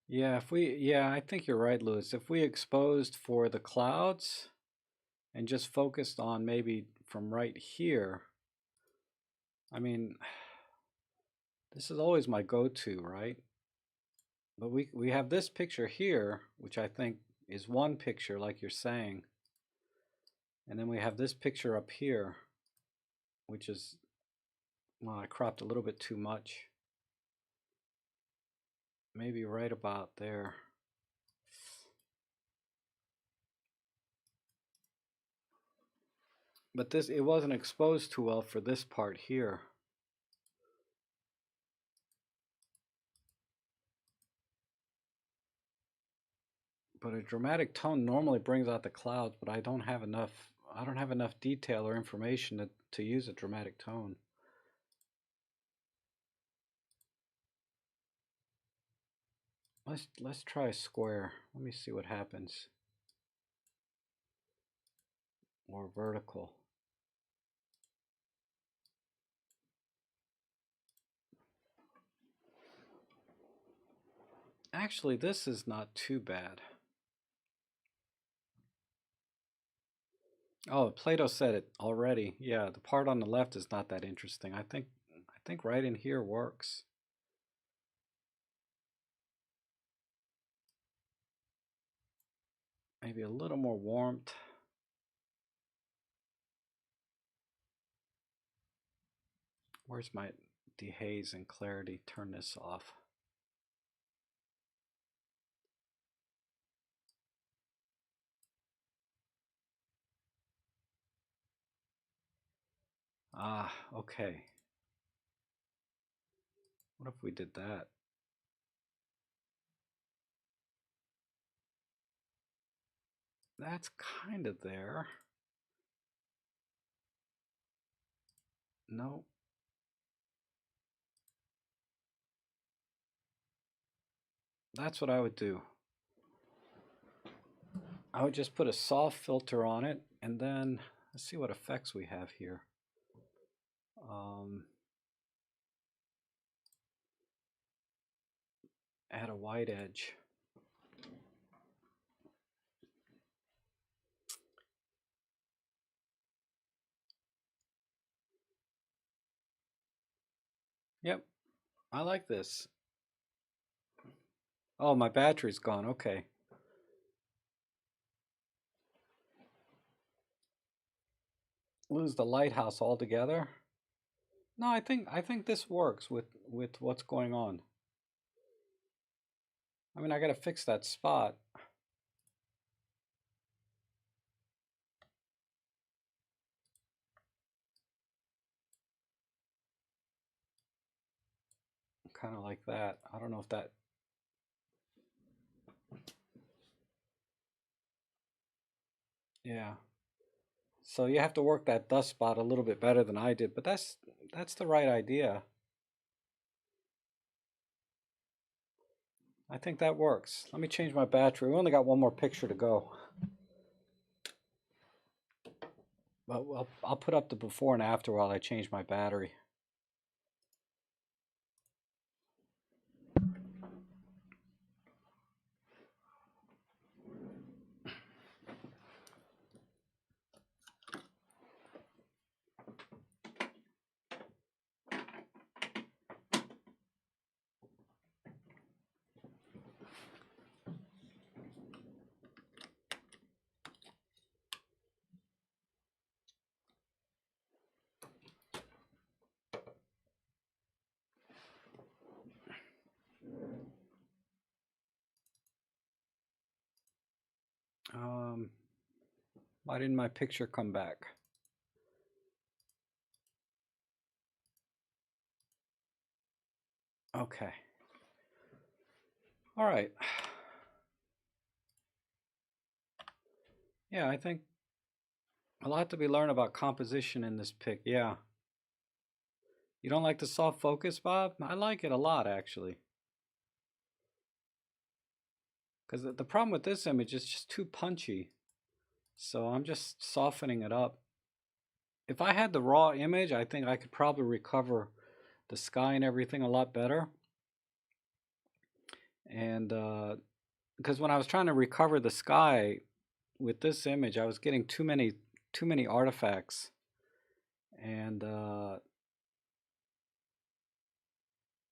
Yeah, I think you're right, Lewis. If we exposed for the clouds and just focused on maybe from right here, I mean, this is always my go-to, right? But we have this picture here, which I think is one picture, like you're saying. And then we have this picture up here, which is, well, I cropped a little bit too much. Maybe right about there. But this, it wasn't exposed too well for this part here. But a dramatic tone normally brings out the clouds, but I don't have enough detail or information to use a dramatic tone. Let's try a square. Let me see what happens. Or vertical. Actually, this is not too bad. Oh, Plato said it already. Yeah, the part on the left is not that interesting. I think right in here works. Maybe a little more warmth. Where's my dehaze and clarity? Turn this off. Ah, okay. What if we did that? That's kind of there. No. That's what I would do. I would just put a soft filter on it, and then let's see what effects we have here. Add a white edge. Yep, I like this. Oh, my battery's gone. Okay. Lose the lighthouse altogether. No, I think this works with what's going on. I mean, I gotta fix that spot. Kind of like that. I don't know if that. Yeah. So you have to work that dust spot a little bit better than I did, but that's the right idea. I think that works. Let me change my battery. We only got one more picture to go. But I'll put up the before and after while I change my battery. Why didn't my picture come back? Okay. All right. Yeah, I think a lot to be learned about composition in this pic. Yeah. You don't like the soft focus, Bob? I like it a lot, actually. Because the problem with this image is just too punchy. So I'm just softening it up. If I had the raw image, I think I could probably recover the sky and everything a lot better. And because when I was trying to recover the sky with this image, I was getting too many artifacts, and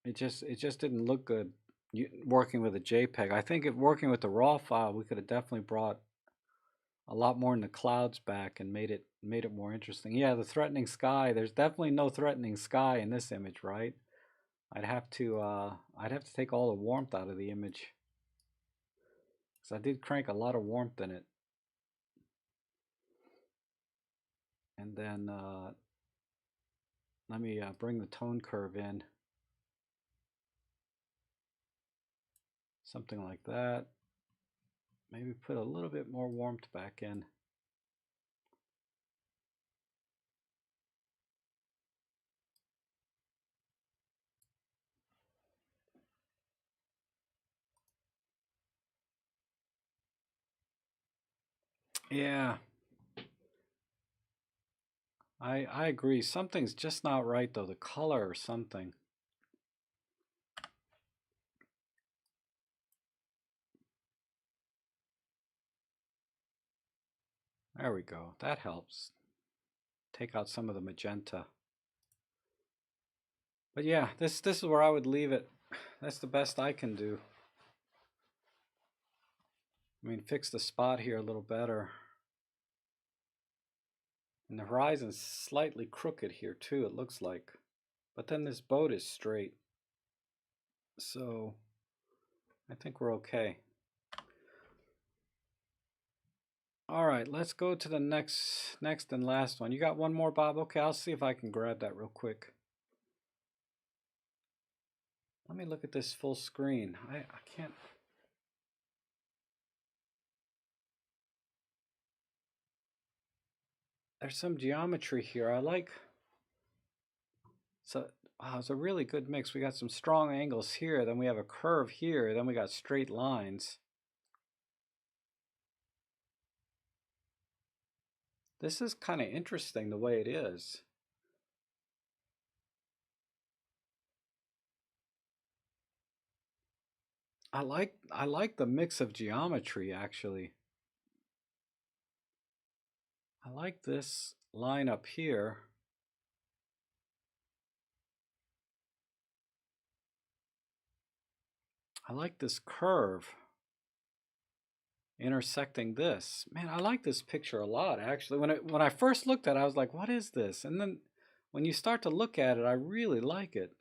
it just didn't look good working with a JPEG. I think if working with the raw file, we could have definitely brought a lot more in the clouds back and made it more interesting. Yeah, the threatening sky. There's definitely no threatening sky in this image, right? I'd have to take all the warmth out of the image because I did crank a lot of warmth in it. And then let me bring the tone curve in. Something like that. Maybe put a little bit more warmth back in. Yeah, I agree. Something's just not right though, the color or something. There we go. That helps. Take out some of the magenta. But yeah, this is where I would leave it. That's the best I can do. I mean, fix the spot here a little better. And the horizon's slightly crooked here too, it looks like. But then this boat is straight. So I think we're okay. All right, let's go to the next and last one. You got one more, Bob? Okay, I'll see if I can grab that real quick. Let me look at this full screen. I can't. There's some geometry here. I like. So, wow, it's a really good mix. We got some strong angles here, then we have a curve here, then we got straight lines. This is kind of interesting the way it is. I like the mix of geometry actually. I like this line up here. I like this curve intersecting this. Man, I like this picture a lot actually. When I first looked at it, I was like, what is this? And then when you start to look at it, I really like it.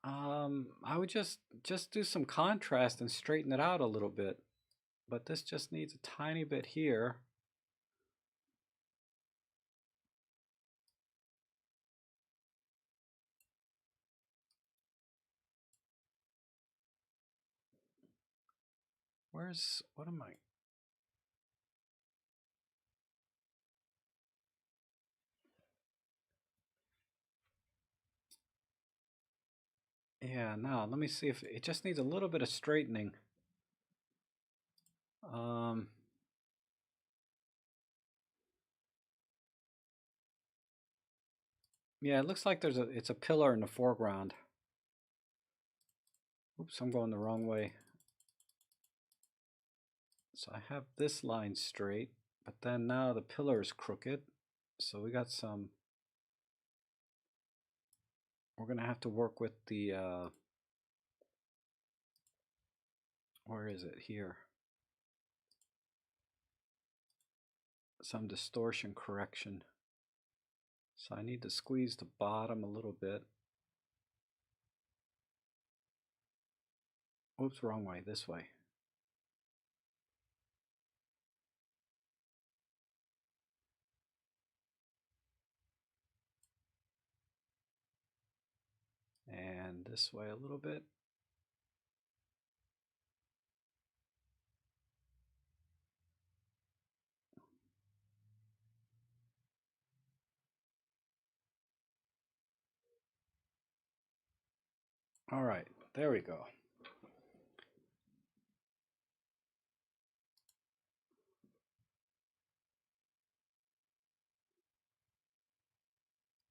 I would just do some contrast and straighten it out a little bit. But this just needs a tiny bit here. What am I? Yeah, now let me see if it just needs a little bit of straightening. Yeah, it looks like it's a pillar in the foreground. Oops, I'm going the wrong way. So I have this line straight, but then now the pillar is crooked. So we got some, we're gonna have to work with the, where is it? Here. Some distortion correction. So I need to squeeze the bottom a little bit. Oops, wrong way, this way. And this way a little bit. All right, there we go.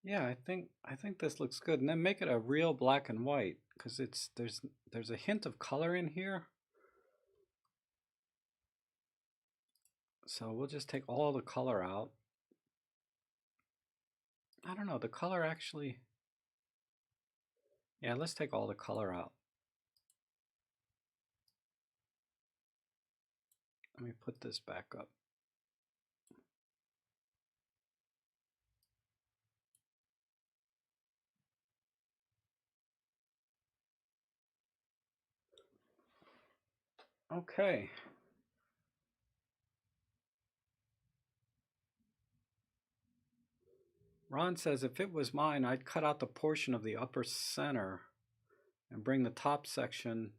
Yeah, I think this looks good. And then make it a real black and white, because there's a hint of color in here. So we'll just take all the color out. I don't know, the color actually, yeah, let's take all the color out. Let me put this back up. Okay. Ron says, if it was mine, I'd cut out the portion of the upper center and bring the top section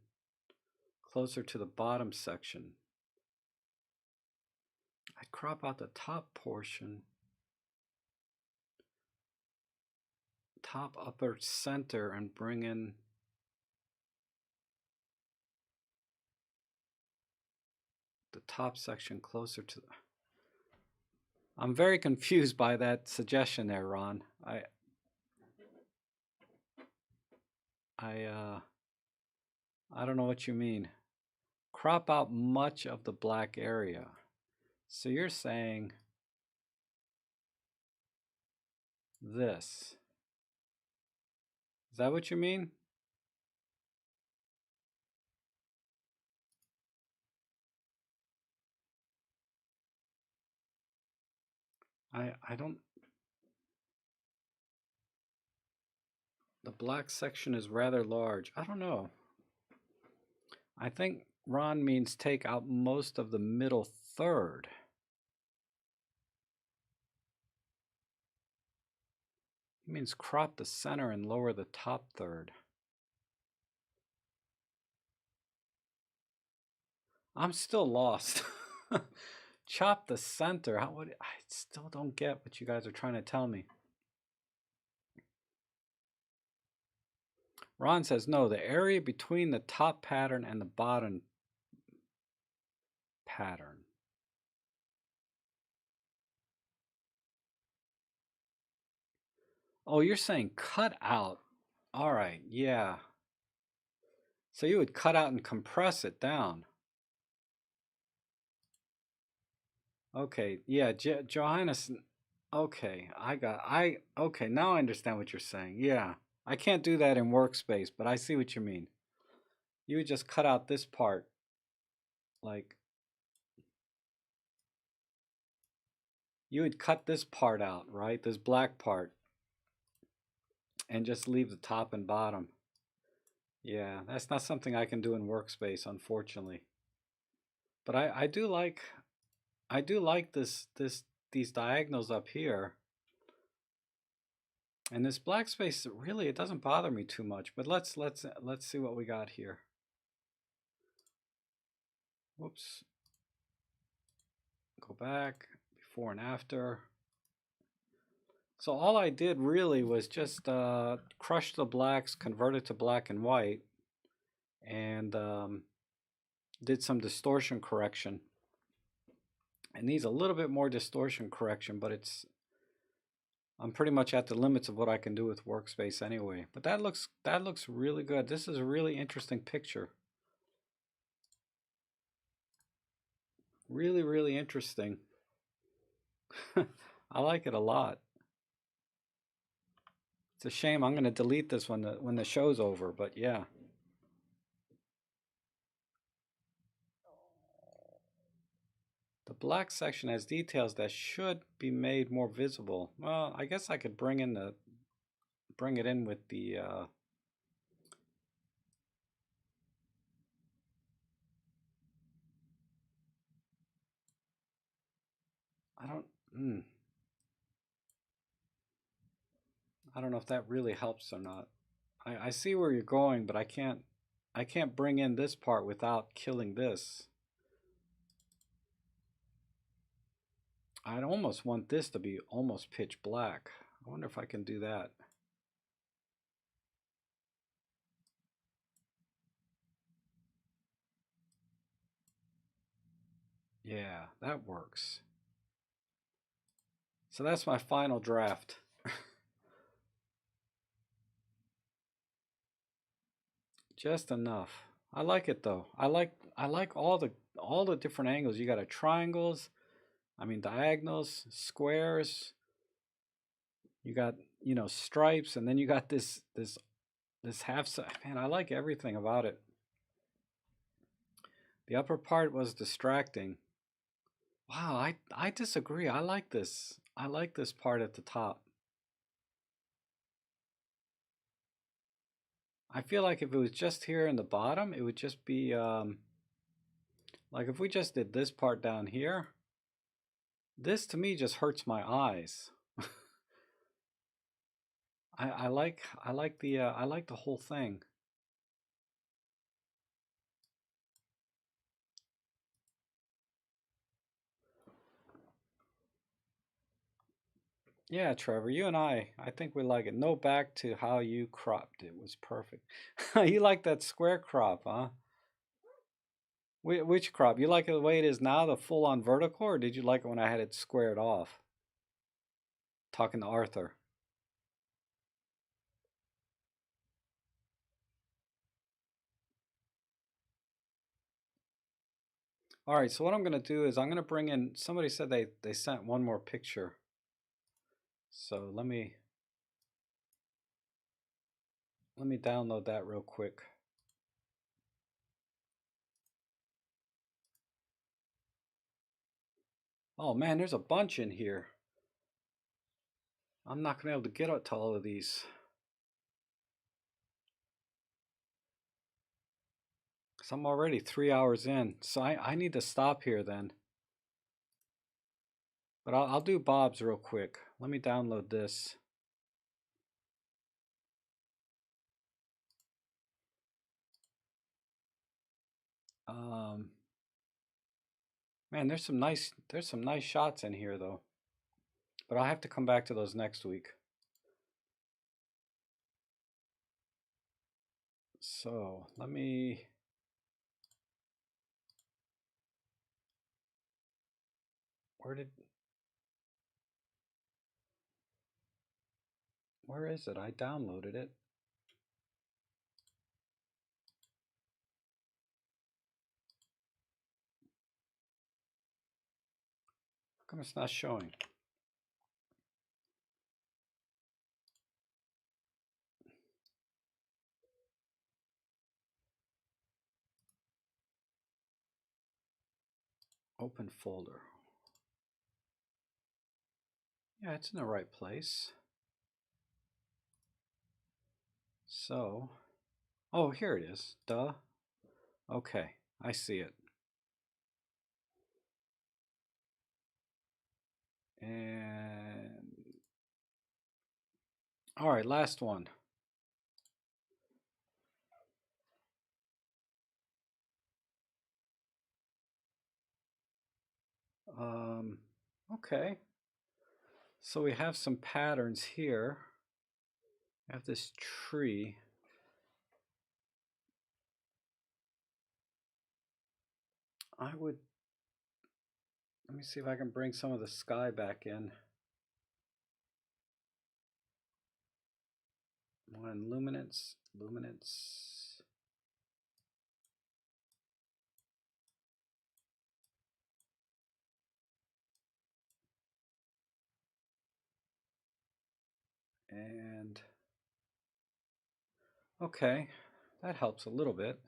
closer to the bottom section. I'd crop out the top portion, top upper center, and bring in the top section closer to the... I'm very confused by that suggestion there, Ron. I don't know what you mean. Crop out much of the black area. So you're saying this. Is that what you mean? I don't... The black section is rather large. I don't know. I think Ron means take out most of the middle third. He means crop the center and lower the top third. I'm still lost. Chop the center. I still don't get what you guys are trying to tell me. Ron says, no, the area between the top pattern and the bottom pattern. Oh, you're saying cut out. All right, yeah. So you would cut out and compress it down. Okay, yeah, Johannes. Okay, okay, now I understand what you're saying. Yeah, I can't do that in Workspace, but I see what you mean. You would just cut out this part, like, you would cut this part out, right? This black part, and just leave the top and bottom. Yeah, that's not something I can do in Workspace, unfortunately. But I do like these diagonals up here. And this black space, really, it doesn't bother me too much. But let's see what we got here. Whoops. Go back, before and after. So all I did really was just crush the blacks, convert it to black and white, and did some distortion correction. It needs a little bit more distortion correction, but I'm pretty much at the limits of what I can do with Workspace anyway. But that looks really good. This is a really interesting picture. Really, really interesting. I like it a lot. It's a shame I'm going to delete this when the show's over, but yeah. The black section has details that should be made more visible. Well, I guess I could bring it in with the I don't know if that really helps or not. I see where you're going, but I can't bring in this part without killing this. I'd almost want this to be almost pitch black. I wonder if I can do that. Yeah, that works. So that's my final draft. Just enough. I like it though. I like all the different angles. You got a triangles, I mean diagonals, squares. You got, you know, stripes, and then you got this half side. Man, I like everything about it. The upper part was distracting. Wow, I disagree. I like this. I like this part at the top. I feel like if it was just here in the bottom, it would just be like if we just did this part down here, this to me just hurts my eyes. I like I like the whole thing. Yeah, Trevor, you and I think we like it. No, back to how you cropped it was perfect. You like that square crop, huh? Which crop? You like it the way it is now, the full on vertical, or did you like it when I had it squared off? Talking to Arthur. All right, so what I'm going to do is I'm going to bring in, somebody said they sent one more picture. So let me download that real quick. Oh man, there's a bunch in here. I'm not going to be able to get to all of these. So I'm already 3 hours in. So I need to stop here then. But I'll do Bob's real quick. Let me download this. Man, there's some nice shots in here though. But I'll have to come back to those next week. So let me. Where is it? I downloaded it. How come it's not showing? Open folder. Yeah, it's in the right place. So, oh, here it is. Duh. Okay, I see it. And all right, last one. Okay. So we have some patterns here. We have this tree. I would, let me see if I can bring some of the sky back in. One luminance, luminance. And okay, that helps a little bit.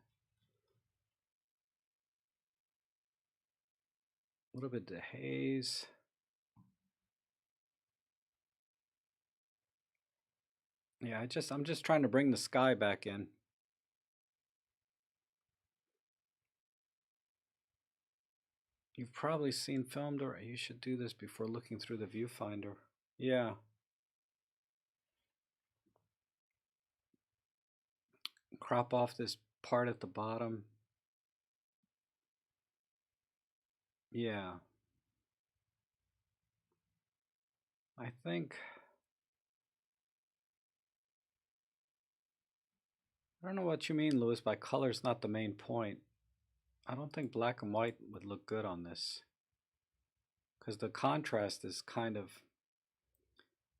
A little bit of haze. Yeah, I'm just trying to bring the sky back in. You've probably seen filmed, or you should do this before looking through the viewfinder. Yeah. Crop off this part at the bottom. Yeah. I think, I don't know what you mean, Lewis, by color's not the main point. I don't think black and white would look good on this, because the contrast is kind of,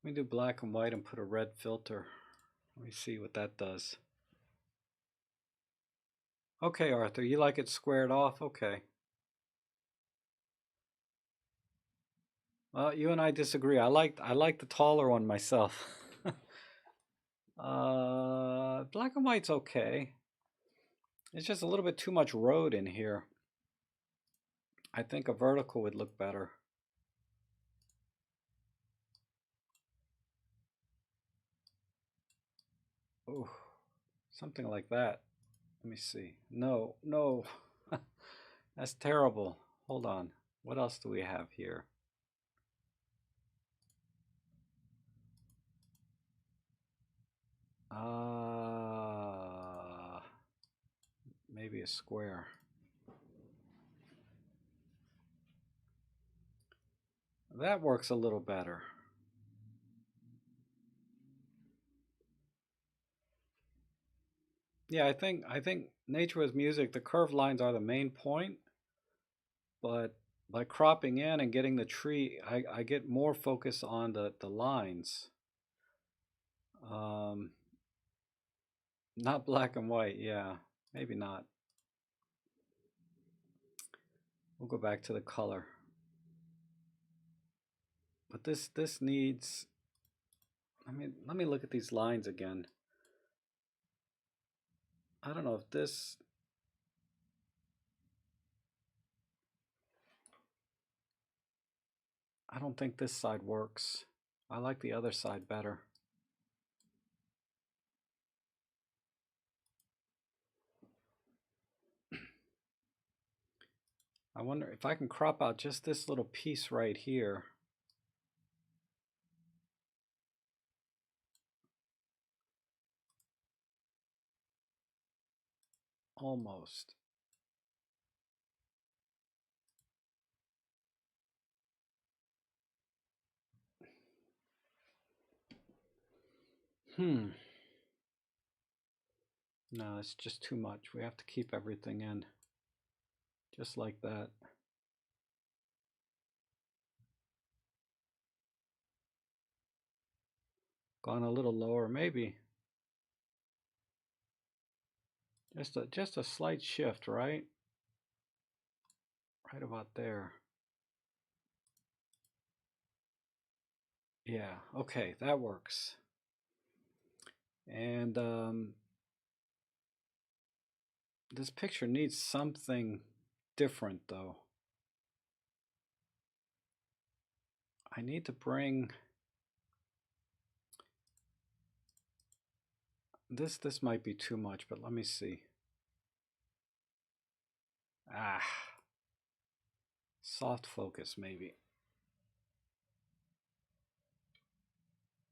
let me do black and white and put a red filter. Let me see what that does. Okay, Arthur, you like it squared off? Okay. Well, you and I disagree. I like the taller one myself. Black and white's okay. It's just a little bit too much road in here. I think a vertical would look better. Oh, something like that. Let me see. No, no. That's terrible. Hold on. What else do we have here? Maybe a square. That works a little better. Yeah, I think nature with music, the curved lines are the main point, but by cropping in and getting the tree, I get more focus on the lines. Um, Not black and white, yeah, maybe not. We'll go back to the color. But this needs, let me look at these lines again. I don't know if this, I don't think this side works. I like the other side better. I wonder if I can crop out just this little piece right here. Almost. No, it's just too much. We have to keep everything in. Just like that. Gone a little lower, maybe. Just a slight shift, right? Right about there. Yeah, okay, that works. And this picture needs something different, though. I need to bring this might be too much, but let me see. Soft focus maybe.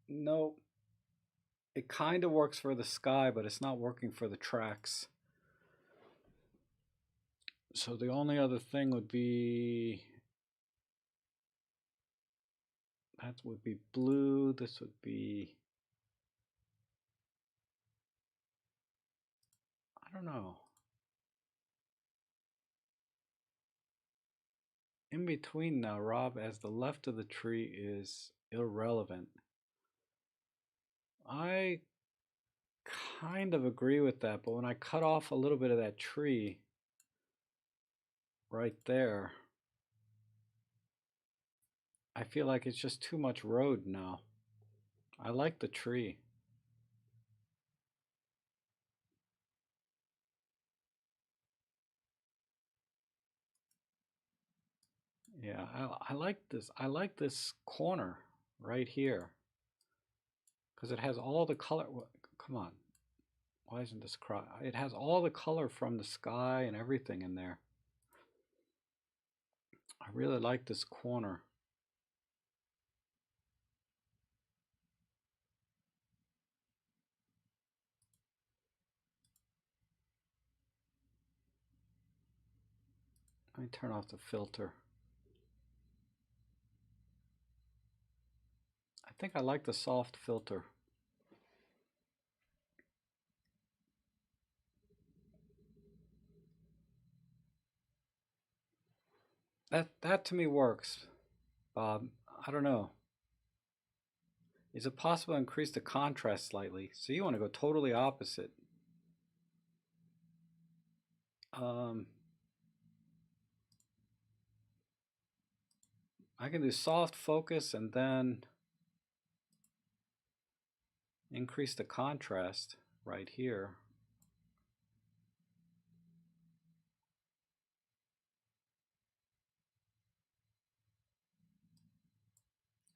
No, it kind of works for the sky, but it's not working for the tracks. So the only other thing would be, that would be blue, this would be, I don't know. In between now, Rob, as the left of the tree is irrelevant. I kind of agree with that, but when I cut off a little bit of that tree right there, I feel like it's just too much road now. I like the tree. Yeah, I like this. I like this corner right here because it has all the color. Come on, why isn't this crop? It has all the color from the sky and everything in there. I really like this corner. Let me turn off the filter. I think I like the soft filter. That to me works, Bob. I don't know. Is it possible to increase the contrast slightly? So you want to go totally opposite. I can do soft focus and then increase the contrast right here.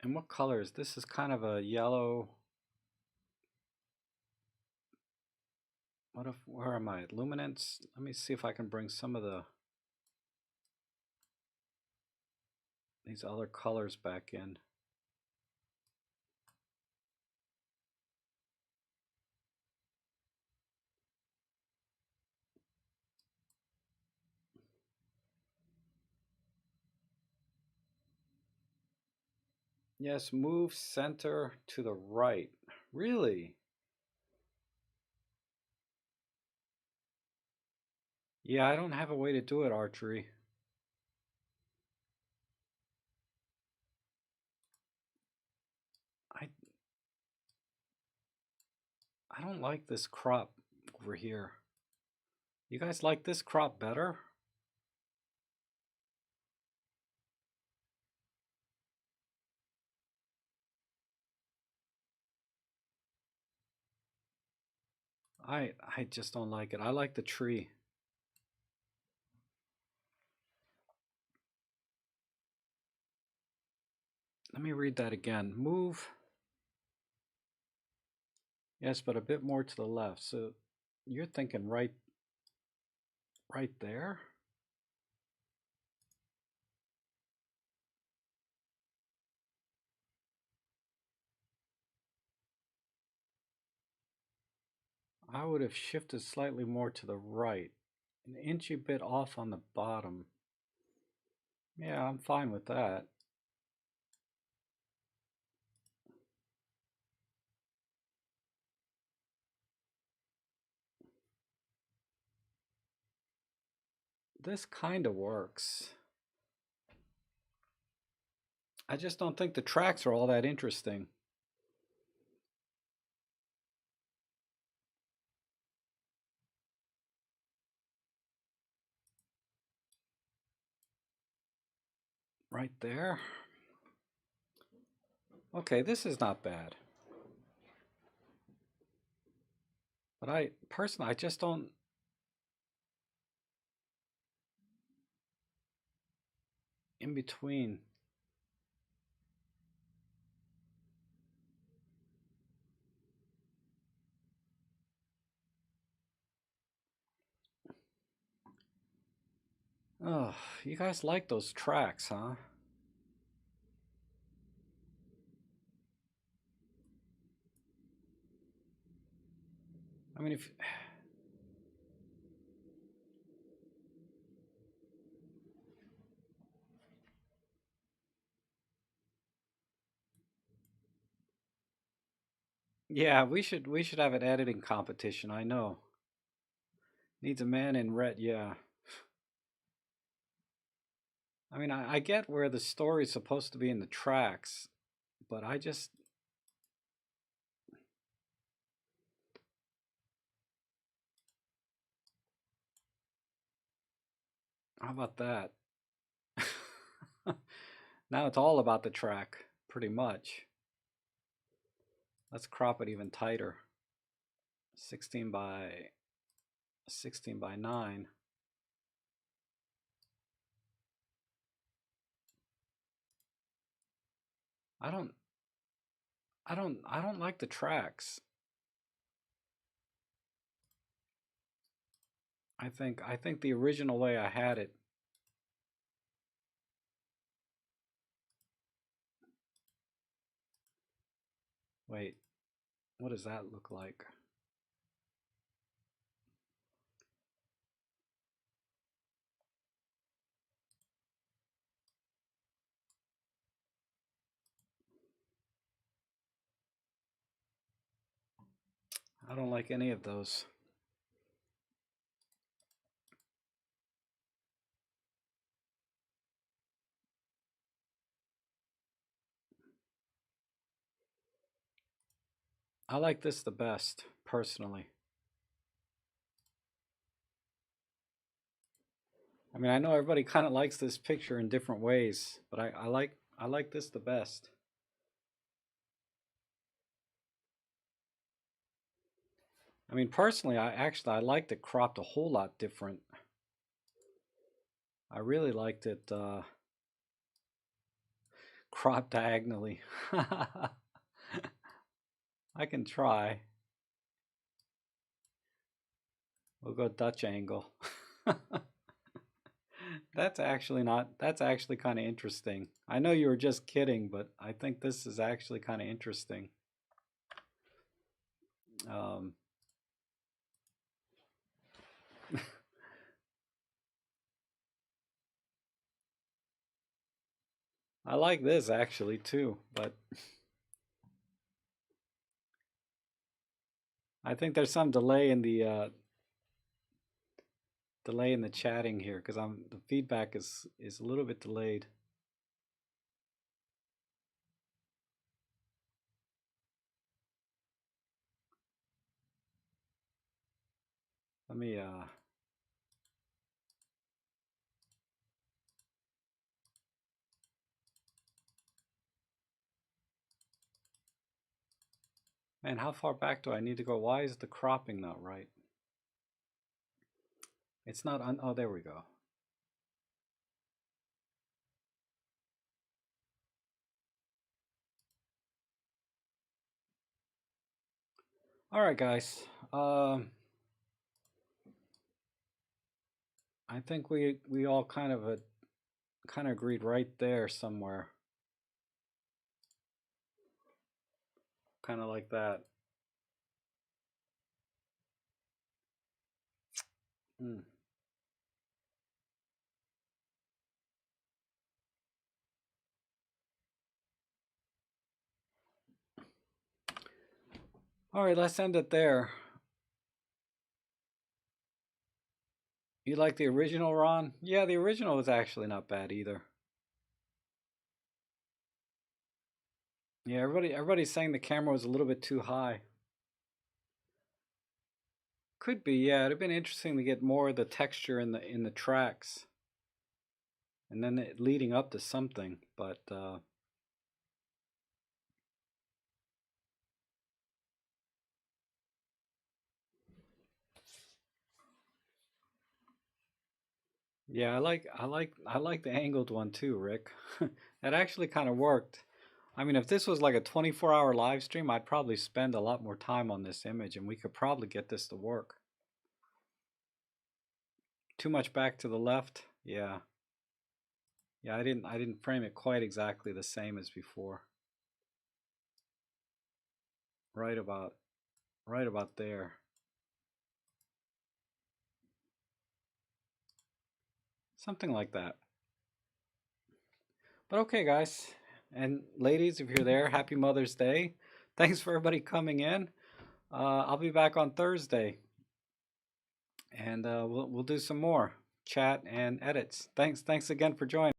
And what color is this? Is kind of a yellow. Where am I? Luminance? Let me see if I can bring some of these other colors back in. Yes, move center to the right. Really? Yeah, I don't have a way to do it, archery. I don't like this crop over here. You guys like this crop better? I just don't like it. I like the tree. Let me read that again. Move. Yes, but a bit more to the left. So you're thinking right there? I would have shifted slightly more to the right. An inchy bit off on the bottom. Yeah, I'm fine with that. This kind of works. I just don't think the tracks are all that interesting. Right there. Okay, this is not bad. But I just don't. In between. Oh, you guys like those tracks, huh? I mean, if... Yeah, we should have an editing competition, I know. Needs a man in red, yeah. I mean, I get where the story's supposed to be in the tracks, but I just... How about that? Now it's all about the track, pretty much. Let's crop it even tighter. 16 by 9. I don't like the tracks. I think the original way I had it. Wait, what does that look like? I don't like any of those. I like this the best, personally. I mean, I know everybody kind of likes this picture in different ways, but I like this the best. I mean, personally, I liked it cropped a whole lot different. I really liked it cropped diagonally. I can try. We'll go Dutch angle. That's actually kind of interesting. I know you were just kidding, but I think this is actually kind of interesting. Um, I like this actually too, but I think there's some delay in the chatting here because the feedback is a little bit delayed. Let me man, how far back do I need to go? Why is the cropping not right? It's not on. Oh, there we go. All right, guys. I think we all kind of agreed right there somewhere. Kind of like that. Mm. All right, let's end it there. You like the original, Ron? Yeah, the original was actually not bad either. Yeah, everybody's saying the camera was a little bit too high. Could be, yeah. It'd have been interesting to get more of the texture in the tracks, and then it leading up to something. But yeah, I like the angled one too, Rick. That actually kind of worked. I mean, if this was like a 24-hour live stream, I'd probably spend a lot more time on this image, and we could probably get this to work. Too much back to the left. Yeah. Yeah, I didn't frame it quite exactly the same as before. Right about there. Something like that. But okay, guys and ladies, if you're there, happy Mother's Day. Thanks for everybody coming in. I'll be back on Thursday, and we'll do some more chat and edits. Thanks again for joining.